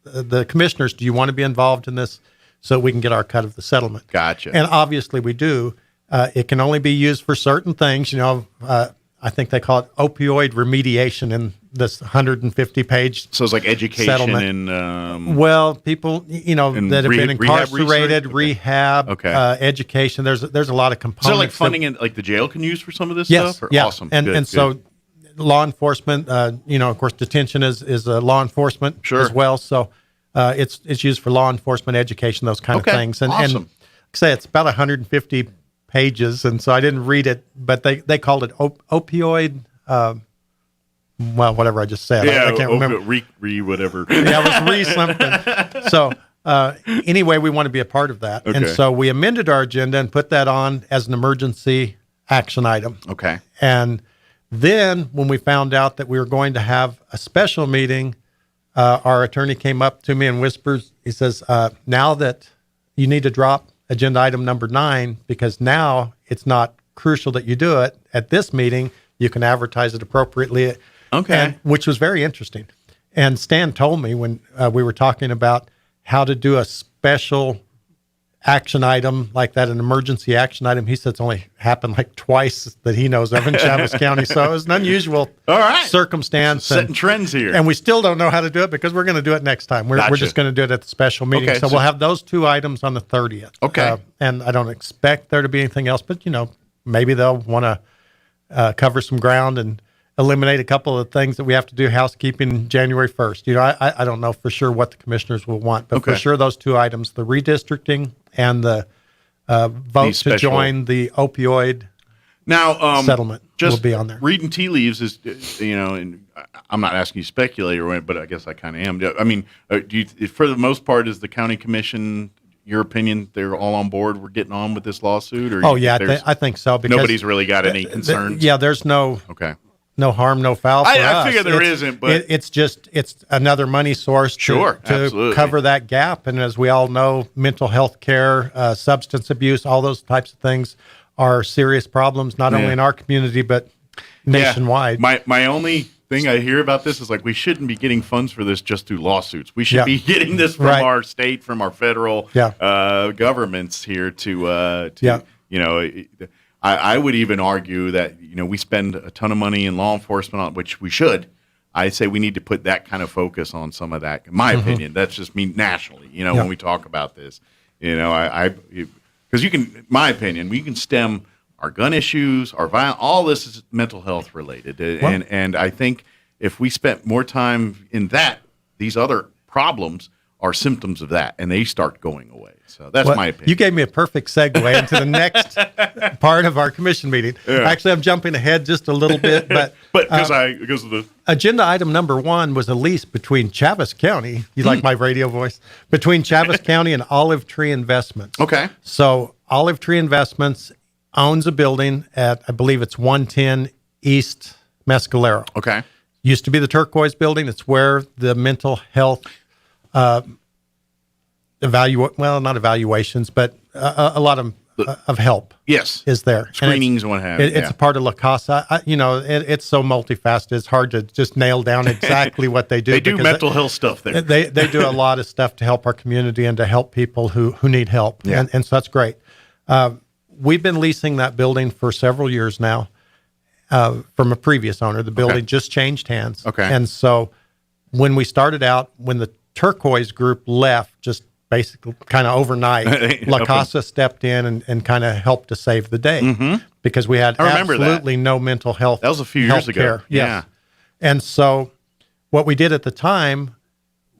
the commissioners, do you want to be involved in this so we can get our cut of the settlement? Gotcha. And obviously we do. It can only be used for certain things. You know, I think they call it opioid remediation in this 150-page. So it's like education settlement. and well, people, you know, that have been incarcerated, rehab, education. There's a lot of components. Is there like funding in like the jail can use for some of this stuff? Or? Yeah. Awesome. And good. so law enforcement. Of course, detention is law enforcement as well. So it's used for law enforcement education, those kind of things. And awesome. like I say, it's about 150 pages, and so I didn't read it, but they called it opioid. Whatever I just said. Yeah, I can't remember. Whatever. Yeah, it was something. So anyway, we want to be a part of that. Okay. And so we amended our agenda and put that on as an emergency action item. Okay. And then when we found out that we were going to have a special meeting, our attorney came up to me and whispers, he says, now that you need to drop agenda item number 9, because now it's not crucial that you do it at this meeting, you can advertise it appropriately. Okay. Which was very interesting. And Stan told me when we were talking about how to do a special action item like that, an emergency action item, he said it's only happened like twice that he knows of in Chaves County. So it was an unusual circumstance. Setting trends here. And we still don't know how to do it because we're going to do it next time. We're just going to do it at the special meeting. Okay, so we'll have those 2 items on the 30th. Okay. And I don't expect there to be anything else, but, maybe they'll want to cover some ground and eliminate a couple of things that we have to do housekeeping January 1st. I don't know for sure what the commissioners will want, but for sure those 2 items, the redistricting and the vote to join the opioid settlement will be on there. Reading tea leaves is, and I'm not asking you to speculate or what, but I guess I kind of am. I mean, for the most part, is the county commission, your opinion, they're all on board? We're getting on with this lawsuit? Or I think so. Because nobody's really got any concerns? There's no harm, no foul for us. I figure there isn't, but it's another money source to cover that gap. And as we all know, mental health care, substance abuse, all those types of things are serious problems, not only in our community, but nationwide. My only thing I hear about this is like, we shouldn't be getting funds for this just through lawsuits. We should be getting this from our state, from our federal governments here I would even argue that, we spend a ton of money in law enforcement, on which we should. I say we need to put that kind of focus on some of that. In my opinion, that's just me nationally, when we talk about this, because my opinion, we can stem our gun issues, our violence, all this is mental health related. And I think if we spent more time in that, these other problems are symptoms of that, and they start going away. So that's my opinion. You gave me a perfect segue into the next part of our commission meeting. Yeah. Actually, I'm jumping ahead just a little bit, but because of the agenda item number 1 was a lease between Chaves County. You like my radio voice? Between Chaves County and Olive Tree Investments. Okay. So Olive Tree Investments owns a building at, I believe it's 110 East Mescalero. Okay. Used to be the Turquoise Building. It's where the mental health not evaluations, but a lot of help. Yes, is there screenings and what have you. It's a part of La Casa. It's so multifaceted. It's hard to just nail down exactly what they do. They do mental health stuff there. They do a lot of stuff to help our community and to help people who need help. Yeah. And so that's great. We've been leasing that building for several years now from a previous owner. The building just changed hands. Okay. And so when we started out, when the Turquoise group left, just basically kind of overnight, La Casa stepped in and kind of helped to save the day because we had absolutely no mental health. That was a few years ago. Yeah. And so what we did at the time,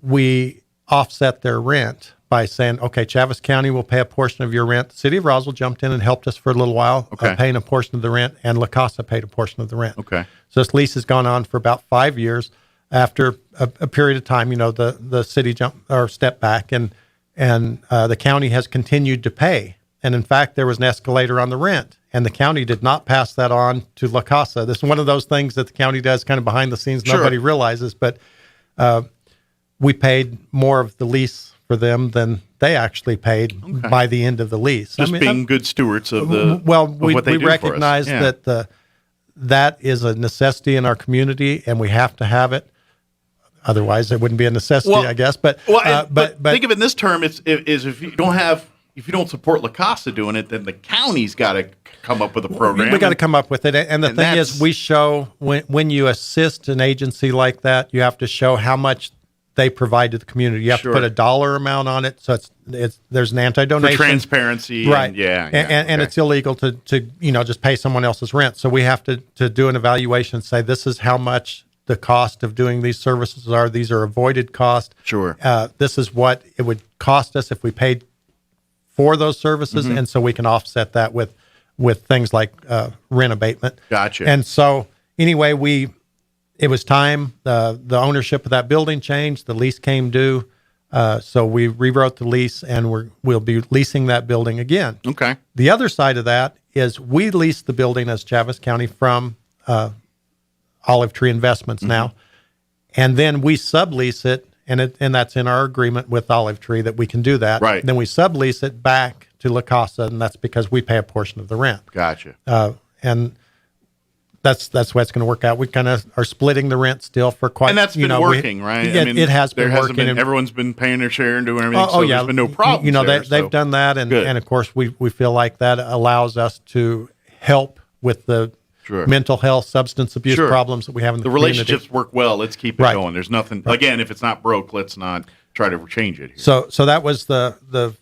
we offset their rent by saying, okay, Chaves County will pay a portion of your rent. The city of Roswell jumped in and helped us for a little while, paying a portion of the rent, and La Casa paid a portion of the rent. Okay. So this lease has gone on for about 5 years. After a period of time, the city stepped back, and the county has continued to pay. And in fact, there was an escalator on the rent, and the county did not pass that on to La Casa. This is one of those things that the county does kind of behind the scenes. Nobody realizes, but we paid more of the lease for them than they actually paid by the end of the lease. Just being good stewards of the what they do recognize for us. that that is a necessity in our community, and we have to have it. Otherwise, it wouldn't be a necessity, I guess. But think of it in this term: is if you don't support La Casa doing it, then the county's got to come up with a program. We got to come up with it. And the thing is, we show when you assist an agency like that, you have to show how much they provide to the community. You have to put a dollar amount on it, so there's an anti-donation for transparency, right? And it's illegal to just pay someone else's rent. So we have to do an evaluation and say this is how much the cost of doing these services are. These are avoided costs. Sure. This is what it would cost us if we paid for those services, and so we can offset that with things like rent abatement. Gotcha. And so anyway, it was time. The ownership of that building changed. The lease came due, so we rewrote the lease, and we'll be leasing that building again. Okay. The other side of that is we lease the building as Chaves County from Olive Tree Investments now, and then we sublease it, and that's in our agreement with Olive Tree that we can do that. Right. Then we sublease it back to La Casa, and that's because we pay a portion of the rent. Gotcha. And that's the way it's going to work out. We kind of are splitting the rent still for quite. And that's been working, right? It has been working. Everyone's been paying their share and doing everything. Yeah, there's been no problem. They've done that, and of course we feel like that allows us to help with the mental health, substance abuse problems that we have in the community. Relationships work well. Let's keep it going. There's nothing. Again, if it's not broke, let's not try to change it. Here. So that was the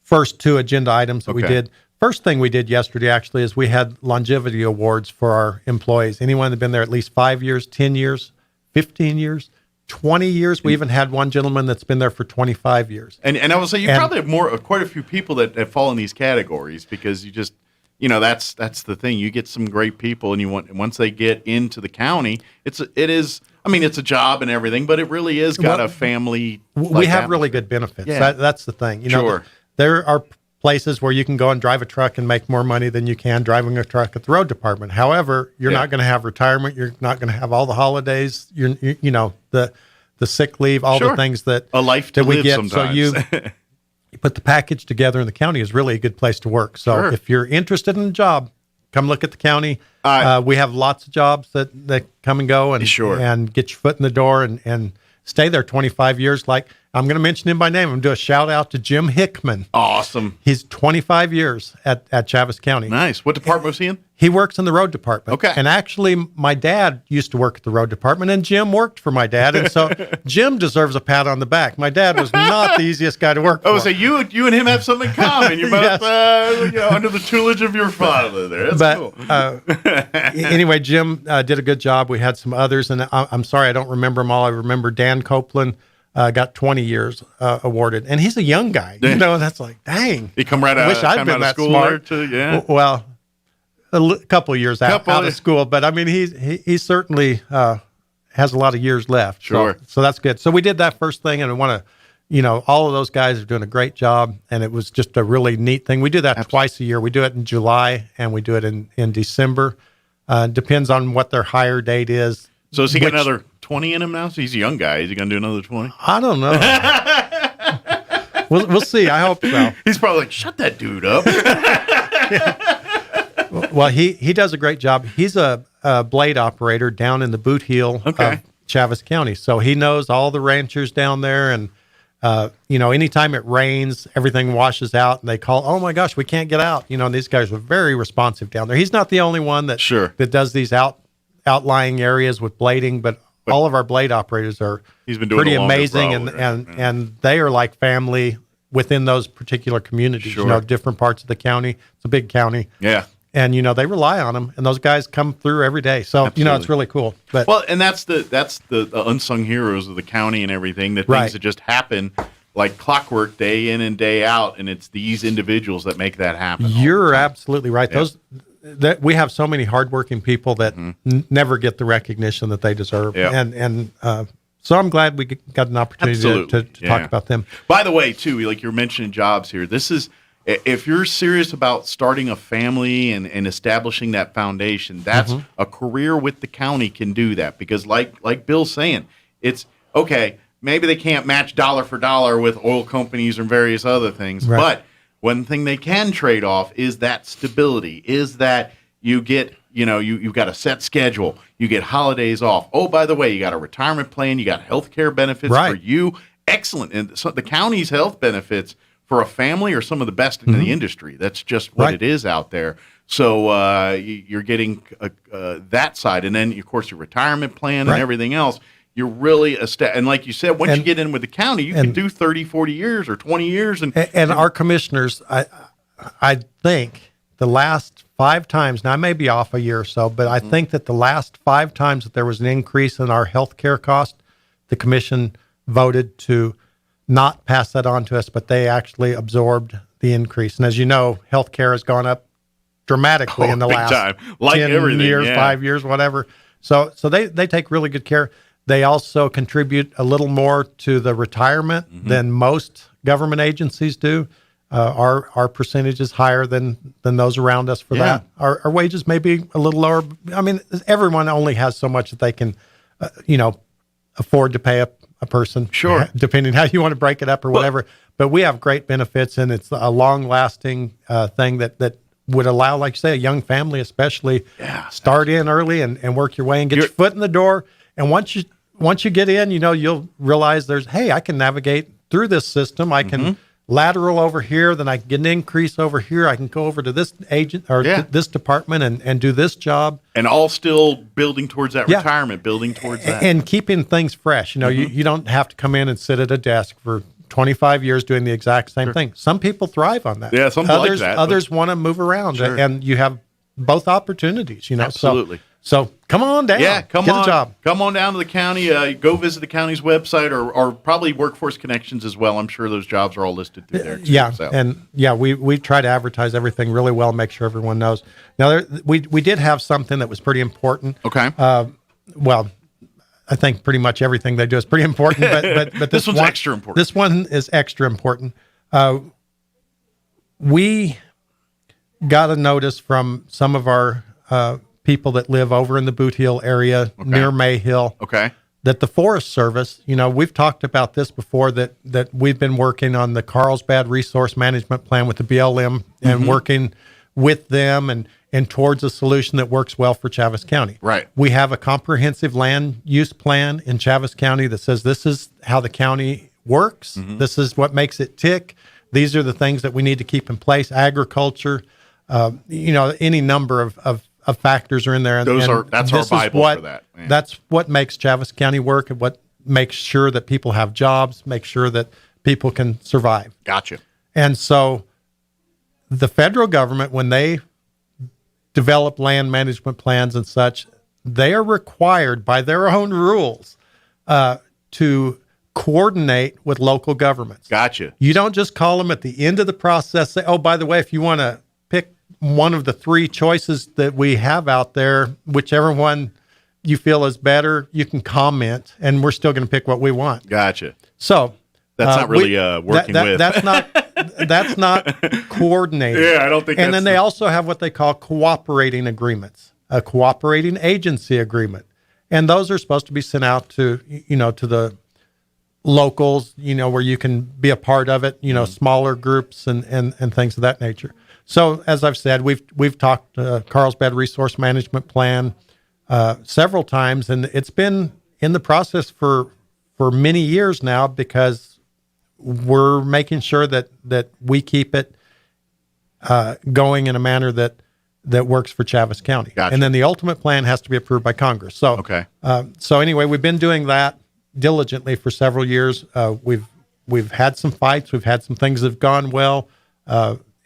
first two agenda items that we did. First thing we did yesterday, actually, is we had longevity awards for our employees. Anyone that's been there at least 5 years, 10 years, 15 years, 20 years. We even had one gentleman that's been there for 25 years. And I would say you probably have quite a few people that fall in these categories because you just, that's the thing. You get some great people, and once they get into the county, it is. I mean, it's a job and everything, but it really is got a family. We have really good benefits. Yeah. That's the thing. Sure. There are places where you can go and drive a truck and make more money than you can driving a truck at the road department. However, you're not going to have retirement. You're not going to have all the holidays. The sick leave, all the things that a life to that we live get. sometimes. So you put the package together, and the county is really a good place to work. So if you're interested in a job, come look at the county. We have lots of jobs that come and go, and get your foot in the door and stay there 25 years. Like, I'm going to mention him by name. I'm going to do a shout out to Jim Hickman. Awesome. He's 25 years at Chaves County. Nice. What department was he in? He works in the road department. Okay. And actually, my dad used to work at the road department, and Jim worked for my dad. And so Jim deserves a pat on the back. My dad was not the easiest guy to work for. Oh, so you and him have something in common. You're both under the tutelage of your father there. That's cool. Anyway, Jim did a good job. We had some others, and I'm sorry I don't remember them all. I remember Dan Copeland. Got 20 years awarded, and he's a young guy. That's like, dang. He come right out. Wish I'd been that smart. Too, Well, a couple of years out of school, but I mean, he certainly has a lot of years left. Sure. So that's good. So we did that first thing, and I want to, all of those guys are doing a great job, and it was just a really neat thing. We do that twice a year. We do it in July, and we do it in December. Depends on what their hire date is. So has he got another 20 in him now? So he's a young guy. Is he going to do another 20? I don't know. We'll see. I hope so. He's probably like, shut that dude up. Well, he does a great job. He's a blade operator down in the Boot Heel of Chaves County. So he knows all the ranchers down there. And, anytime it rains, everything washes out. And they call, oh, my gosh, we can't get out. These guys are very responsive down there. He's not the only one that does these outlying areas with blading, but all of our blade operators are pretty amazing, and they are like family within those particular communities. Different parts of the county. It's a big county. Yeah. And they rely on them, and those guys come through every day. So it's really cool. But and that's the unsung heroes of the county and everything. The things that just happen like clockwork, day in and day out, and it's these individuals that make that happen. You're absolutely right. Yeah. That we have so many hardworking people that never get the recognition that they deserve, and so I'm glad we got an opportunity to talk about them. By the way, too, like you're mentioning jobs here, this is if you're serious about starting a family and establishing that foundation, that's a career with the county can do that, because like Bill's saying, it's okay. Maybe they can't match dollar for dollar with oil companies and various other things, but one thing they can trade off is that stability, is that you get, you've got a set schedule, you get holidays off. Oh, by the way, you got a retirement plan, you got health care benefits for you. Excellent. And so the county's health benefits for a family are some of the best in the industry. That's just what it is out there. So you're getting that side. And then, of course, your retirement plan and everything else. you're really and like you said, once you get in with the county, you can do 30, 40 years or 20 years. And our commissioners, I think the last 5 times, now I may be off a year or so, but I think that the last 5 times that there was an increase in our health care cost, the commission voted to not pass that on to us, but they actually absorbed the increase. And as you know, health care has gone up dramatically in the last 10 years, 5 years, whatever. So they take really good care. They also contribute a little more to the retirement than most government agencies do. Our percentage is higher than those around us for that. Our wages may be a little lower. I mean, everyone only has so much that they can, afford to pay a person. Sure. Depending how you want to break it up or whatever. But we have great benefits, and it's a long-lasting thing that would allow, like you say, a young family especially, start in early and work your way and get your foot in the door. And once you get in, you'll realize I can navigate through this system. I can lateral over here, then I can get an increase over here. I can go over to this agent or this department and do this job. And all still building towards that retirement, building towards that. And keeping things fresh. You don't have to come in and sit at a desk for 25 years doing the exact same thing. Some people thrive on that. Yeah, some like that. Others want to move around, and you have both opportunities, Absolutely. So come on down. Yeah, Get a job. Come on down to the county. Go visit the county's website or probably Workforce Connections as well. I'm sure those jobs are all listed through there. Too, we try to advertise everything really well, make sure everyone knows. Now, we did have something that was pretty important. Okay. I think pretty much everything they do is pretty important, but this one's extra important. This one is extra important. We got a notice from some of our people that live over in the Boot Hill area near Mayhill. Okay. That the Forest Service, we've talked about this before, that we've been working on the Carlsbad Resource Management Plan with the BLM and working with them and towards a solution that works well for Chaves County. Right. We have a comprehensive land use plan in Chaves County that says this is how the county works. This is what makes it tick. These are the things that we need to keep in place. Agriculture, any number of factors are in there. That's our Bible for that. Man. That's what makes Chaves County work and what makes sure that people have jobs, make sure that people can survive. Gotcha. And so the federal government, when they develop land management plans and such, they are required by their own rules to coordinate with local governments. Gotcha. You don't just call them at the end of the process, say, oh, by the way, if you want to pick one of the 3 choices that we have out there, whichever one you feel is better, you can comment, and we're still going to pick what we want. Gotcha. So that's not really working with. That's not coordinated. Yeah, I don't think. And then they also have what they call cooperating agreements, a cooperating agency agreement, and those are supposed to be sent out to to the locals, where you can be a part of it, smaller groups and things of that nature. So as I've said, we've talked Carlsbad Resource Management Plan several times, and it's been in the process for many years now because we're making sure that we keep it going in a manner that works for Chaves County. Gotcha. And then the ultimate plan has to be approved by Congress. So okay. So anyway, we've been doing that diligently for several years. We've had some fights. We've had some things that have gone well.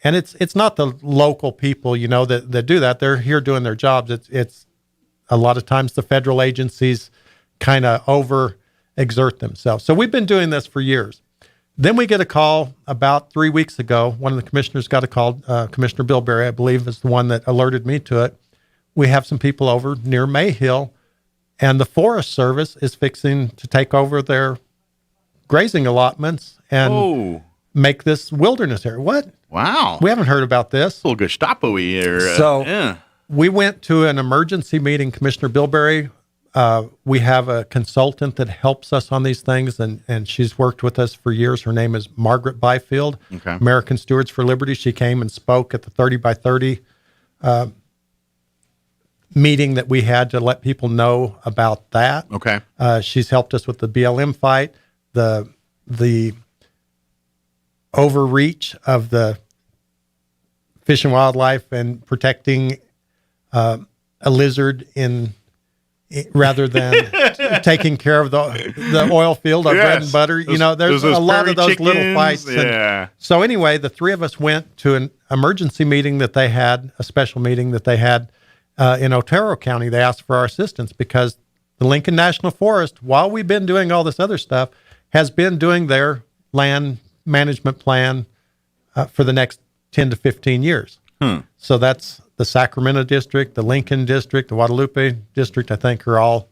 And it's not the local people, that do that. They're here doing their jobs. It's a lot of times the federal agencies kind of overexert themselves. So we've been doing this for years. Then we get a call about 3 weeks ago. One of the commissioners got a call. Commissioner Bill Berry, I believe, is the one that alerted me to it. We have some people over near Mayhill, and the Forest Service is fixing to take over their grazing allotments and make this wilderness area. What? Wow. We haven't heard about this. A little Gestapo-y here. So we went to an emergency meeting. Commissioner Bill Berry, we have a consultant that helps us on these things, and she's worked with us for years. Her name is Margaret Byfield, American Stewards for Liberty. She came and spoke at the 30 by 30 meeting that we had to let people know about that. Okay. She's helped us with the BLM fight, the overreach of the Fish and Wildlife and protecting a lizard in rather than taking care of the oil field of bread and butter. You know, there's a lot of those little fights. Yeah. So anyway, the three of us went to an emergency meeting that they had, a special meeting that they had in Otero County. They asked for our assistance because the Lincoln National Forest, while we've been doing all this other stuff, has been doing their land management plan for the next 10 to 15 years. So that's the Sacramento District, the Lincoln District, the Guadalupe District, I think, are all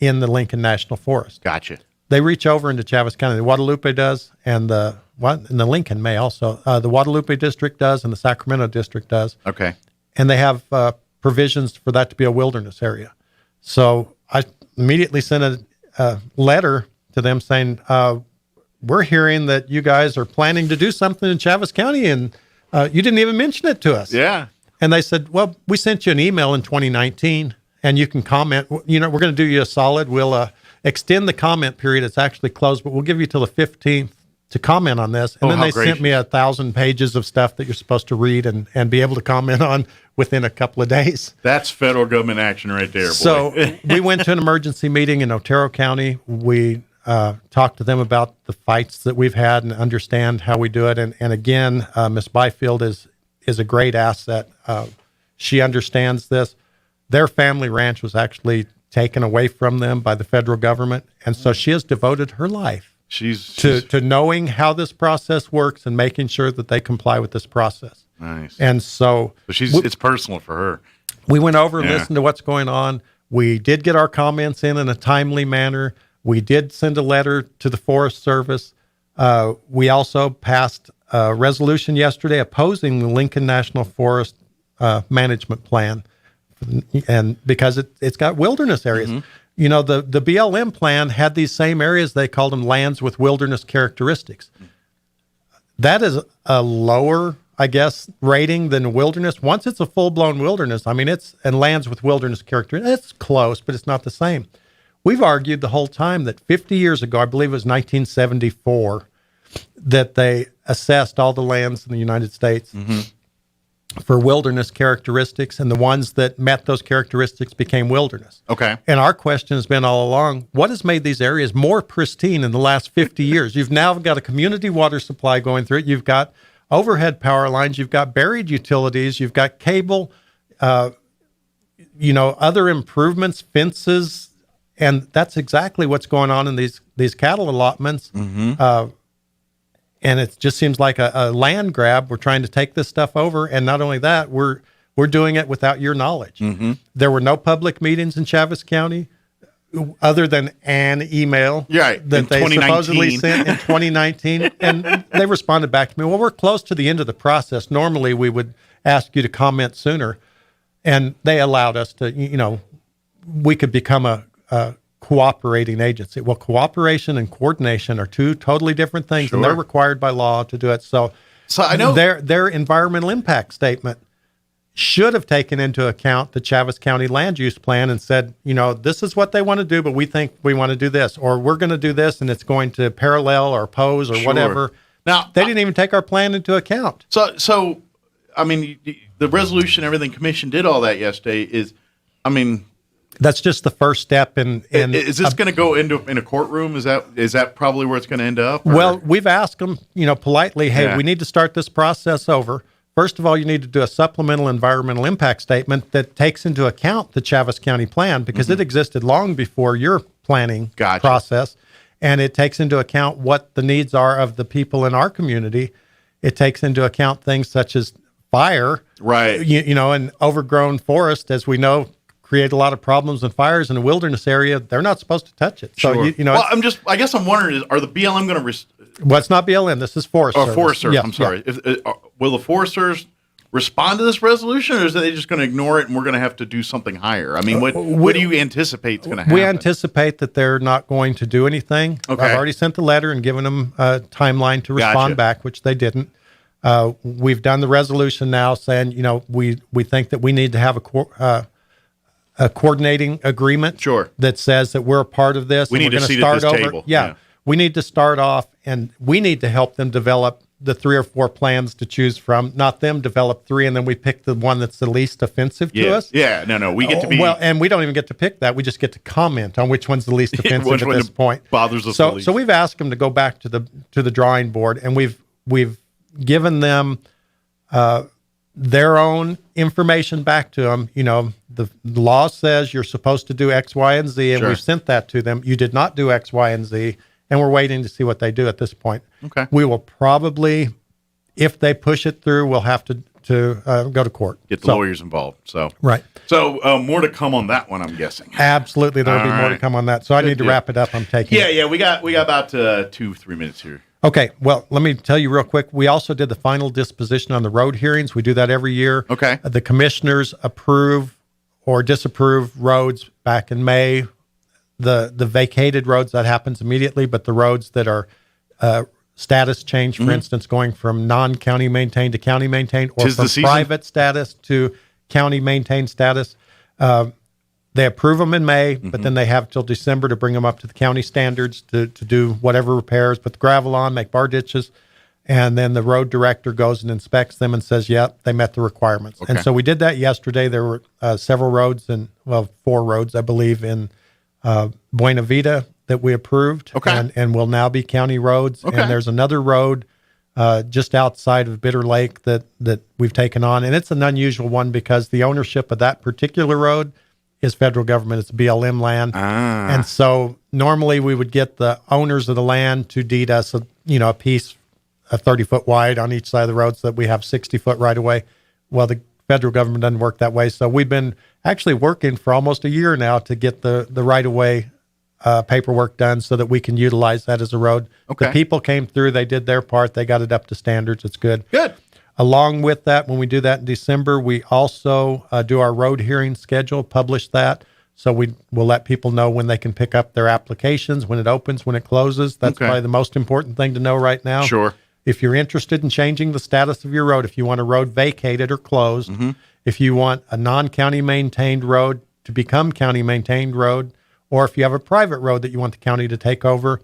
in the Lincoln National Forest. Gotcha. They reach over into Chaves County. The Guadalupe does, and the Lincoln may also. The Guadalupe District does, and the Sacramento District does. Okay. And they have provisions for that to be a wilderness area. So I immediately sent a letter to them saying, we're hearing that you guys are planning to do something in Chaves County, and you didn't even mention it to us. Yeah. And they said, well, we sent you an email in 2019, and you can comment. You know, we're going to do you a solid. We'll extend the comment period. It's actually closed, but we'll give you till the 15th to comment on this. And then they sent me 1,000 pages of stuff that you're supposed to read and be able to comment on within a couple of days. That's federal government action right there, boy. So we went to an emergency meeting in Otero County. We talked to them about the fights that we've had and understand how we do it. And again, Ms. Byfield is a great asset. She understands this. Their family ranch was actually taken away from them by the federal government. And so she has devoted her life to knowing how this process works and making sure that they comply with this process. Nice. And so it's personal for her. We went over and listened to what's going on. We did get our comments in a timely manner. We did send a letter to the Forest Service. We also passed a resolution yesterday opposing the Lincoln National Forest management plan, and because it's got wilderness areas. Mm-hmm. You know, the BLM plan had these same areas. They called them lands with wilderness characteristics. That is a lower, I guess, rating than wilderness. Once it's a full-blown wilderness, I mean, and lands with wilderness characteristics, it's close, but it's not the same. We've argued the whole time that 50 years ago, I believe it was 1974, that they assessed all the lands in the United States for wilderness characteristics, and the ones that met those characteristics became wilderness. Okay. And our question has been all along, what has made these areas more pristine in the last 50 years? You've now got a community water supply going through it. You've got overhead power lines. You've got buried utilities. You've got cable, other improvements, fences. And that's exactly what's going on in these cattle allotments. And it just seems like a land grab. We're trying to take this stuff over. And not only that, we're doing it without your knowledge. There were no public meetings in Chaves County other than an email that they supposedly sent in 2019. And they responded back to me, well, we're close to the end of the process. Normally, we would ask you to comment sooner. And they allowed us to, we could become a cooperating agency. Well, cooperation and coordination are two totally different things, and they're required by law to do it. So I know their environmental impact statement should have taken into account the Chaves County land use plan and said, this is what they want to do, but we think we want to do this, or we're going to do this, and it's going to parallel or oppose or whatever. Now, they didn't even take our plan into account. So I mean, the resolution, everything commission did all that yesterday that's just the first step in is this going to go in a courtroom? Is that probably where it's going to end up? Or? Well, we've asked them, politely, hey, we need to start this process over. First of all, you need to do a supplemental environmental impact statement that takes into account the Chaves County plan, because it existed long before your planning process, and it takes into account what the needs are of the people in our community. It takes into account things such as fire, right? And overgrown forest, as we know, create a lot of problems and fires in a wilderness area. They're not supposed to touch it. So, well, I guess I'm wondering, are the BLM going to... Well, it's not BLM. This is Forest Service. Forest Service, Yeah, I'm sorry. Will the Forest Service respond to this resolution, or is they just going to ignore it and we're going to have to do something higher? I mean, what do you anticipate is going to happen? We anticipate that they're not going to do anything. Okay. I've already sent the letter and given them a timeline to respond back, which they didn't. We've done the resolution now saying, we think that we need to have a coordinating agreement that says that we're a part of this. We need to start seat at this over. table. Yeah. We need to start off, and we need to help them develop the 3 or 4 plans to choose from. Not them develop 3, and then we pick the one that's the least offensive to us. Yeah, no, we get to be... Well, and we don't even get to pick that. We just get to comment on which one's the least offensive at this point. Bothers us the least. So we've asked them to go back to the drawing board, and we've given them their own information back to them. You know, the law says you're supposed to do X, Y, and Z, and we've sent that to them. You did not do X, Y, and Z, and we're waiting to see what they do at this point. Okay. We will probably, if they push it through, we'll have to go to court. Get the lawyers involved. So right. So more to come on that one, I'm guessing. Absolutely, there'll be more to come on that. So I need to wrap it up. I'm taking. Yeah, we got about 2-3 minutes here. Okay, well, let me tell you real quick. We also did the final disposition on the road hearings. We do that every year. Okay. The commissioners approve or disapprove roads back in May. The vacated roads, that happens immediately, but the roads that are status change, for instance, going from non-county maintained to county maintained, or from private status to county maintained status, they approve them in May, but then they have till December to bring them up to the county standards to do whatever repairs, put the gravel on, make bar ditches, and then the road director goes and inspects them and says, yep, they met the requirements. Okay. And so we did that yesterday. There were several roads, 4 roads, I believe, in Buena Vita that we approved, and will now be county roads. Okay. And there's another road just outside of Bitter Lake that we've taken on, and it's an unusual one because the ownership of that particular road is federal government. It's BLM land. And so normally we would get the owners of the land to deed us a piece 30 foot wide on each side of the road so that we have 60 foot right away. Well, the federal government doesn't work that way. So we've been actually working for almost a year now to get the right of way paperwork done so that we can utilize that as a road. Okay. The people came through, they did their part, they got it up to standards. It's good. Good. Along with that, when we do that in December, we also do our road hearing schedule, publish that. So we'll let people know when they can pick up their applications, when it opens, when it closes. That's probably the most important thing to know right now. Sure. If you're interested in changing the status of your road, if you want a road vacated or closed, if you want a non-county maintained road to become county maintained road, or if you have a private road that you want the county to take over,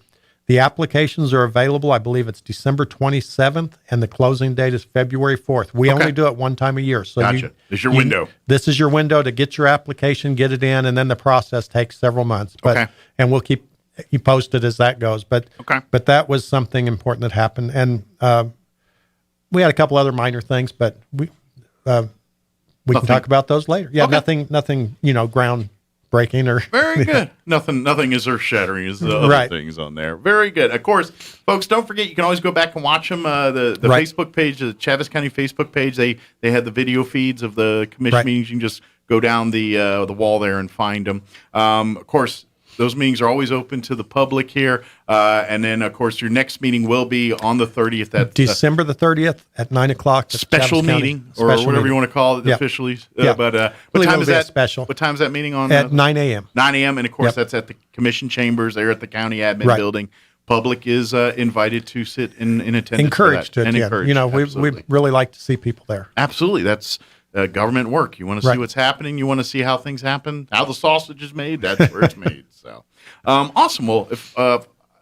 the applications are available. I believe it's December 27th, and the closing date is February 4th. We only do it one time a year. So gotcha. It's your window. This is your window to get your application, get it in, and then the process takes several months. But and we'll keep you posted as that goes. But that was something important that happened, and we had a couple other minor things, but we can talk about those later. Yeah, nothing, ground breaking or very good. Nothing is earth shattering as the other things on there. Very good. Of course, folks, don't forget you can always go back and watch them. The Facebook page, the Chaves County Facebook page, they had the video feeds of the commission meetings. You can just go down the wall there and find them. Of course, those meetings are always open to the public here. And then, of course, your next meeting will be on the 30th. At December the 30th at 9 o'clock. Special meeting, or whatever you want to call it officially. But what time is that? Special. What time is that meeting on? At 9 a.m. 9 a.m. And, of course, that's at the commission chambers there at the county admin building. Public is invited to sit in attendance. Encouraged for that. to attend. We really like to see people there. Absolutely. That's government work. You want to see what's happening. You want to see how things happen, how the sausage is made. That's where it's made. So, awesome. Well, if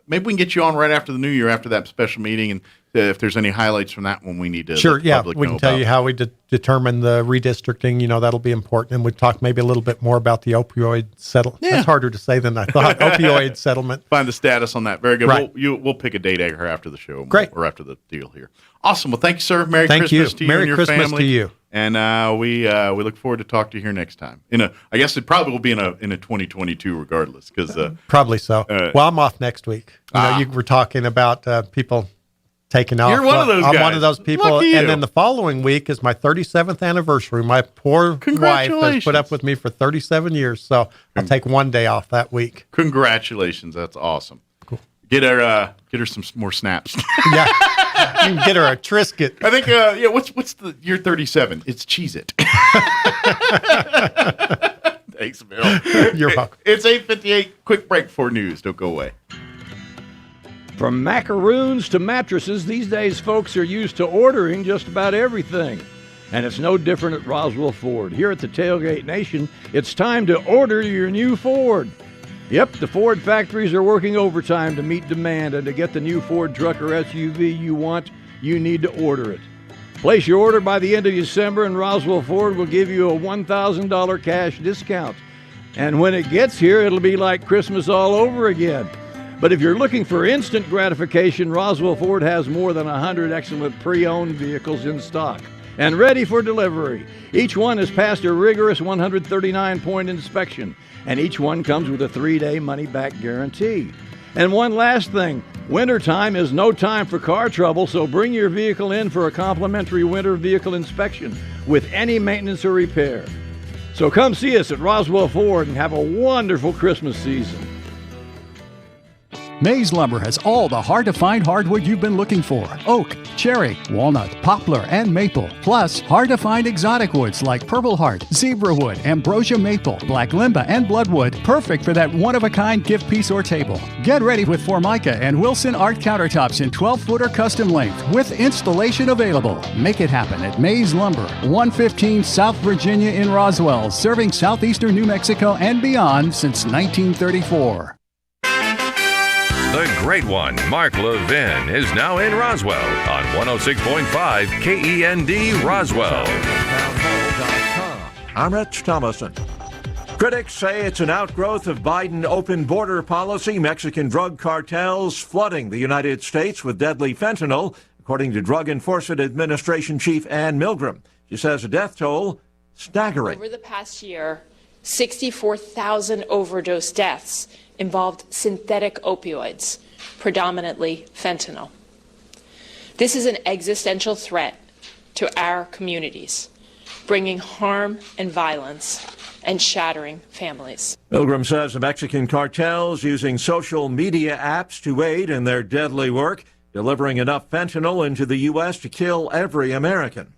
maybe we can get you on right after the new year, after that special meeting, and if there's any highlights from that one we need to let the public we can tell you how we determine the redistricting. That'll be important, and we talk maybe a little bit more about the opioid settlement. That's harder to say than I thought. Opioid settlement. Find the status on that. Very good. Right. We'll pick a date after the show. Great. Or after the deal here. Awesome. Well, thank you, sir. Merry Thank Christmas you. to you Merry and your Christmas family. to you. And we look forward to talk to you here next time. I guess it probably will be in a 2022 regardless, because probably so. Well, I'm off next week. You were talking about people taking off. You're one of those I'm guys. one of those people. Lucky you. And then the following week is my 37th anniversary. My poor wife has put up with me for 37 years, so I'll take one day off that week. Congratulations. That's awesome. Cool. Get her some more snaps. Yeah. You can get her a Triscuit. I think, what's the year 37? It's Cheez-It. Thanks, Bill. You're welcome. It's 8:58. Quick break for news. Don't go away. From macaroons to mattresses, these days folks are used to ordering just about everything. And it's no different at Roswell Ford. Here at the Tailgate Nation, it's time to order your new Ford. Yep, the Ford factories are working overtime to meet demand and to get the new Ford truck or SUV you want you need to order it. Place your order by the end of December, and Roswell Ford will give you a $1,000 cash discount. And when it gets here, it'll be like Christmas all over again. But if you're looking for instant gratification, Roswell Ford has more than 100 excellent pre-owned vehicles in stock and ready for delivery. Each one has passed a rigorous 139-point inspection, and each one comes with a 3-day money-back guarantee. And one last thing, wintertime is no time for car trouble, so bring your vehicle in for a complimentary winter vehicle inspection with any maintenance or repair. So come see us at Roswell Ford and have a wonderful Christmas season. Mays Lumber has all the hard-to-find hardwood you've been looking for. Oak, cherry, walnut, poplar, and maple. Plus, hard-to-find exotic woods like purple heart, zebra wood, ambrosia maple, black limba, and bloodwood. Perfect for that one-of-a-kind gift piece or table. Get ready with Formica and Wilson Art countertops in 12-footer custom length with installation available. Make it happen at Mays Lumber, 115 South Virginia in Roswell, serving southeastern New Mexico and beyond since 1934. The great one, Mark Levin, is now in Roswell on 106.5 KEND Roswell. I'm Rich Thomason. Critics say it's an outgrowth of Biden open border policy, Mexican drug cartels flooding the United States with deadly fentanyl, according to Drug Enforcement Administration Chief Ann Milgram. She says the death toll staggering. Over the past year, 64,000 overdose deaths involved synthetic opioids, predominantly fentanyl. This is an existential threat to our communities, bringing harm and violence and shattering families. Milgram says the Mexican cartels using social media apps to aid in their deadly work, delivering enough fentanyl into the U.S. to kill every American.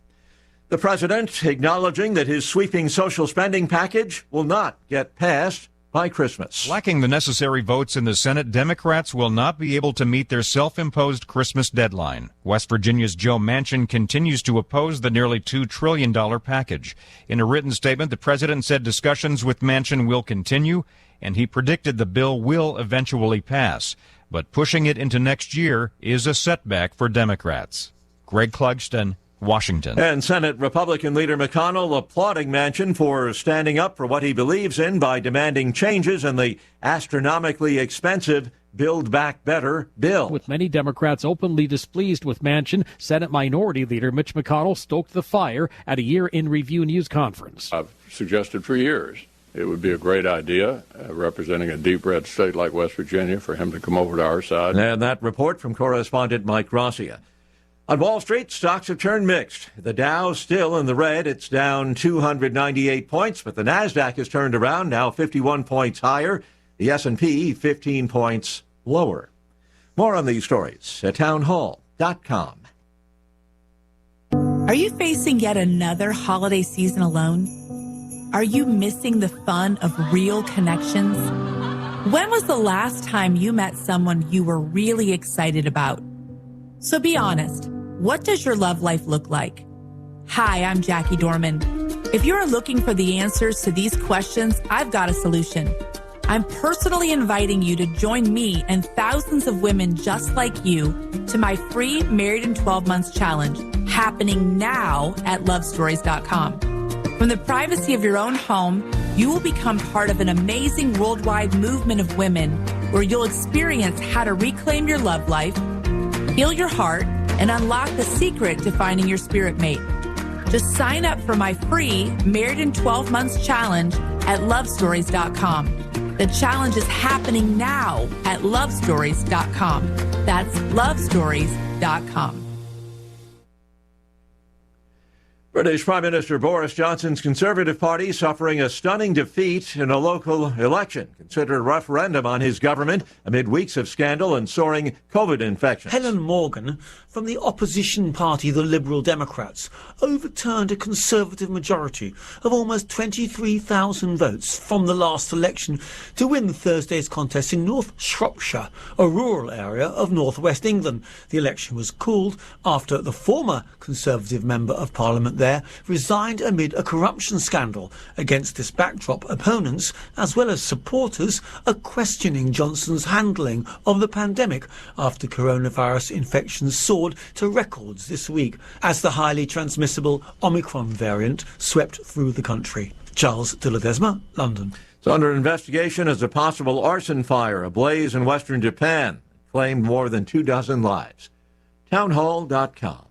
The president acknowledging that his sweeping social spending package will not get passed by Christmas. Lacking the necessary votes in the Senate, Democrats will not be able to meet their self-imposed Christmas deadline. West Virginia's Joe Manchin continues to oppose the nearly $2 trillion package. In a written statement, the president said discussions with Manchin will continue, and he predicted the bill will eventually pass. But pushing it into next year is a setback for Democrats. Greg Clugston, Washington. And Senate Republican leader McConnell applauding Manchin for standing up for what he believes in by demanding changes in the astronomically expensive Build Back Better bill. With many Democrats openly displeased with Manchin, Senate Minority Leader Mitch McConnell stoked the fire at a year-in-review news conference. I've suggested for years it would be a great idea, representing a deep red state like West Virginia, for him to come over to our side. And that report from correspondent Mike Gracia. On Wall Street, stocks have turned mixed. The Dow still in the red. It's down 298 points, but the Nasdaq has turned around, now 51 points higher. The S&P 15 points lower. More on these stories at townhall.com. Are you facing yet another holiday season alone? Are you missing the fun of real connections? When was the last time you met someone you were really excited about? So be honest, what does your love life look like? Hi, I'm Jackie Dorman. If you're looking for the answers to these questions, I've got a solution. I'm personally inviting you to join me and thousands of women just like you to my free Married in 12 Months challenge, happening now at lovestories.com. From the privacy of your own home, you will become part of an amazing worldwide movement of women where you'll experience how to reclaim your love life, heal your heart, and unlock the secret to finding your spirit mate. Just sign up for my free Married in 12 Months challenge at lovestories.com. The challenge is happening now at lovestories.com. That's lovestories.com. British Prime Minister Boris Johnson's Conservative Party suffering a stunning defeat in a local election, considered a referendum on his government amid weeks of scandal and soaring COVID infections. Helen Morgan from the opposition party, the Liberal Democrats, overturned a Conservative majority of almost 23,000 votes from the last election to win Thursday's contest in North Shropshire, a rural area of northwest England. The election was called after the former Conservative Member of Parliament there resigned amid a corruption scandal. Against this backdrop, opponents, as well as supporters, are questioning Johnson's handling of the pandemic after coronavirus infections soared to records this week as the highly transmissible Omicron variant swept through the country. Charles de Ledesma, London. It's under investigation as a possible arson fire ablaze in western Japan claimed more than 24 lives. Townhall.com.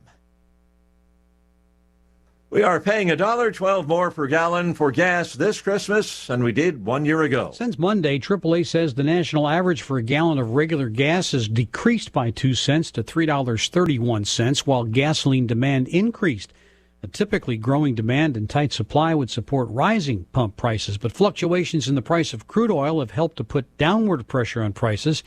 We are paying $1.12 more per gallon for gas this Christmas than we did 1 year ago. Since Monday, AAA says the national average for a gallon of regular gas has decreased by 2 cents to $3.31, while gasoline demand increased. A typically growing demand and tight supply would support rising pump prices, but fluctuations in the price of crude oil have helped to put downward pressure on prices.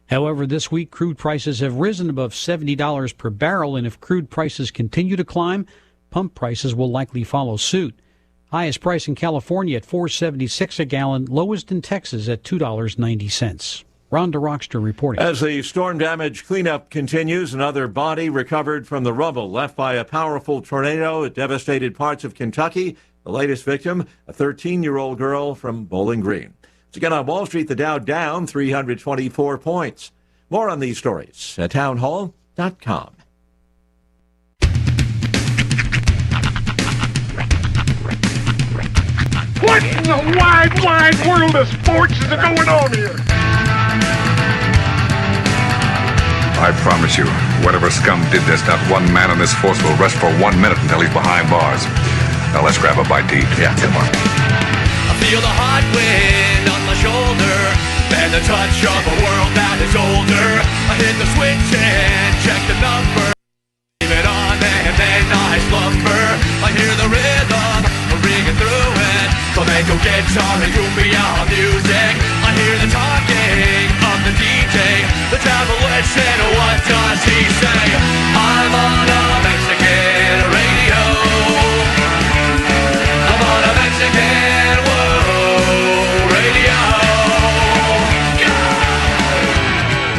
However, this week, crude prices have risen above $70 per barrel, and if crude prices continue to climb, pump prices will likely follow suit. Highest price in California at $4.76 a gallon, lowest in Texas at $2.90. Rhonda Rockster reporting. As the storm damage cleanup continues, another body recovered from the rubble left by a powerful tornado that devastated parts of Kentucky. The latest victim, a 13-year-old girl from Bowling Green. Once again on Wall Street, the Dow down 324 points. More on these stories at townhall.com. What in the wide, wide world of sports is going on here? I promise you, whatever scum did this, not one man on this force will rest for 1 minute until he's behind bars. Now let's grab a bite to eat. Yeah, come on. I feel the hot wind on my shoulder and the touch of a world that is older. I hit the switch and check the number. Leave it on and then I slumber. I hear the rhythm ringing through it. Flamenco guitar and cumbia music. I hear the talking of the DJ. The travel listen, what does he say? I'm on a Mexican radio. I'm on a Mexican radio.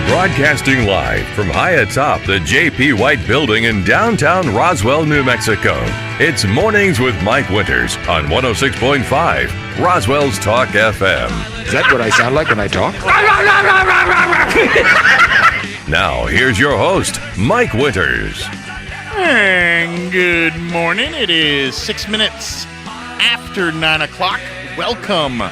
Broadcasting live from high atop the J.P. White Building in downtown Roswell, New Mexico. It's Mornings with Mike Winters on 106.5 Roswell's Talk FM. Is that what I sound like when I talk? Now, here's your host, Mike Winters. And good morning. It is 6 minutes after 9 o'clock. Welcome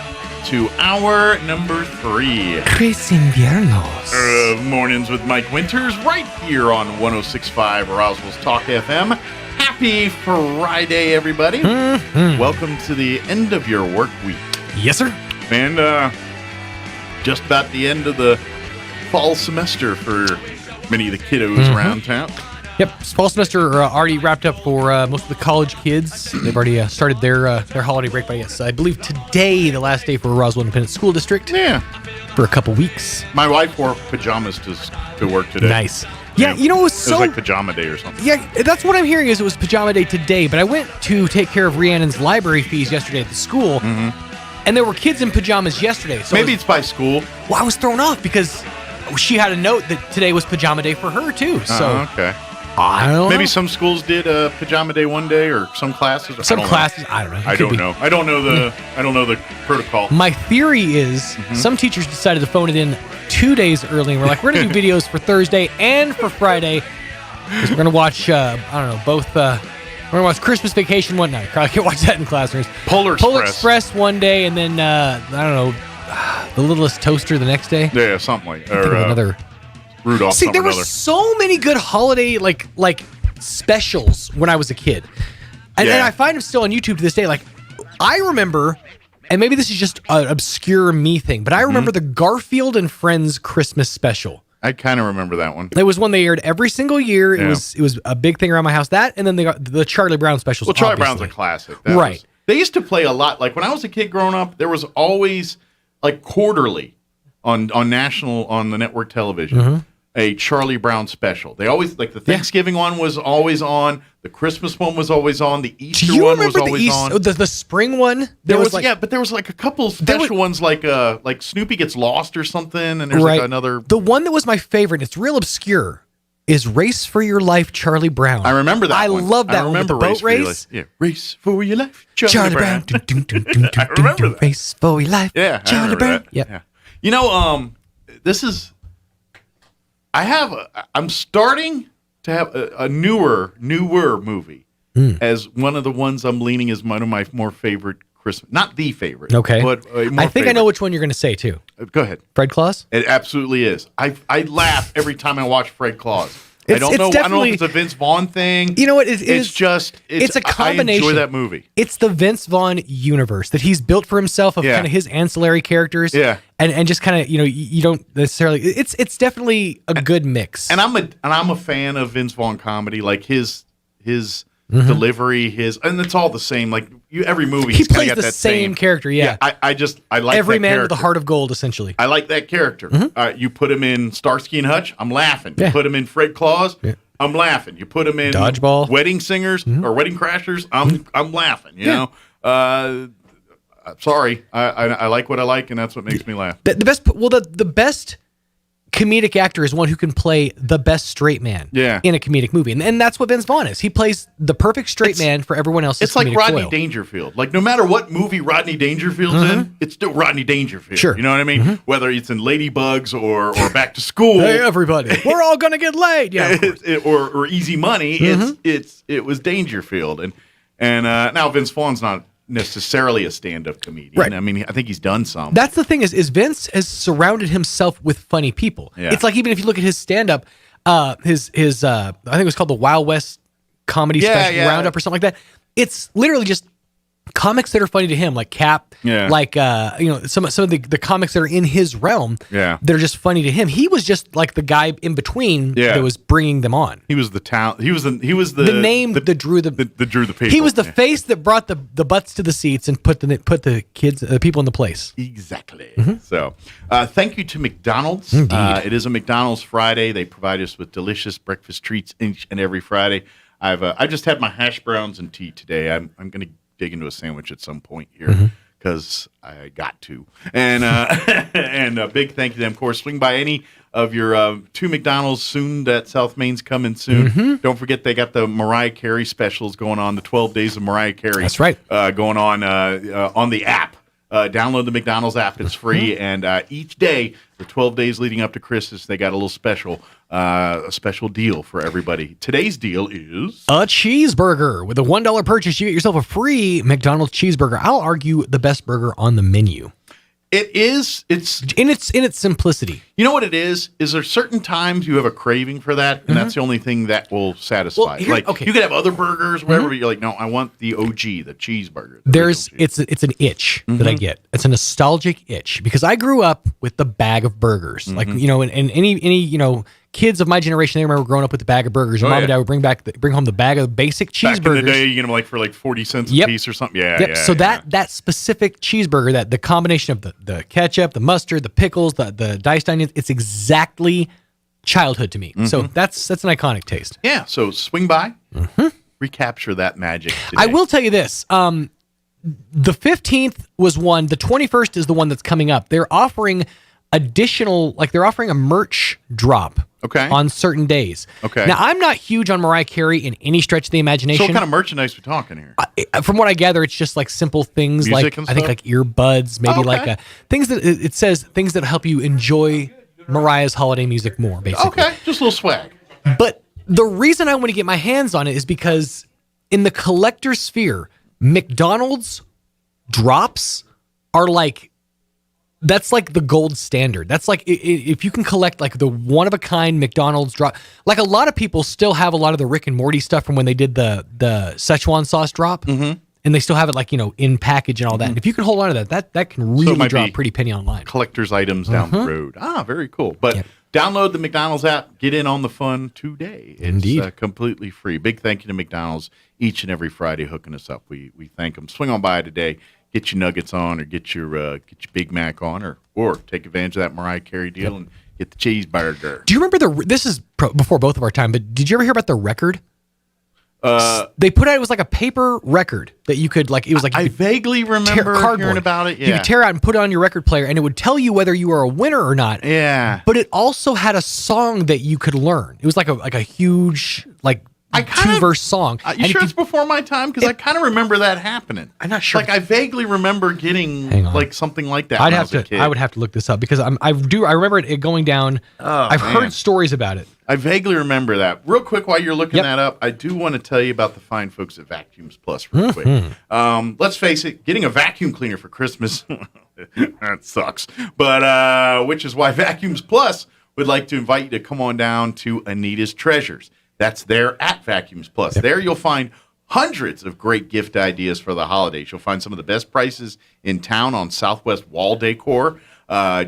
to hour number 3. Chris Inviernos. Mornings with Mike Winters right here on 106.5 Roswell's Talk FM. Happy Friday, everybody. Mm-hmm. Welcome to the end of your work week. Yes, sir. And just about the end of the fall semester for many of the kiddos around town. Yep, fall semester already wrapped up for most of the college kids. They've already started their holiday break by, yes, I believe today, the last day for Roswell Independent School District. Yeah. For a couple weeks. My wife wore pajamas to work today. Nice. Yeah, you know, it was like pajama day or something. Yeah, that's what I'm hearing is it was pajama day today, but I went to take care of Rhiannon's library fees yesterday at the school, and there were kids in pajamas yesterday. So maybe it's by school. Well, I was thrown off because she had a note that today was pajama day for her, too. So okay. I don't know. Maybe some schools did a pajama day one day, or some classes. Some classes, I don't know. I don't know. I don't know the protocol. My theory is some teachers decided to phone it in 2 days early, and we're like, we're going to do videos for Thursday and for Friday because we're going to watch, both. We're going to watch Christmas Vacation one night. I can't watch that in classrooms. Polar Express one day, and then, The Littlest Toaster the next day. Yeah, something like that. Or another. Rudolph. See, there were so many good holiday like specials when I was a kid, and I find them still on YouTube to this day. Like, I remember, and maybe this is just an obscure me thing, but I remember the Garfield and Friends Christmas special. I kind of remember that one. It was one they aired every single year. Yeah. It was a big thing around my house. That, and then the Charlie Brown specials. Well, Charlie Brown's a classic, right? They used to play a lot. Like when I was a kid growing up, there was always like quarterly on the network television. A Charlie Brown special. They always, like, the Thanksgiving one was always on. The Christmas one was always on. The Easter one was always on. The spring one? There was but there was like a couple special ones, like Snoopy gets lost or something, and there's like another. The one that was my favorite, it's real obscure. is Race for Your Life, Charlie Brown. I remember that I one. love that I remember one. The Race boat for Your race. Life. Yeah, Race for Your Life, Charlie Brown. I remember that. Race for Your Life, Yeah, Charlie Brown. Yep. Yeah. You know, this is. I'm starting to have a newer movie as one of the ones I'm leaning as one of my more favorite Christmas. Not the favorite. Okay. But I think I know which one you're going to say too. Go ahead. Fred Claus? It absolutely is. I laugh every time I watch Fred Claus. I don't know if it's a Vince Vaughn thing. You know what? It's a combination. I enjoy that movie. It's the Vince Vaughn universe that he's built for himself of kind of his ancillary characters. Yeah. And just kind of, you don't necessarily. It's definitely a good mix. And I'm a fan of Vince Vaughn comedy, like his delivery, and it's all the same. Like every movie, he he's plays got the that same character. Yeah. I like every that man character. with a heart of gold, essentially. I like that character. You put him in Starsky and Hutch, I'm laughing. You put him in Fred Claus, I'm laughing. You put him in Dodgeball, Wedding Singers or Wedding Crashers, I'm laughing. You know. Sorry, I like what I like, and that's what makes me laugh. The best comedic actor is one who can play the best straight man in a comedic movie. And that's what Vince Vaughn is. He plays the perfect straight man for everyone else's It's like Rodney foil. Dangerfield. Like, no matter what movie Rodney Dangerfield's in, it's still Rodney Dangerfield. Sure. You know what I mean? Whether it's in Ladybugs or Back to School. Hey, everybody. We're all going to get laid. Yeah. or Easy Money. It was Dangerfield. And now Vince Vaughn's not necessarily a stand-up comedian. Right. I mean, I think he's done some. That's the thing is Vince has surrounded himself with funny people. Yeah. It's like even if you look at his stand-up, his I think it was called the Wild West Comedy Special Roundup or something like that. It's literally just comics that are funny to him, like Cap, like some of the comics that are in his realm. Yeah. That are just funny to him. He was just like the guy in between that was bringing them on. He was the talent. He was the name that drew the people. He was the face that brought the butts to the seats and put the kids, the people in the place. Exactly. So, thank you to McDonald's. It is a McDonald's Friday. They provide us with delicious breakfast treats each and every Friday. I just had my hash browns and tea today. I'm going to dig into a sandwich at some point here because I got to. And and a big thank you to them. Of course, swing by any of your two McDonald's soon that South Main's coming soon. Don't forget they got the Mariah Carey specials going on, the 12 Days of Mariah Carey. That's right. Going on the app. Download the McDonald's app. It's free. And each day, the 12 days leading up to Christmas, they got a little a special deal for everybody. Today's deal is a cheeseburger. With a $1 purchase, you get yourself a free McDonald's cheeseburger. I'll argue the best burger on the menu. It is. It's in its simplicity. You know what it is? Is there certain times you have a craving for that, and that's the only thing that will satisfy. You could have other burgers, whatever. But you're like, no, I want the OG, the cheeseburger. It's an itch that I get. It's a nostalgic itch because I grew up with the bag of burgers, like and any kids of my generation, they remember growing up with the bag of burgers. Your mom and dad would bring home the bag of basic cheeseburgers. Back in the day, you get them for 40 cents a piece or something. Yeah. So that specific cheeseburger, that the combination of the ketchup, the mustard, the pickles, the diced onions, it's exactly childhood to me. So that's an iconic taste. Yeah. So swing by, recapture that magic today. I will tell you this. The 15th was one. The 21st is the one that's coming up. They're offering they're offering a merch drop on certain days. Okay. Now, I'm not huge on Mariah Carey in any stretch of the imagination. So what kind of merchandise we talking here? From what I gather, it's just like simple things, music like I think like earbuds, maybe things that it says things that help you enjoy Mariah's holiday music more, basically. Okay, just a little swag. But the reason I want to get my hands on it is because in the collector sphere, McDonald's drops are that's like the gold standard. That's like if you can collect like the one-of-a-kind McDonald's drop. Like a lot of people still have a lot of the Rick and Morty stuff from when they did the Szechuan sauce drop. And they still have it in package and all that. And if you can hold on to that can really drop a pretty penny online. Collector's items down the road. Very cool. But download the McDonald's app. Get in on the fun today. It's completely free. Big thank you to McDonald's each and every Friday hooking us up. We thank them. Swing on by today. Get your nuggets on, or get your Big Mac on, or take advantage of that Mariah Carey deal and get the cheeseburger. Do you remember this is before both of our time, but did you ever hear about the record? They put out, it was like a paper record that you could like. It was like I vaguely remember hearing about it. Yeah. You could tear out and put it on your record player, and it would tell you whether you were a winner or not. Yeah. But it also had a song that you could learn. It was like a huge like 2-verse song. You sure it's before my time? Because I kind of remember that happening. I'm not sure. Like I vaguely remember getting like something like that. I would have to look this up because I remember it going down. I've heard stories about it. I vaguely remember that. Real quick, while you're looking that up, I do want to tell you about the fine folks at Vacuums Plus real quick. Let's face it, getting a vacuum cleaner for Christmas, that sucks. But which is why Vacuums Plus would like to invite you to come on down to Anita's Treasures. That's there at Vacuums Plus. There you'll find hundreds of great gift ideas for the holidays. You'll find some of the best prices in town on Southwest wall decor,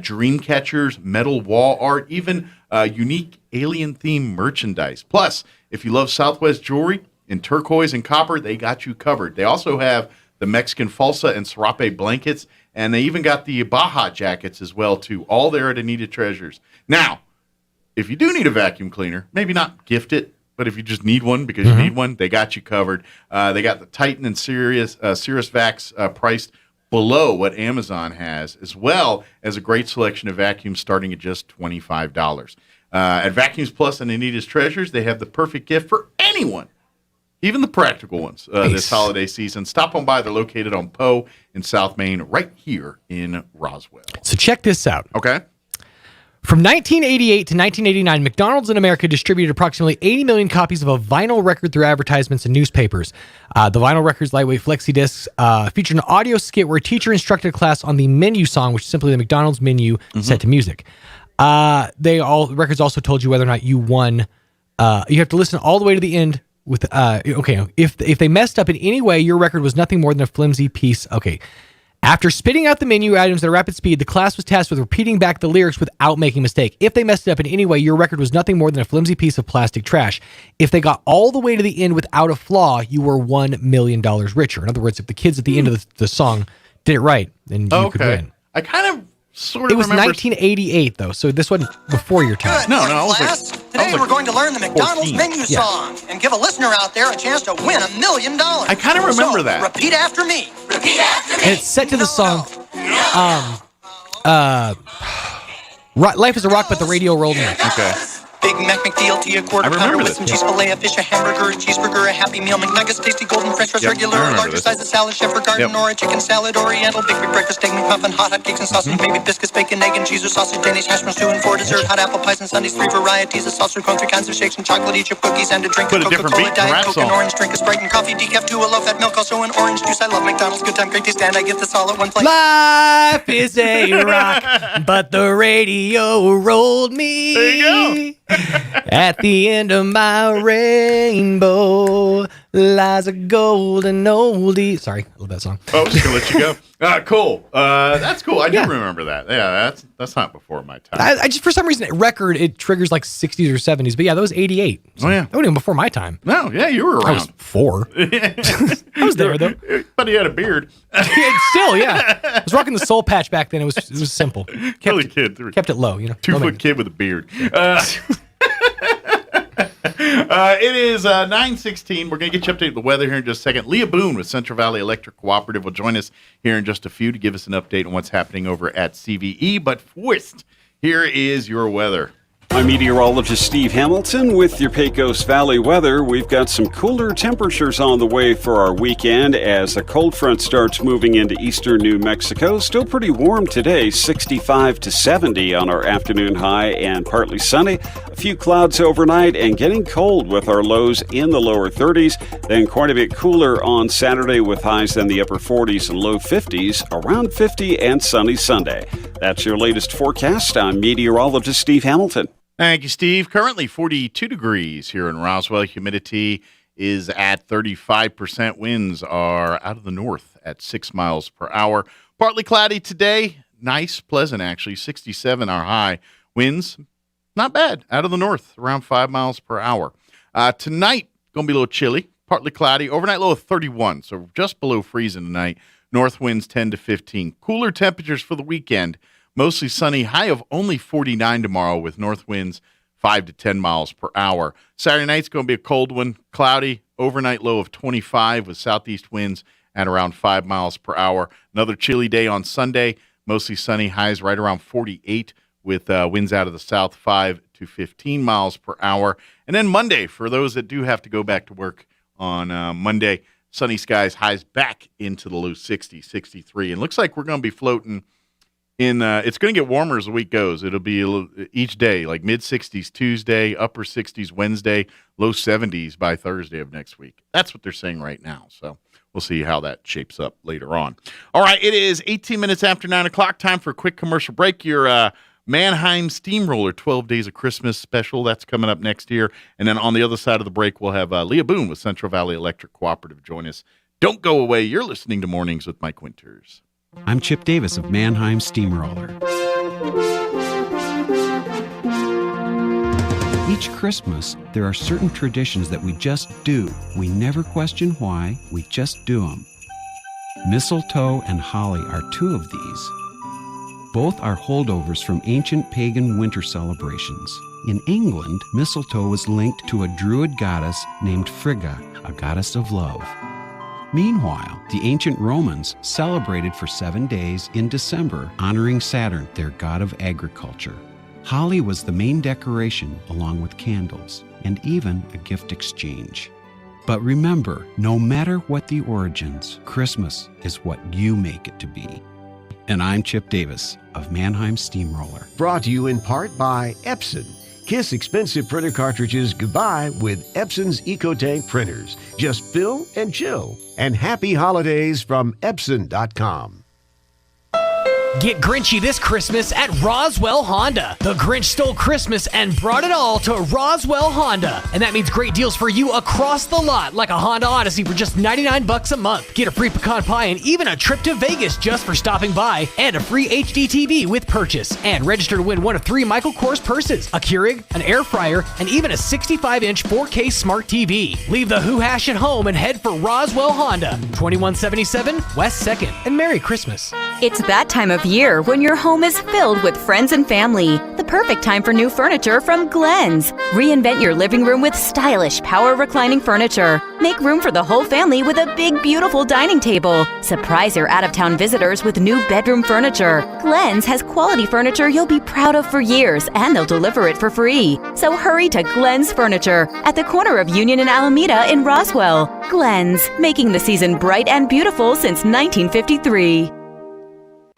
dream catchers, metal wall art, even unique alien-themed merchandise. Plus, if you love Southwest jewelry in turquoise and copper, they got you covered. They also have the Mexican falsa and serape blankets, and they even got the Baja jackets as well, too. All there at Anita Treasures. Now, if you do need a vacuum cleaner, maybe not gift it, but if you just need one because you need one, they got you covered. They got the Titan and Sirius Vacs priced below what Amazon has, as well as a great selection of vacuums starting at just $25. At Vacuums Plus and Anita's Treasures, they have the perfect gift for anyone, even the practical ones, this holiday season. Stop on by. They're located on Poe in South Main, right here in Roswell. So check this out. Okay. From 1988 to 1989, McDonald's in America distributed approximately 80 million copies of a vinyl record through advertisements and newspapers. The vinyl record's lightweight flexi discs featured an audio skit where a teacher instructed a class on the menu song, which is simply the McDonald's menu set to music. Records also told you whether or not you won. You have to listen all the way to the end with if they messed up in any way, your record was nothing more than a flimsy piece. Okay. After spitting out the menu items at a rapid speed, the class was tasked with repeating back the lyrics without making a mistake. If they messed it up in any way, your record was nothing more than a flimsy piece of plastic trash. If they got all the way to the end without a flaw, you were $1 million richer. In other words, if the kids at the end of the song did it right, then you could win. I kind of sort of It was remember 1988, though, so this wasn't before your time. No, I was class. like, Today we're going to learn the McDonald's 14. menu song and give a listener out there a chance to win $1 million. I kind of remember that. Repeat after me. Repeat after me. And it's set to the song, Life is a Rock, but the radio rolled in. Okay. Big Mac McDLT, a quarter pounder with some cheese fillet, a fish, a hamburger, a cheeseburger, a Happy Meal, McNuggets, tasty golden French fries, regular, larger size of salad, chef or garden, or a chicken salad, oriental, big breakfast, egg McMuffin, hot cakes and sausage, maybe biscuits, bacon, egg and cheese, or sausage, Danish hash browns, 2 and 4 dessert, hot apple pies and sundaes, 3 varieties of sauce, or cone, 3 kinds of shakes and chocolate, chip cookies, and a drink of Coca-Cola, Diet Coke, and orange drink, a Sprite and coffee, decaf, 2, a low-fat milk, also an orange juice. I love McDonald's, good time, great taste, and I get this all at one place. Life is a rock, but the radio rolled me. There you go. At the end of my rainbow lies a golden oldie. Sorry, I love that song. Oh, just gonna let you go. Cool. That's cool. I do remember that. Yeah, that's not before my time. I just, for some reason, record, it triggers like 60s or 70s. But yeah, that was 88. So oh, yeah. That wasn't even before my time. No, yeah, you were around. I was 4. I was there, though. But he had a beard. Still, yeah. I was rocking the soul patch back then. It was simple. Kept it low, you know. 2-foot kid with a beard. It is 9:16. We're going to get you updated with the weather here in just a second. Leah Boone with Central Valley Electric Cooperative will join us here in just a few to give us an update on what's happening over at CVE. But first, here is your weather. I'm meteorologist Steve Hamilton with your Pecos Valley weather. We've got some cooler temperatures on the way for our weekend as a cold front starts moving into eastern New Mexico. Still pretty warm today, 65 to 70 on our afternoon high and partly sunny. A few clouds overnight and getting cold with our lows in the lower 30s. Then quite a bit cooler on Saturday with highs in the upper 40s and low 50s, around 50 and sunny Sunday. That's your latest forecast. I'm meteorologist Steve Hamilton. Thank you, Steve. Currently 42 degrees here in Roswell. Humidity is at 35%. Winds are out of the north at 6 miles per hour. Partly cloudy today. Nice, pleasant actually. 67 our high. Winds, not bad. Out of the north, around 5 miles per hour. Tonight, going to be a little chilly. Partly cloudy. Overnight low of 31, so just below freezing tonight. North winds 10 to 15. Cooler temperatures for the weekend. Mostly sunny, high of only 49 tomorrow with north winds 5 to 10 miles per hour. Saturday night's going to be a cold one, cloudy, overnight low of 25 with southeast winds at around 5 miles per hour. Another chilly day on Sunday, mostly sunny, highs right around 48 with winds out of the south 5 to 15 miles per hour. And then Monday, for those that do have to go back to work on Monday, sunny skies, highs back into the low 60s, 63. And looks like we're going to be floating in, it's going to get warmer as the week goes. It'll be each day, like mid-60s Tuesday, upper 60s Wednesday, low 70s by Thursday of next week. That's what they're saying right now. So we'll see how that shapes up later on. All right, it is 18 minutes after 9 o'clock. Time for a quick commercial break. Your Mannheim Steamroller 12 Days of Christmas special. That's coming up next year. And then on the other side of the break, we'll have Leah Boone with Central Valley Electric Cooperative join us. Don't go away. You're listening to Mornings with Mike Winters. I'm Chip Davis of Mannheim Steamroller. Each Christmas, there are certain traditions that we just do. We never question why, we just do them. Mistletoe and holly are two of these. Both are holdovers from ancient pagan winter celebrations. In England, mistletoe was linked to a druid goddess named Frigga, a goddess of love. Meanwhile, the ancient Romans celebrated for 7 days in December, honoring Saturn, their god of agriculture. Holly was the main decoration, along with candles, and even a gift exchange. But remember, no matter what the origins, Christmas is what you make it to be. And I'm Chip Davis of Mannheim Steamroller. Brought to you in part by Epson. Kiss expensive printer cartridges goodbye with Epson's EcoTank printers. Just fill and chill. And happy holidays from Epson.com. Get Grinchy this Christmas at Roswell Honda. The Grinch stole Christmas and brought it all to Roswell Honda. And that means great deals for you across the lot, like a Honda Odyssey for just $99 a month. Get a free pecan pie and even a trip to Vegas just for stopping by, and a free HD TV with purchase. And register to win one of 3 Michael Kors purses, a Keurig, an air fryer, and even a 65-inch 4K smart TV. Leave the hoo-hash at home and head for Roswell Honda, 2177 West 2nd. And Merry Christmas. It's that time of year when your home is filled with friends and family. The perfect time for new furniture from Glenn's. Reinvent your living room with stylish power reclining furniture. Make room for the whole family with a big, beautiful dining table. Surprise your out-of-town visitors with new bedroom furniture. Glenn's has quality furniture you'll be proud of for years, and they'll deliver it for free. So hurry to Glenn's Furniture at the corner of Union and Alameda in Roswell. Glenn's, making the season bright and beautiful since 1953.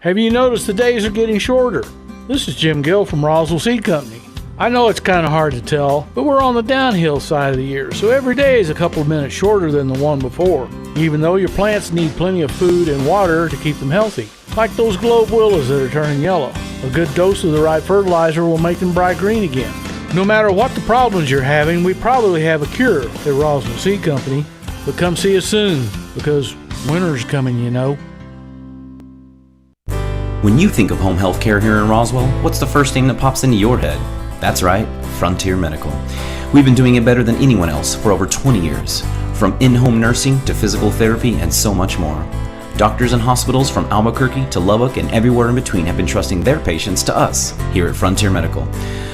Have you noticed the days are getting shorter? This is Jim Gill from Roswell Seed Company. I know it's kind of hard to tell, but we're on the downhill side of the year, so every day is a couple of minutes shorter than the one before, even though your plants need plenty of food and water to keep them healthy. Like those globe willows that are turning yellow. A good dose of the right fertilizer will make them bright green again. No matter what the problems you're having, we probably have a cure at Roswell Seed Company. But come see us soon, because winter's coming, you know. When you think of home health care here in Roswell, what's the first thing that pops into your head? That's right, Frontier Medical. We've been doing it better than anyone else for over 20 years. From in-home nursing to physical therapy and so much more. Doctors and hospitals from Albuquerque to Lubbock and everywhere in between have been trusting their patients to us here at Frontier Medical.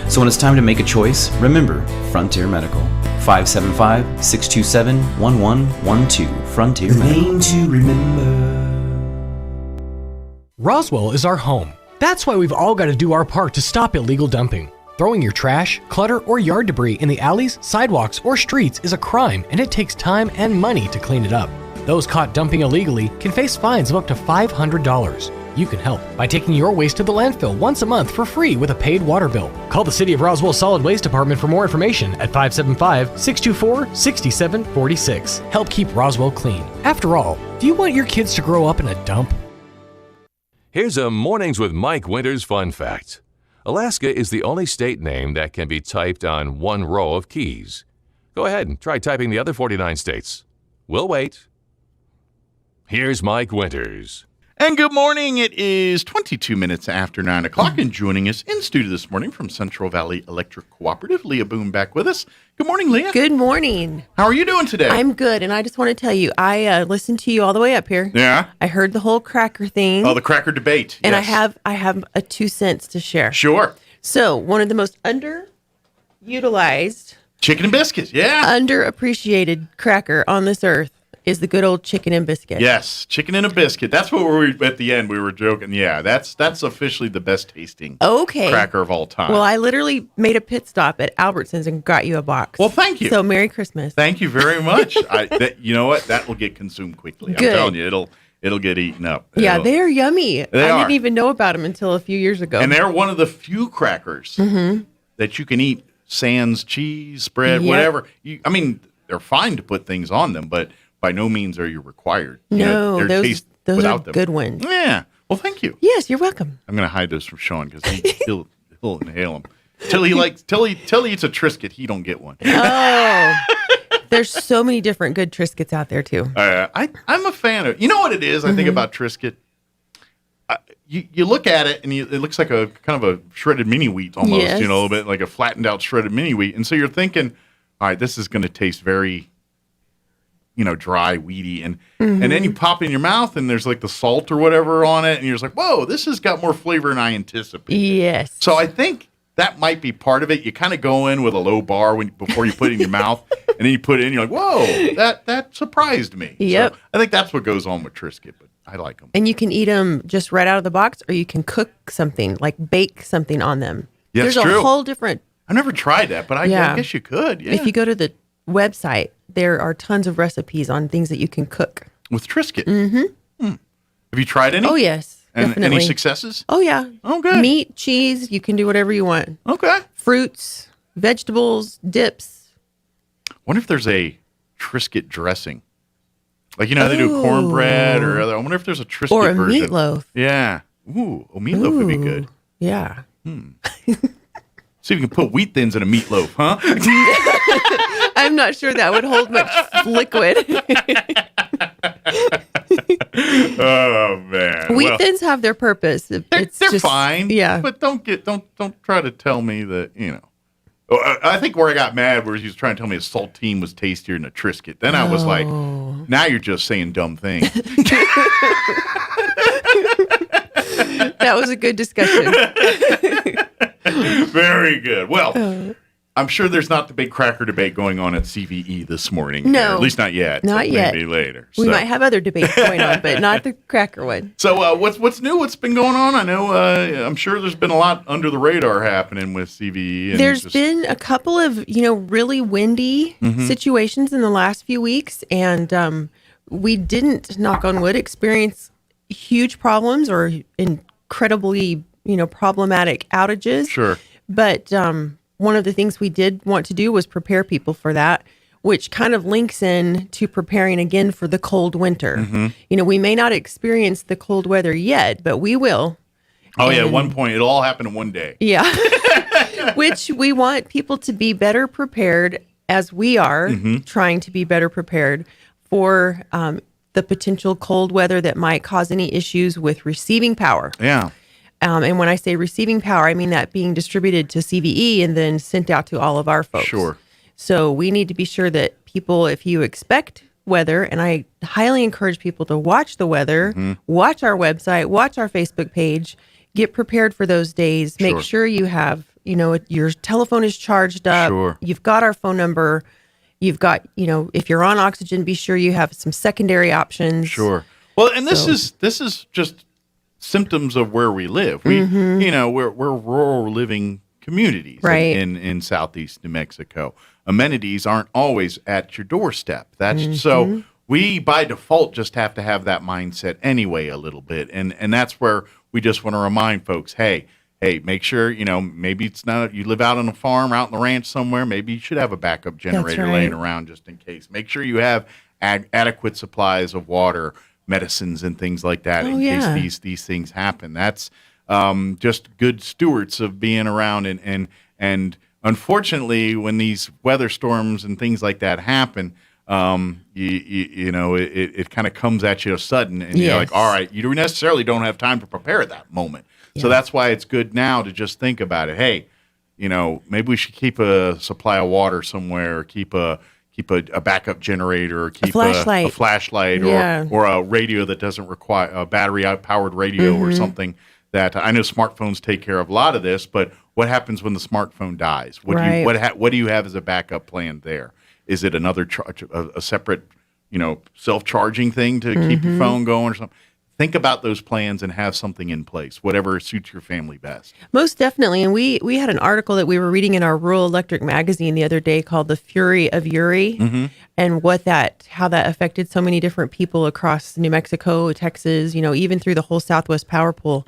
So when it's time to make a choice, remember Frontier Medical. 575-627-1112. Frontier Medical. Name to remember. Roswell is our home. That's why we've all got to do our part to stop illegal dumping. Throwing your trash, clutter, or yard debris in the alleys, sidewalks, or streets is a crime, and it takes time and money to clean it up. Those caught dumping illegally can face fines of up to $500. You can help by taking your waste to the landfill once a month for free with a paid water bill. Call the City of Roswell Solid Waste Department for more information at 575-624-6746. Help keep Roswell clean. After all, do you want your kids to grow up in a dump? Here's a Mornings with Mike Winters fun fact. Alaska is the only state name that can be typed on one row of keys. Go ahead and try typing the other 49 states. We'll wait. Here's Mike Winters. And good morning. It is 22 minutes after 9 o'clock, and joining us in studio this morning from Central Valley Electric Cooperative, Leah Boone back with us. Good morning, Leah. Good morning. How are you doing today? I'm good, and I just want to tell you, I listened to you all the way up here. Yeah? I heard the whole cracker thing. Oh, the cracker debate. And yes. I have a 2 cents to share. Sure. So, one of the most undervalued utilized chicken and biscuits. Yeah. Underappreciated cracker on this earth is the good old chicken and biscuit. Yes, chicken and a biscuit. That's what we were at the end. We were joking. Yeah, that's officially the best tasting cracker of all time. Well, I literally made a pit stop at Albertsons and got you a box. Well, thank you. So Merry Christmas. Thank you very much. You know what? That will get consumed quickly. Good. I'm telling you, it'll get eaten up. Yeah, they're yummy. I are. didn't even know about them until a few years ago. And they're one of the few crackers that you can eat sans cheese, spread, whatever. I mean, they're fine to put things on them, but by no means are you required. No, those are them. good ones. Yeah. Well, thank you. Yes, you're welcome. I'm going to hide those from Sean because he'll inhale them. Till he eats a Triscuit, he don't get one. Oh, there's so many different good Triscuits out there too. I'm a fan of. You know what it is? I think about Triscuit. You look at it and it looks like a kind of a shredded mini wheat almost. Yes. A little bit like a flattened out shredded mini wheat, and so you're thinking, all right, this is going to taste very, dry, weedy, and then you pop it in your mouth and there's like the salt or whatever on it, and you're just like, whoa, this has got more flavor than I anticipated. Yes. So I think that might be part of it. You kind of go in with a low bar before you put it in your mouth, and then you put it in, you're like, whoa, that surprised me. Yep. So I think that's what goes on with Triscuit, but I like them. And you can eat them just right out of the box, or you can cook something, like bake something on them. Yeah, There's it's true. a whole different. I've never tried that, but I guess you could. Yeah. If you go to the website, there are tons of recipes on things that you can cook. With Triscuit? Mm-hmm. Have you tried any? Oh, yes. And definitely. any successes? Oh, yeah. Oh, good. Meat, cheese, you can do whatever you want. Okay. Fruits, vegetables, dips. Wonder if there's a Triscuit dressing. Like, they do cornbread or other. I wonder if there's a Triscuit or a version. meatloaf. Yeah. Ooh, a meatloaf would be good. Yeah. See if you can put wheat thins in a meatloaf, huh? I'm not sure that would hold much liquid. Oh man. Wheat thins have their purpose. They're just fine. Yeah. But don't try to tell me that, I think where I got mad was he was trying to tell me a saltine was tastier than a Triscuit. Then I was like, now you're just saying dumb things. That was a good discussion. Very good. Well, I'm sure there's not the big cracker debate going on at CVE this morning. No. At least not yet. Not yet. Maybe later. We might have other debates going on, but not the cracker one. So what's new? What's been going on? I know I'm sure there's been a lot under the radar happening with CVE. And There's been a couple of, really windy situations in the last few weeks, and we didn't, knock on wood, experience huge problems or incredibly, problematic outages. Sure. But one of the things we did want to do was prepare people for that, which kind of links in to preparing again for the cold winter. We may not experience the cold weather yet, but we will. Oh, yeah. At one point, it'll all happen in one day. Yeah. Which we want people to be better prepared, as we are trying to be better prepared for the potential cold weather that might cause any issues with receiving power. Yeah. And when I say receiving power, I mean that being distributed to CVE and then sent out to all of our folks. Sure. So we need to be sure that people, if you expect weather, and I highly encourage people to watch the weather, watch our website, watch our Facebook page, get prepared for those days. Make sure you have, your telephone is charged up. Sure. You've got our phone number. You've got, if you're on oxygen, be sure you have some secondary options. Sure. Well, and this is just symptoms of where we live. We, we're rural living communities in southeast New Mexico. Amenities aren't always at your doorstep. That's so we by default just have to have that mindset anyway a little bit. And that's where we just want to remind folks, hey, make sure, maybe it's not, you live out on a farm, out in the ranch somewhere, maybe you should have a backup generator laying around just in case. Make sure you have adequate supplies of water, medicines, and things like that in case these things happen. That's just good stewards of being around. And unfortunately, when these weather storms and things like that happen, it kind of comes at you sudden, and you're like, all right, you necessarily don't have time to prepare at that moment. Yeah. So that's why it's good now to just think about it. Hey, maybe we should keep a supply of water somewhere, or keep a backup generator, or keep a flashlight or a radio that doesn't require a battery powered radio or something. That I know smartphones take care of a lot of this, but what happens when the smartphone dies? What do you have as a backup plan there? Is it another a separate, self-charging thing to keep your phone going or something? Think about those plans and have something in place, whatever suits your family best. Most definitely. And we had an article that we were reading in our Rural Electric magazine the other day called The Fury of Uri, and how that affected so many different people across New Mexico, Texas, even through the whole Southwest Power Pool.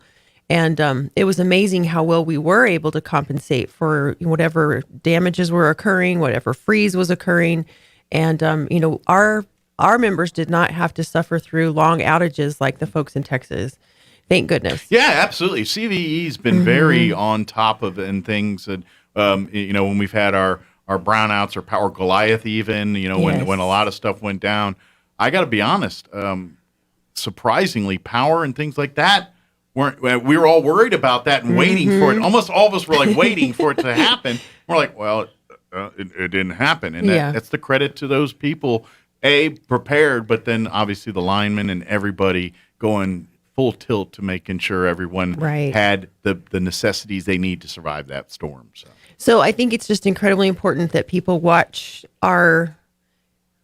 And it was amazing how well we were able to compensate for whatever damages were occurring, whatever freeze was occurring. And, our members did not have to suffer through long outages like the folks in Texas. Thank goodness. Yeah, absolutely. CVE's been very on top of things. And, when we've had our brownouts or Power Goliath even, when a lot of stuff went down, I got to be honest, surprisingly, power and things like that, we were all worried about that and waiting for it. Almost all of us were like waiting for it to happen. We're like, well, it didn't happen. And that's the credit to those people, prepared, but then obviously the linemen and everybody going full tilt to making sure everyone had the necessities they need to survive that storm. So I think it's just incredibly important that people watch our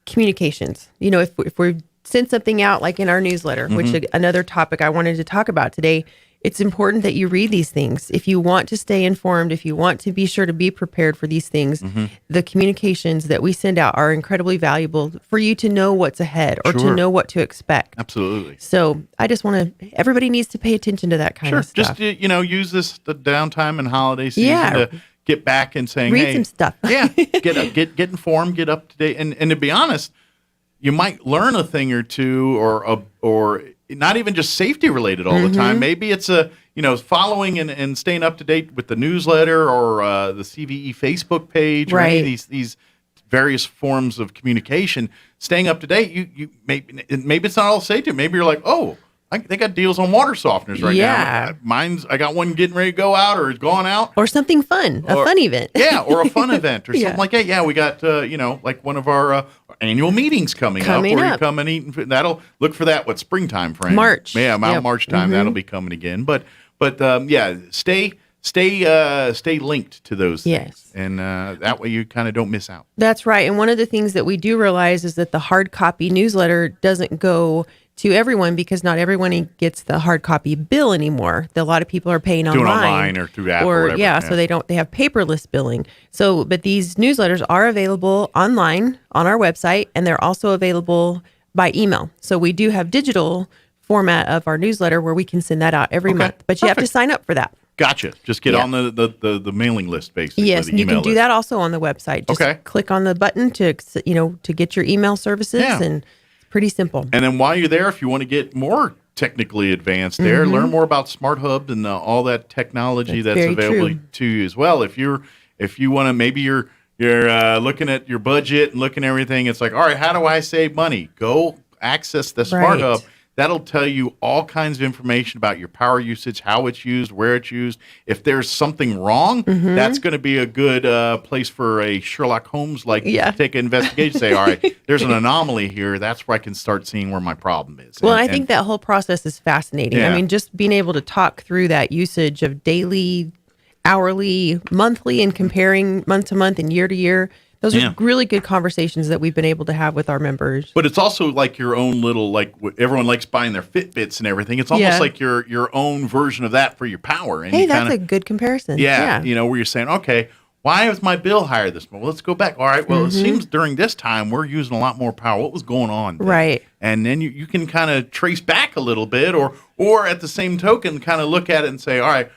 communications. If we send something out like in our newsletter, which another topic I wanted to talk about today, it's important that you read these things. If you want to stay informed, if you want to be sure to be prepared for these things, the communications that we send out are incredibly valuable for you to know what's ahead or to know what to expect. Absolutely. So I just want to, everybody needs to pay attention to that kind of stuff. Just, use the downtime and holiday season to get back and saying, read some stuff. get informed, get up to date. And to be honest, you might learn a thing or two or not even just safety related all the time. Maybe it's following and staying up to date with the newsletter or the CVE Facebook page or any of these various forms of communication. Staying up to date, you maybe it's not all safety. Maybe you're like, they got deals on water softeners right now. I got one getting ready to go out or is going out. Or something fun, a fun event. Or a fun event or something like that. Yeah, we got, like one of our annual meetings coming up. Where you come and eat. That'll look for that, springtime, friend? March. Yeah, March time. That'll be coming again. But stay linked to those things. And that way you kind of don't miss out. That's right. And one of the things that we do realize is that the hard copy newsletter doesn't go to everyone because not everyone gets the hard copy bill anymore. A lot of people are paying online or through app or whatever. So they have paperless billing. So, but these newsletters are available online on our website, and they're also available by email. So we do have digital format of our newsletter where we can send that out every month, but you have to sign up for that. Gotcha. Just get on the mailing list, basically. Yes, and you can do that also on the website. Just click on the button to get your email services and pretty simple. And then while you're there, if you want to get more technically advanced there, learn more about Smart Hub and all that technology that's available to you as well. If you want to, maybe you're looking at your budget and looking at everything, it's like, all right, how do I save money? Go access the Smart Hub. That'll tell you all kinds of information about your power usage, how it's used, where it's used. If there's something wrong, that's going to be a good place for a Sherlock Holmes to take an investigation. Say, all right, there's an anomaly here. That's where I can start seeing where my problem is. Well, I think that whole process is fascinating. I mean, just being able to talk through that usage of daily, hourly, monthly, and comparing month to month and year to year. Those are really good conversations that we've been able to have with our members. But it's also like your own little, everyone likes buying their Fitbits and everything. It's almost like your own version of that for your power. And that's a good comparison. Yeah, where you're saying, okay, why is my bill higher this month? Well, let's go back. All right, well, it seems during this time we're using a lot more power. What was going on there? Right. And then you can kind of trace back a little bit or at the same token kind of look at it and say, all right,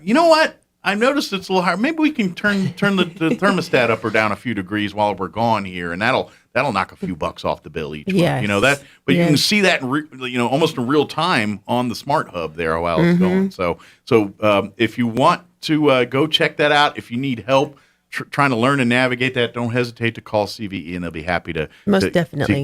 you know what? I noticed it's a little higher. Maybe we can turn the thermostat up or down a few degrees while we're gone here, and that'll knock a few bucks off the bill each month. But you can see that almost in real time on the Smart Hub there while it's going. So if you want to go check that out, if you need help trying to learn and navigate that, don't hesitate to call CVE, and they'll be happy to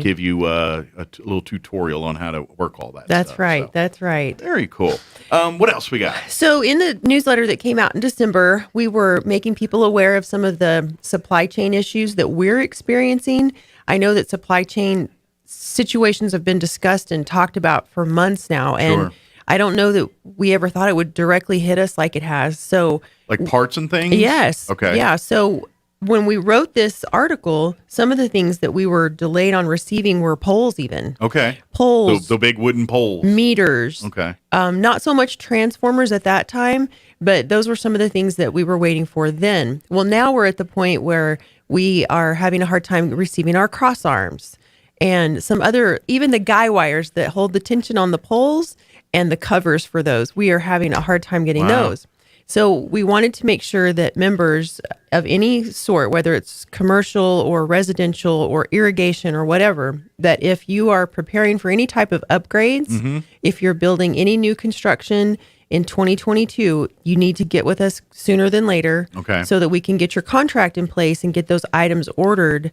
give you a little tutorial on how to work all that. That's stuff. right. That's right. Very cool. What else we got? So in the newsletter that came out in December, we were making people aware of some of the supply chain issues that we're experiencing. I know that supply chain situations have been discussed and talked about for months now, and I don't know that we ever thought it would directly hit us like it has. So, like parts and things? Yes. Okay. Yeah. So when we wrote this article, some of the things that we were delayed on receiving were poles even. Okay. Poles. The big wooden poles. Meters. Okay. Not so much transformers at that time, but those were some of the things that we were waiting for then. Well, now we're at the point where we are having a hard time receiving our cross arms and some other, even the guy wires that hold the tension on the poles and the covers for those. We are having a hard time getting those. So we wanted to make sure that members of any sort, whether it's commercial or residential or irrigation or whatever, that if you are preparing for any type of upgrades, if you're building any new construction in 2022, you need to get with us sooner than later, so that we can get your contract in place and get those items ordered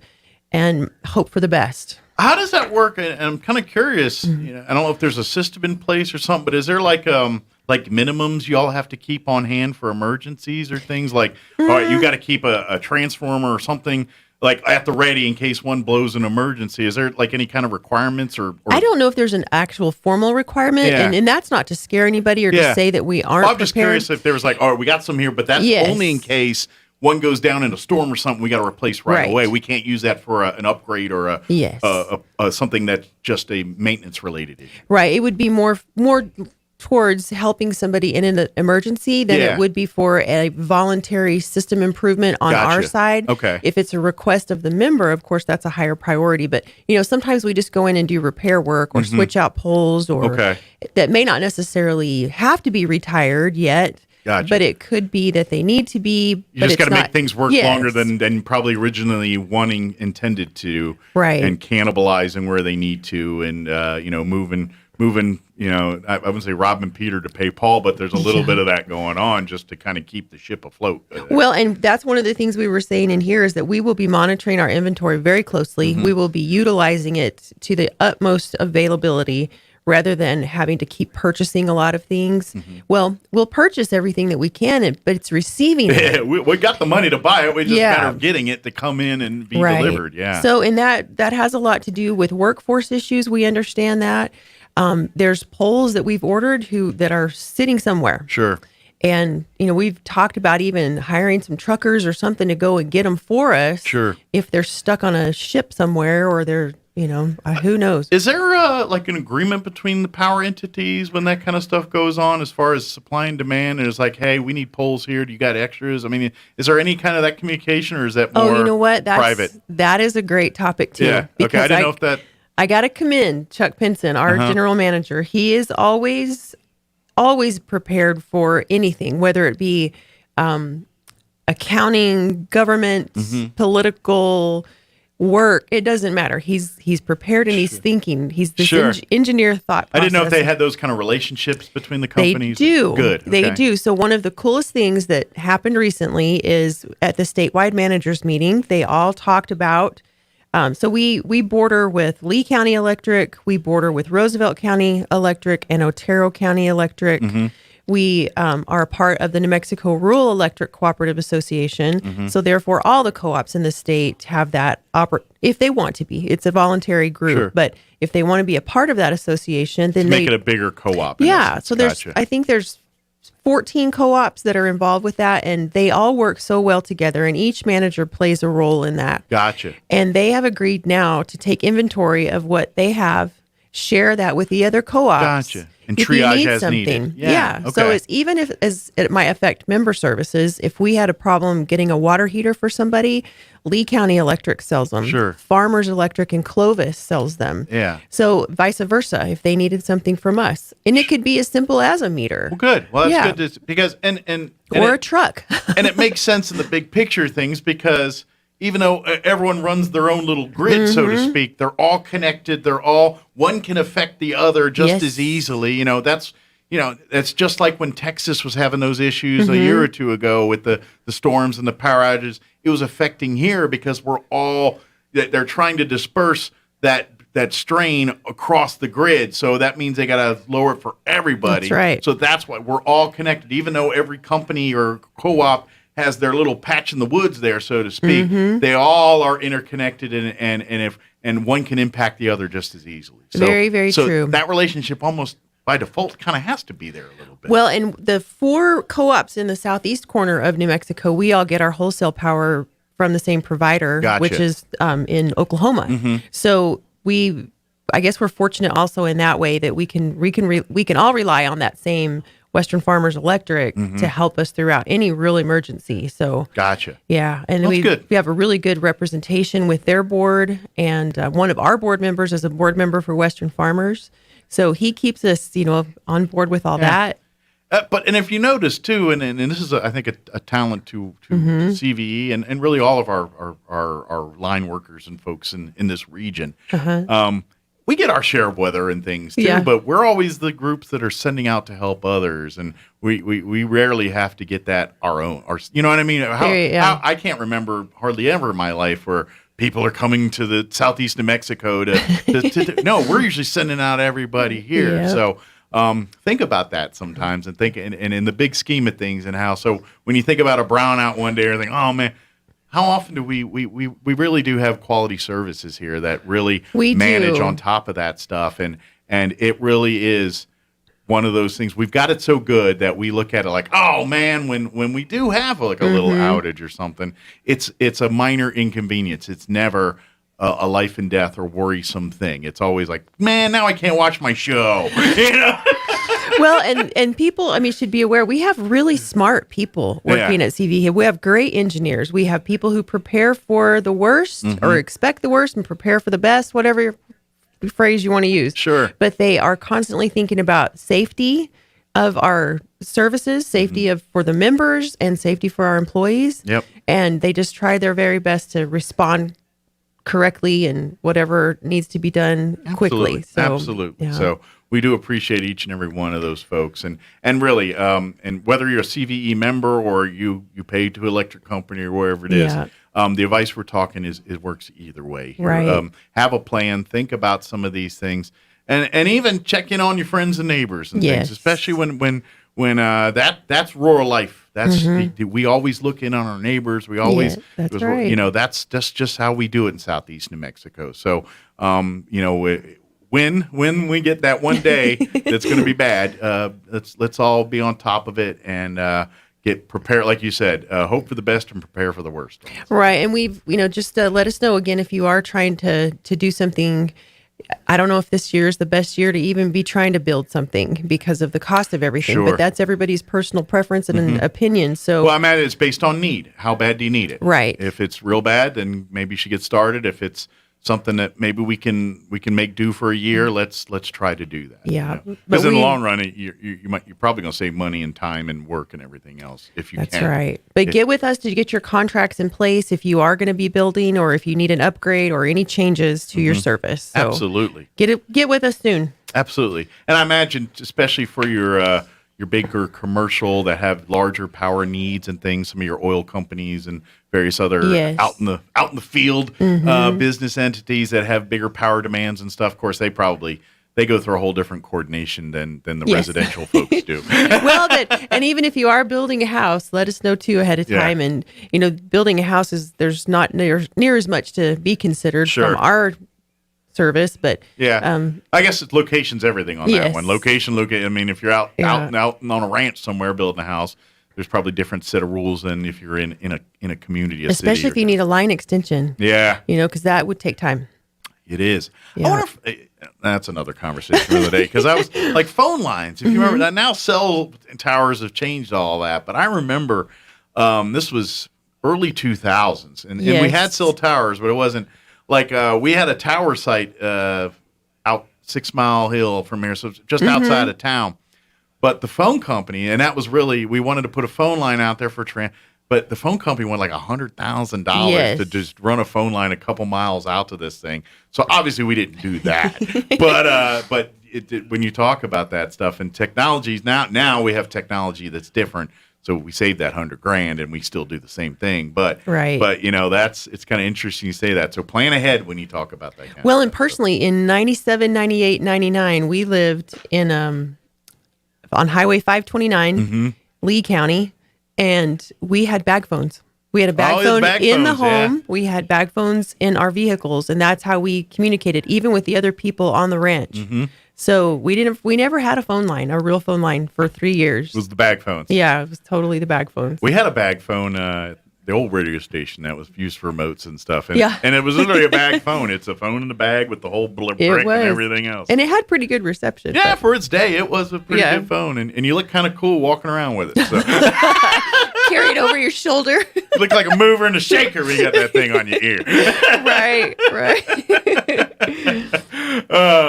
and hope for the best. How does that work? And I'm kind of curious. You know, I don't know if there's a system in place or something, but is there like minimums you all have to keep on hand for emergencies or things like, all right, you got to keep a transformer or something like at the ready in case one blows an emergency? Is there like any kind of requirements or I don't know if there's an actual formal requirement, and that's not to scare anybody or to say that we aren't I'm just curious if there was like, all right, we got some here, but that's only in case one goes down in a storm or something we got to replace right away. We can't use that for an upgrade or a something that's just a maintenance related issue. Right. It would be more towards helping somebody in an emergency than it would be for a voluntary system improvement on our side. Okay. If it's a request of the member, of course, that's a higher priority. But, you know, sometimes we just go in and do repair work or switch out poles or that may not necessarily have to be retired yet. Gotcha. But it could be that they need to be. You just got to make things work longer than probably originally intended to, right? And cannibalizing where they need to, and moving. You know, I wouldn't say robbing Peter to pay Paul, but there's a little bit of that going on just to kind of keep the ship afloat. Well, and that's one of the things we were saying in here is that we will be monitoring our inventory very closely. We will be utilizing it to the utmost availability, rather than having to keep purchasing a lot of things. Well, we'll purchase everything that we can, but it's receiving it. Yeah, we got the money to buy it. We just matter of getting it to come in and be delivered. Yeah. So, and that has a lot to do with workforce issues. We understand that. There's poles that we've ordered that are sitting somewhere. Sure. And, you know, we've talked about even hiring some truckers or something to go and get them for us. Sure. If they're stuck on a ship somewhere or they're, you know, who knows? Is there like an agreement between the power entities when that kind of stuff goes on as far as supply and demand? And it's like, hey, we need poles here. Do you got extras? I mean, is there any kind of that communication or is that more you know what? Private? That is a great topic too. Yeah. Okay. I didn't know if that. I got to commend Chuck Pinson, our general manager. He is always prepared for anything, whether it be accounting, government, political work. It doesn't matter. He's prepared and he's thinking. He's this engineer thought process. I didn't know if they had those kind of relationships between the companies. They do. Good. Okay. They do. So one of the coolest things that happened recently is at the statewide managers meeting, they all talked about. So we border with Lee County Electric, we border with Roosevelt County Electric and Otero County Electric. We are a part of the New Mexico Rural Electric Cooperative Association. So therefore, all the co-ops in the state have that if they want to be. It's a voluntary group, but if they want to be a part of that association, then make it a bigger co-op. Yeah. So I think there's 14 co-ops that are involved with that, and they all work so well together, and each manager plays a role in that. Gotcha. And they have agreed now to take inventory of what they have, share that with the other co-ops. Gotcha. And triage as needed. Yeah. Okay. So it's even if it might affect member services, if we had a problem getting a water heater for somebody, Lee County Electric sells them. Sure. Farmers Electric in Clovis sells them. Yeah. So vice versa, if they needed something from us. And it could be as simple as a meter. Well, good. Well, that's good because or a truck. And it makes sense in the big picture things because even though everyone runs their own little grid, so to speak, they're all connected. One can affect the other just as easily. You know, that's just like when Texas was having those issues a year or two ago with the storms and the power outages. It was affecting here because they're trying to disperse that strain across the grid. So that means they got to lower it for everybody. That's right. So that's why we're all connected, even though every company or co-op has their little patch in the woods there, so to speak. They all are interconnected, and one can impact the other just as easily. So, very, very so true. That relationship almost by default kind of has to be there a little bit. Well, and the 4 co-ops in the southeast corner of New Mexico, we all get our wholesale power from the same provider, Gotcha. which is in Oklahoma. Mm-hmm. So I guess we're fortunate also in that way that we can all rely on that same Western Farmers Electric to help us throughout any real emergency. So Gotcha. yeah, and That's good. we have a really good representation with their board, and one of our board members is a board member for Western Farmers. So he keeps us, on board with all that. And if you notice too, and this is I think a talent to CVE and really all of our line workers and folks in this region. We get our share of weather and things too, but we're always the groups that are sending out to help others, and we rarely have to get that our own. You know what I mean? How I can't remember hardly ever in my life where people are coming to the southeast of Mexico to no, we're usually sending out everybody here. Yep. So think about that sometimes, and think and in the big scheme of things, and how so when you think about a brownout one day, or think, oh man. How often do we really do have quality services here that really manage on top of that stuff, and it really is one of those things. We've got it so good that we look at it like, oh man, when we do have a little outage or something, it's a minor inconvenience. It's never a life and death or worrisome thing. It's always like, man, now I can't watch my show. Well, and people, should be aware, we have really smart people working at CV. We have great engineers. We have people who prepare for the worst or expect the worst and prepare for the best, whatever phrase you want to use. Sure. But they are constantly thinking about safety of our services, safety for the members, and safety for our employees. Yep. And they just try their very best to respond correctly and whatever needs to be done quickly. So, Absolutely. yeah. So we do appreciate each and every one of those folks, and really, and whether you're a CVE member or you pay to electric company or wherever it is, the advice we're talking it works either way. Right. Have a plan. Think about some of these things, and even check in on your friends and neighbors and things, especially when that's rural life. That's we always look in on our neighbors. We always, that's right. That's just how we do it in southeast New Mexico. So, when we get that one day that's going to be bad, let's all be on top of it and get prepared, like you said. Hope for the best and prepare for the worst. Right, and we've just let us know again if you are trying to do something. I don't know if this year is the best year to even be trying to build something because of the cost of everything, but that's everybody's personal preference and an opinion. So, well, it's based on need. How bad do you need it? Right. If it's real bad, then maybe you should get started. If it's something that maybe we can make do for a year, let's try to do that. Yeah, because in the long run, you're probably going to save money and time and work and everything else if you can. That's right. But get with us to get your contracts in place if you are going to be building, or if you need an upgrade or any changes to your service. So absolutely, get with us soon. Absolutely, and I imagine especially for your bigger commercial that have larger power needs and things, some of your oil companies and various other out in the field business entities that have bigger power demands and stuff. Of course, they go through a whole different coordination than the residential folks do. Well, and even if you are building a house, let us know too ahead of time. And building a house there's not near as much to be considered from our service, but I guess it's location's everything on that one. Location. If you're out on a ranch somewhere building a house, there's probably a different set of rules than if you're in a community, especially if you need a line extension. Yeah, because that would take time. It is. I wonder if that's another conversation for the day, because I was like phone lines. If you remember that, now cell towers have changed all that, but I remember this was early 2000s, and we had cell towers, but it wasn't. Like we had a tower site out 6 Mile Hill from here, so just outside of town. But the phone company, and that was really, we wanted to put a phone line out there for but the phone company wanted like $100,000 to just run a phone line a couple miles out to this thing. So obviously we didn't do that. but when you talk about that stuff and technologies, now we have technology that's different. So we saved that $100,000 and we still do the same thing. But it's kind of interesting you say that. So plan ahead when you talk about that kind of stuff. And personally, in 97, 98, 99, we lived in on Highway 529, Lee County, and we had bag phones. We had a bag phone in the home. Yeah. We had bag phones in our vehicles, and that's how we communicated, even with the other people on the ranch. So we never had a phone line, a real phone line for 3 years. It was the bag phones. Yeah, it was totally the bag phones. We had a bag phone, the old radio station that was used for remotes and stuff. And, Yeah. and it was literally a bag phone. It's a phone in the bag with the whole brick and everything else. And it had pretty good reception. Yeah, for its day, it was a pretty good phone. And you look kind of cool walking around with it. So. Carried over your shoulder. You look like a mover and a shaker when you got that thing on your ear. Right.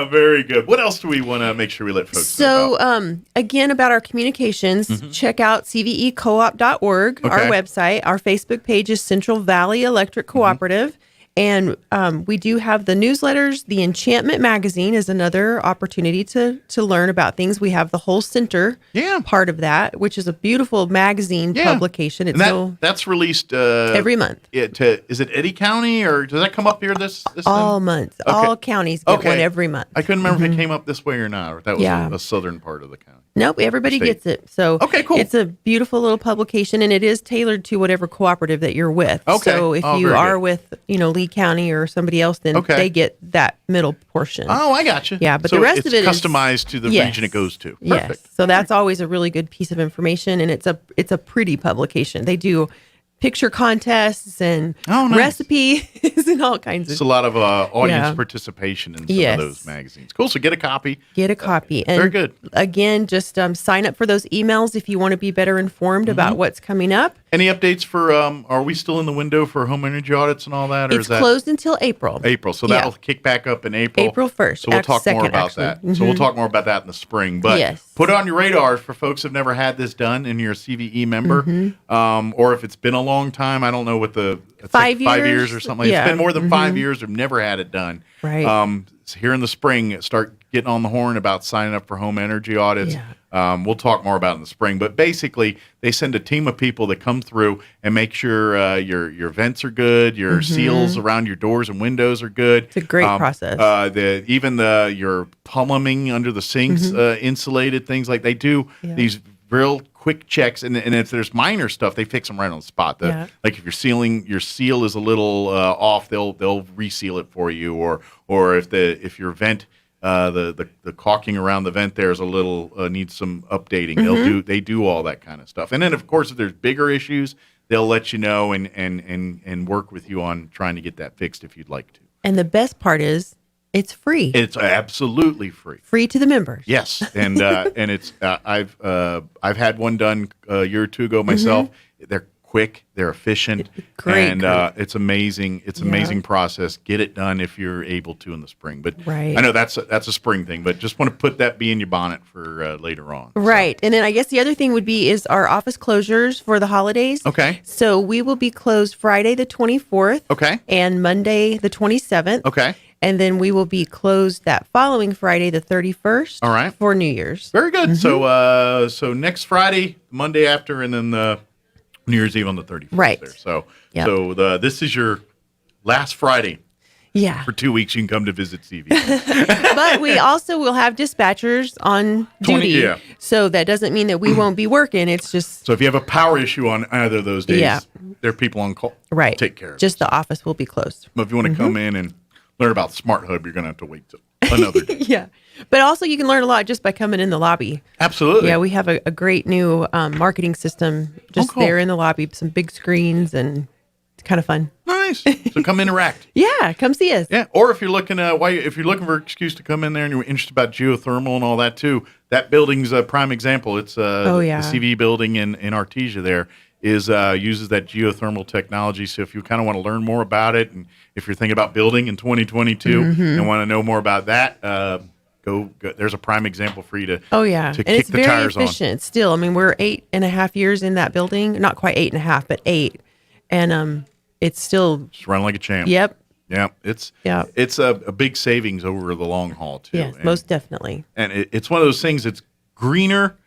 Very good. What else do we want to make sure we let folks know about? So, again, about our communications, check out cvecoop.org, our website. Our Facebook page is Central Valley Electric Cooperative. And we do have the newsletters. The Enchantment Magazine is another opportunity to learn about things. We have the whole center part of that, which is a beautiful magazine publication. It's that's released every month. Is it Eddy County, or does that come up here this all time? months? Okay. All counties get one every month. I couldn't remember if it came up this way or not, or if that was a southern part of the county. Nope, everybody gets it. So cool. It's a beautiful little publication, and it is tailored to whatever cooperative that you're with. Okay. So if you are with, Lee County or somebody else, then they get that middle portion. Oh, I got you. Yeah, but so the rest of it is customized to the region it goes to. Perfect. Yes. So that's always a really good piece of information, and it's a pretty publication. They do picture contests and recipes and all kinds of. It's a lot of audience participation in some of those magazines. Cool. So get a copy. Get a copy. And very good. Again, just sign up for those emails if you want to be better informed about what's coming up. Any updates for, are we still in the window for home energy audits and all that? Or It's closed until April. April. So that'll kick back up in April. April 1st. So we'll talk more about that. So we'll talk more about that in the spring. But put it on your radar for folks who've never had this done and you're a CVE member. Or if it's been a long time, I don't know what the 5 years. 5 years or something. It's been more than 5 years. We've never had it done. Right. So here in the spring, start getting on the horn about signing up for home energy audits. We'll talk more about it in the spring. But basically, they send a team of people that come through and make sure your vents are good, your seals around your doors and windows are good. It's a great process. Even your plumbing under the sinks, insulated, things like they do these real quick checks. And if there's minor stuff, they fix them right on the spot. Like if your seal is a little off, they'll reseal it for you. Or if your vent, the caulking around the vent there is a little needs some updating. They do all that kind of stuff. And then of course if there's bigger issues, they'll let you know and work with you on trying to get that fixed if you'd like to. And the best part is it's free. It's absolutely free. Free to the members. Yes, and it's I've had one done a year or two ago myself. They're quick, they're efficient, and it's amazing. It's an amazing process. Get it done if you're able to in the spring. But I know that's a spring thing. But just want to be in your bonnet for later on. Right, and then I guess the other thing would be is our office closures for the holidays. Okay. So we will be closed Friday the 24th. Okay. And Monday the 27th. Okay. And then we will be closed that following Friday, the 31st. All right. For New Year's. Very good. So next Friday, Monday after, and then the New Year's Eve on the 31st. Right. There. So this is your last Friday. Yeah. For 2 weeks, you can come to visit CV. But we also will have dispatchers on duty. Yeah. So that doesn't mean that we won't be working. It's just. So if you have a power issue on either of those days, there are people on call. Right. Take care of it. Just the office will be closed. But if you want to come in and learn about Smart Hub, you're going to have to wait till another day. Yeah. But also you can learn a lot just by coming in the lobby. Absolutely. Yeah, we have a great new marketing system just there in the lobby, some big screens, and it's kind of fun. Nice. So come interact. Yeah, come see us. Yeah, or if you're looking if you're looking for an excuse to come in there and you're interested about geothermal and all that too, that building's a prime example. It's the CV building in Artesia there uses that geothermal technology. So if you kind of want to learn more about it, and if you're thinking about building in 2022 and want to know more about that, go. There's a prime example for you to to kick the tires on. It's very efficient. Still, I mean, we're 8.5 years in that building. Not quite 8.5, but 8, and it's still just running like a champ. Yep. Yeah, it's a big savings over the long haul too. Yes, most definitely. And it's one of those things. It's greener,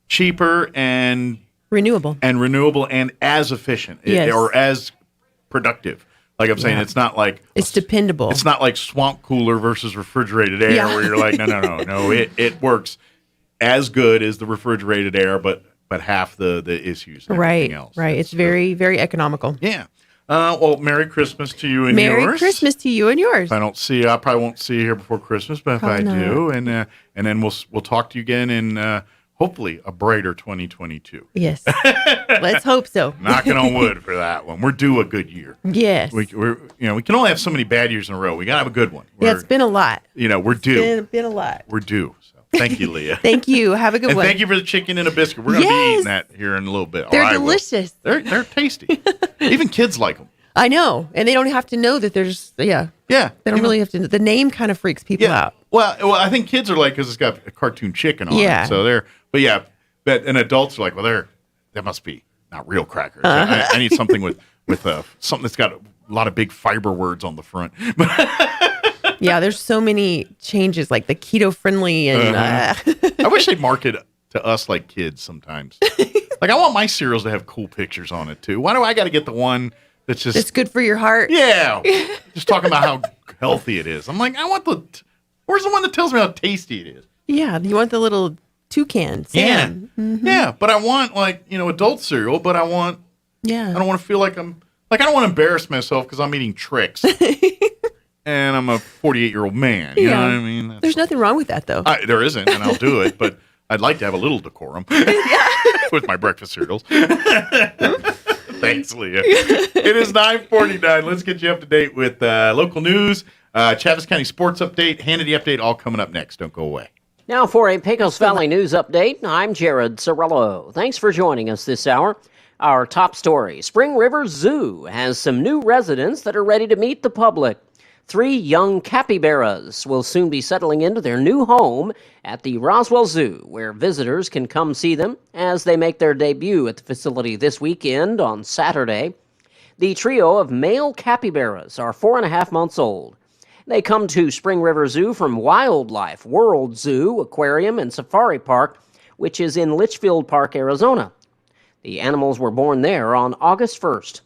cheaper, and renewable, and as efficient or as productive. Like I'm saying, it's not like it's dependable. It's not like swamp cooler versus refrigerated air where you're like, no. It works as good as the refrigerated air, but half the issues. And everything else. Right. It's very, very economical. Yeah. Well, Merry Christmas to you and yours. Merry Christmas to you and yours. If I don't see you, I probably won't see you here before Christmas, but if I do, and then we'll talk to you again in hopefully a brighter 2022. Yes. Let's hope so. Knocking on wood for that one. We're due a good year. Yes. We can only have so many bad years in a row. We got to have a good one. It's been a lot. We're due. It's been a lot. We're due. So thank you, Leah. Thank you. Have a good and one. Thank you for the chicken and a biscuit. We're going to be eating that here in a little bit. They're delicious. They're tasty. Even kids like them. I know. And they don't have to know that there's, Yeah. They don't really have to. The name kind of freaks people out. Well, I think kids are like, because it's got a cartoon chicken on it. So and adults are like, well, that must be not real crackers. I need something with something that's got a lot of big fiber words on the front. Yeah, there's so many changes, like the keto friendly and. I wish they'd market to us like kids sometimes. Like I want my cereals to have cool pictures on it too. Why do I got to get the one that's just it's good for your heart? Yeah, just talking about how healthy it is. I'm like, I want where's the one that tells me how tasty it is? Yeah, you want the little toucan. Sam. Yeah, Mm-hmm. yeah. But I want adult cereal. But I want. Yeah. I don't want to feel like I don't want to embarrass myself because I'm eating tricks. And I'm a 48-year-old man. You know what I mean? There's nothing wrong with that, though. There isn't, and I'll do it. But I'd like to have a little decorum with my breakfast cereals. Thanks, Leah. It is 9:49. Let's get you up to date with local news, Chaves County sports update, Hannity update, all coming up next. Don't go away. Now for a Pecos Valley news update, I'm Jared Cirillo. Thanks for joining us this hour. Our top story, Spring River Zoo has some new residents that are ready to meet the public. 3 young capybaras will soon be settling into their new home at the Roswell Zoo, where visitors can come see them as they make their debut at the facility this weekend on Saturday. The trio of male capybaras are 4.5 months old. They come to Spring River Zoo from Wildlife World Zoo, Aquarium, and Safari Park, which is in Litchfield Park, Arizona. The animals were born there on August 1st.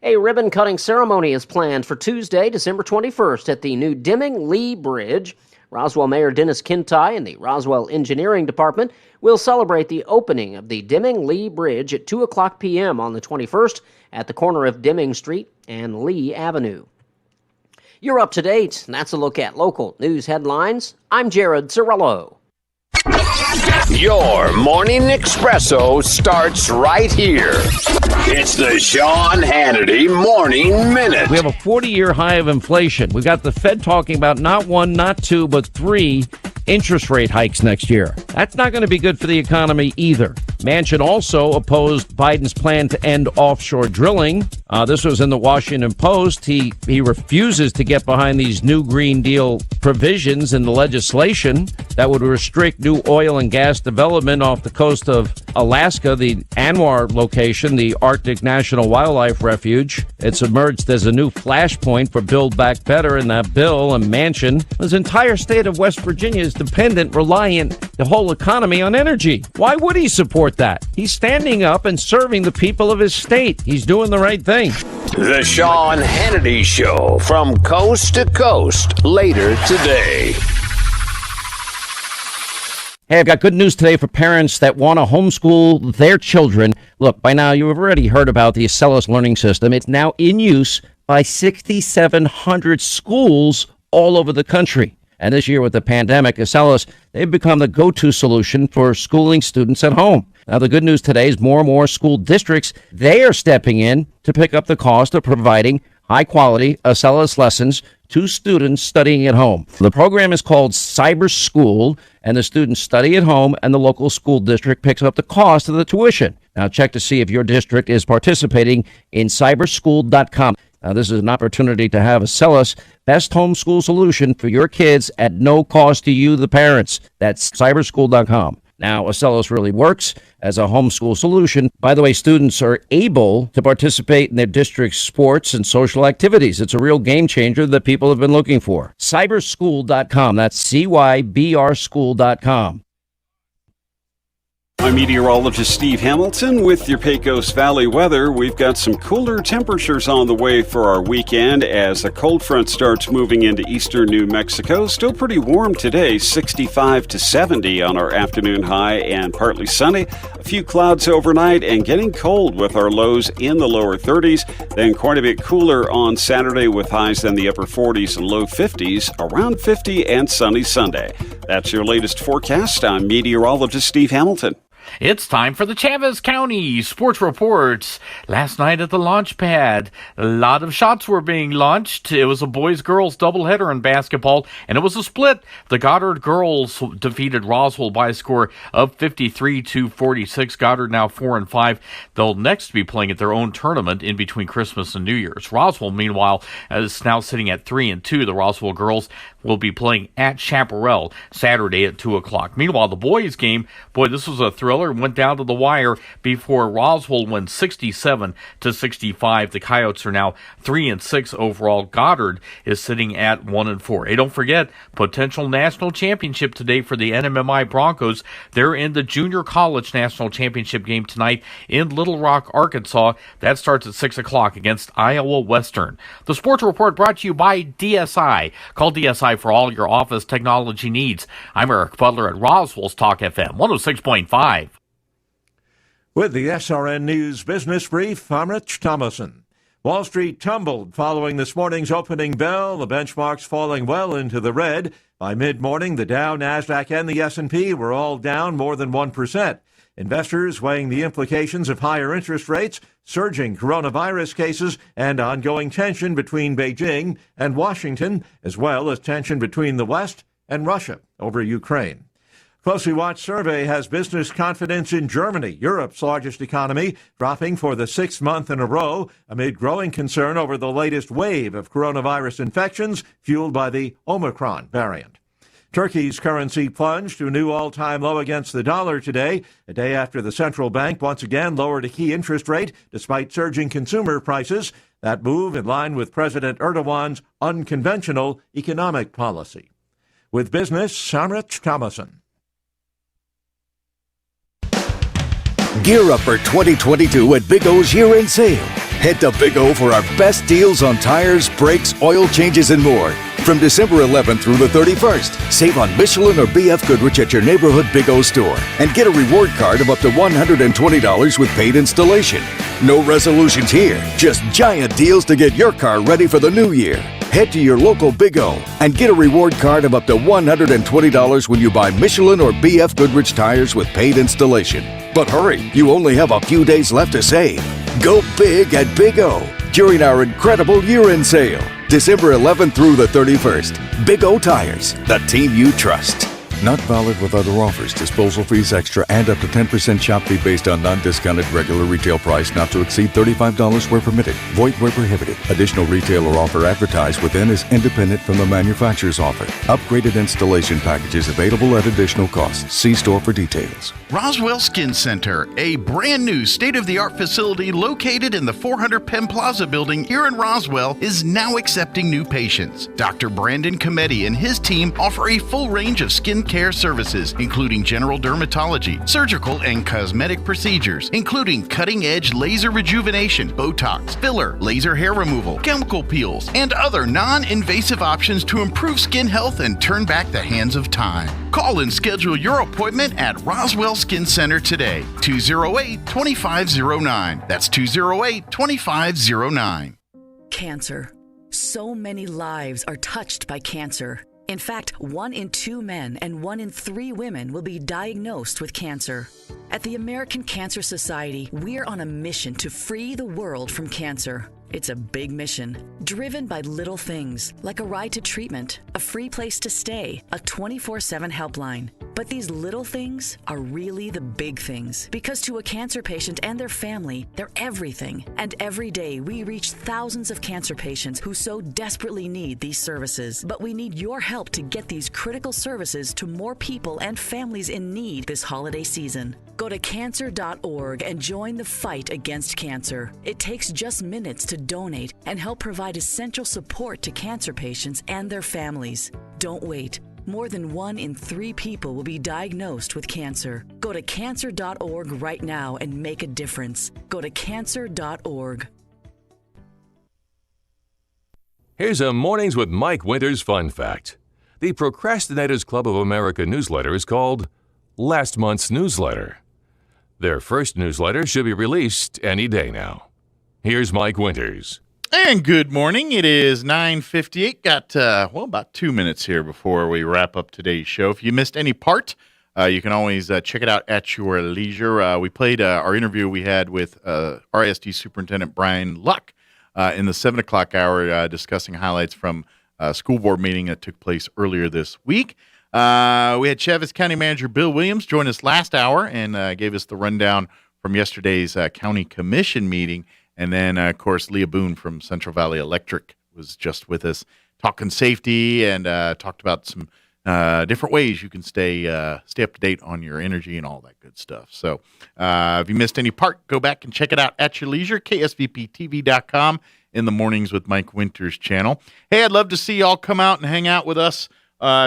A ribbon-cutting ceremony is planned for Tuesday, December 21st at the new Deming-Lee Bridge. Roswell Mayor Dennis Kintai and the Roswell Engineering Department will celebrate the opening of the Deming-Lee Bridge at 2 o'clock p.m. on the 21st at the corner of Deming Street and Lee Avenue. You're up to date. That's a look at local news headlines. I'm Jared Cirillo. Your morning espresso starts right here. It's the Sean Hannity Morning Minute. We have a 40-year high of inflation. We've got the Fed talking about not 1, not 2, but 3 interest rate hikes next year. That's not going to be good for the economy either. Manchin also opposed Biden's plan to end offshore drilling. This was in the Washington Post. He refuses to get behind these new Green Deal provisions in the legislation that would restrict new oil and gas development off the coast of Alaska, the Anwar location, the Arctic National Wildlife Refuge. It's emerged as a new flashpoint for Build Back Better in that bill. And Manchin, his entire state of West Virginia is dependent, reliant, the whole economy on energy. Why would he support that? He's standing up and serving the people of his state. He's doing the right thing. The Sean Hannity Show from coast to coast later today. Hey, I've got good news today for parents that want to homeschool their children. Look, by now you've already heard about the Acellus learning system. It's now in use by 6,700 schools all over the country. And this year with the pandemic, Acellus, they've become the go-to solution for schooling students at home. Now, the good news today is more and more school districts, they are stepping in to pick up the cost of providing high-quality Acellus lessons to students studying at home. The program is called Cyber School, and the students study at home, and the local school district picks up the cost of the tuition. Now, check to see if your district is participating in cyberschool.com. Now, this is an opportunity to have Acellus best homeschool solution for your kids at no cost to you, the parents. That's cyberschool.com. Now, Acellus really works as a homeschool solution. By the way, students are able to participate in their district's sports and social activities. It's a real game changer that people have been looking for. Cyberschool.com. That's CYBRschool.com. I'm meteorologist Steve Hamilton with your Pecos Valley weather. We've got some cooler temperatures on the way for our weekend as a cold front starts moving into eastern New Mexico. Still pretty warm today, 65 to 70 on our afternoon high and partly sunny. A few clouds overnight and getting cold with our lows in the lower 30s. Then quite a bit cooler on Saturday with highs in the upper 40s and low 50s, around 50 and sunny Sunday. That's your latest forecast. I'm meteorologist Steve Hamilton. It's time for the Chavez County Sports Reports. Last night at the launch pad, a lot of shots were being launched. It was a boys-girls doubleheader in basketball, and it was a split. The Goddard girls defeated Roswell by a score of 53-46. Goddard now 4-5. They'll next be playing at their own tournament in between Christmas and New Year's. Roswell, meanwhile, is now sitting at 3-2. The Roswell girls will be playing at Chaparral Saturday at 2 o'clock. Meanwhile, the boys' game, boy, this was a thriller. Went down to the wire before Roswell won 67-65. The Coyotes are now 3-6 overall. Goddard is sitting at 1-4. Hey, don't forget, potential national championship today for the NMMI Broncos. They're in the Junior College National Championship game tonight in Little Rock, Arkansas. That starts at 6 o'clock against Iowa Western. The Sports Report brought to you by DSI. Call DSI for all your office technology needs. I'm Eric Butler at Roswell's Talk FM 106.5. With the SRN News Business Brief, I'm Rich Thomason. Wall Street tumbled following this morning's opening bell, the benchmarks falling well into the red. By mid-morning, the Dow, NASDAQ, and the S&P were all down more than 1%. Investors weighing the implications of higher interest rates, surging coronavirus cases, and ongoing tension between Beijing and Washington, as well as tension between the West and Russia over Ukraine. Closely watched survey has business confidence in Germany, Europe's largest economy, dropping for the 6th month in a row amid growing concern over the latest wave of coronavirus infections fueled by the Omicron variant. Turkey's currency plunged to a new all-time low against the dollar today, a day after the central bank once again lowered a key interest rate despite surging consumer prices. That move in line with President Erdogan's unconventional economic policy. With business, I'm Rich Thomason. Gear up for 2022 at Big O's year-end sale. Head to Big O for our best deals on tires, brakes, oil changes, and more. From December 11th through the 31st, save on Michelin or BF Goodrich at your neighborhood Big O store and get a reward card of up to $120 with paid installation. No resolutions here, just giant deals to get your car ready for the new year. Head to your local Big O and get a reward card of up to $120 when you buy Michelin or BF Goodrich tires with paid installation. But hurry, you only have a few days left to save. Go big at Big O during our incredible year-end sale. December 11th through the 31st. Big O Tires, the team you trust. Not valid with other offers. Disposal fees extra and up to 10% shop fee based on non-discounted regular retail price not to exceed $35 where permitted. Void where prohibited. Additional retailer offer advertised within is independent from the manufacturer's offer. Upgraded installation packages available at additional cost. See store for details. Roswell Skin Center, a brand new state-of-the-art facility located in the 400 Penn Plaza building here in Roswell, is now accepting new patients. Dr. Brandon Cometti and his team offer a full range of skin care services, including general dermatology, surgical and cosmetic procedures, including cutting-edge laser rejuvenation, Botox, filler, laser hair removal, chemical peels, and other non-invasive options to improve skin health and turn back the hands of time. Call and schedule your appointment at Roswell Skin Center today, 208-2509. That's 208-2509. Cancer. So many lives are touched by cancer. In fact, 1 in 2 men and 1 in 3 women will be diagnosed with cancer. At the American Cancer Society, we're on a mission to free the world from cancer. It's a big mission, driven by little things like a ride to treatment, a free place to stay, a 24/7 helpline. But these little things are really the big things, because to a cancer patient and their family, they're everything. And every day we reach thousands of cancer patients who so desperately need these services. But we need your help to get these critical services to more people and families in need this holiday season. Go to cancer.org and join the fight against cancer. It takes just minutes to donate and help provide essential support to cancer patients and their families. Don't wait. More than 1 in 3 people will be diagnosed with cancer. Go to cancer.org right now and make a difference. Go to cancer.org. Here's a Mornings with Mike Winters fun fact. The Procrastinators Club of America newsletter is called Last Month's Newsletter. Their first newsletter should be released any day now. Here's Mike Winters. And good morning. It is 9:58. Got, about 2 minutes here before we wrap up today's show. If you missed any part, you can always check it out at your leisure. We played our interview we had with RISD Superintendent Brian Luck in the 7 o'clock hour discussing highlights from a school board meeting that took place earlier this week. We had Chaves County Manager Bill Williams join us last hour and gave us the rundown from yesterday's county commission meeting. And then, of course, Leah Boone from Central Valley Electric was just with us talking safety and talked about some different ways you can stay up to date on your energy and all that good stuff. So if you missed any part, go back and check it out at your leisure, ksvptv.com in the Mornings with Mike Winters channel. Hey, I'd love to see y'all come out and hang out with us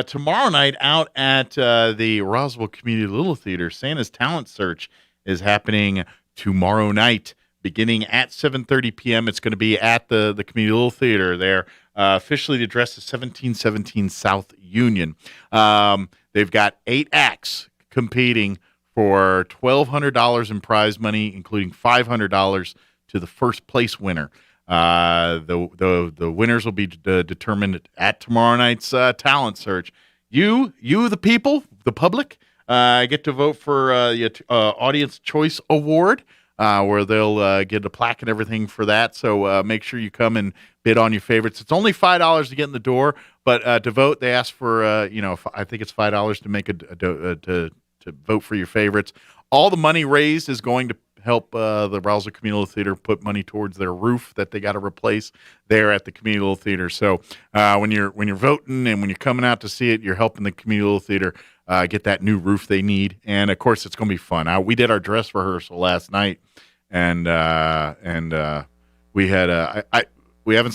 tomorrow night out at the Roswell Community Little Theater. Santa's Talent Search is happening tomorrow night, beginning at 7:30 p.m. It's going to be at the Community Little Theater there. Officially, the address is 1717 South Union. They've got 8 acts competing for $1,200 in prize money, including $500 to the first place winner. The winners will be determined at tomorrow night's talent search. You, the people, the public, get to vote for the Audience Choice Award, where they'll get a plaque and everything for that. So make sure you come and bid on your favorites. It's only $5 to get in the door, but to vote, they ask for I think it's $5 to make to vote for your favorites. All the money raised is going to help the Roswell Community Theater put money towards their roof that they got to replace there at the Community Theater. So when you're voting and when you're coming out to see it, you're helping the Community Theater get that new roof they need. And of course, it's going to be fun. We did our dress rehearsal last night, and we had we haven't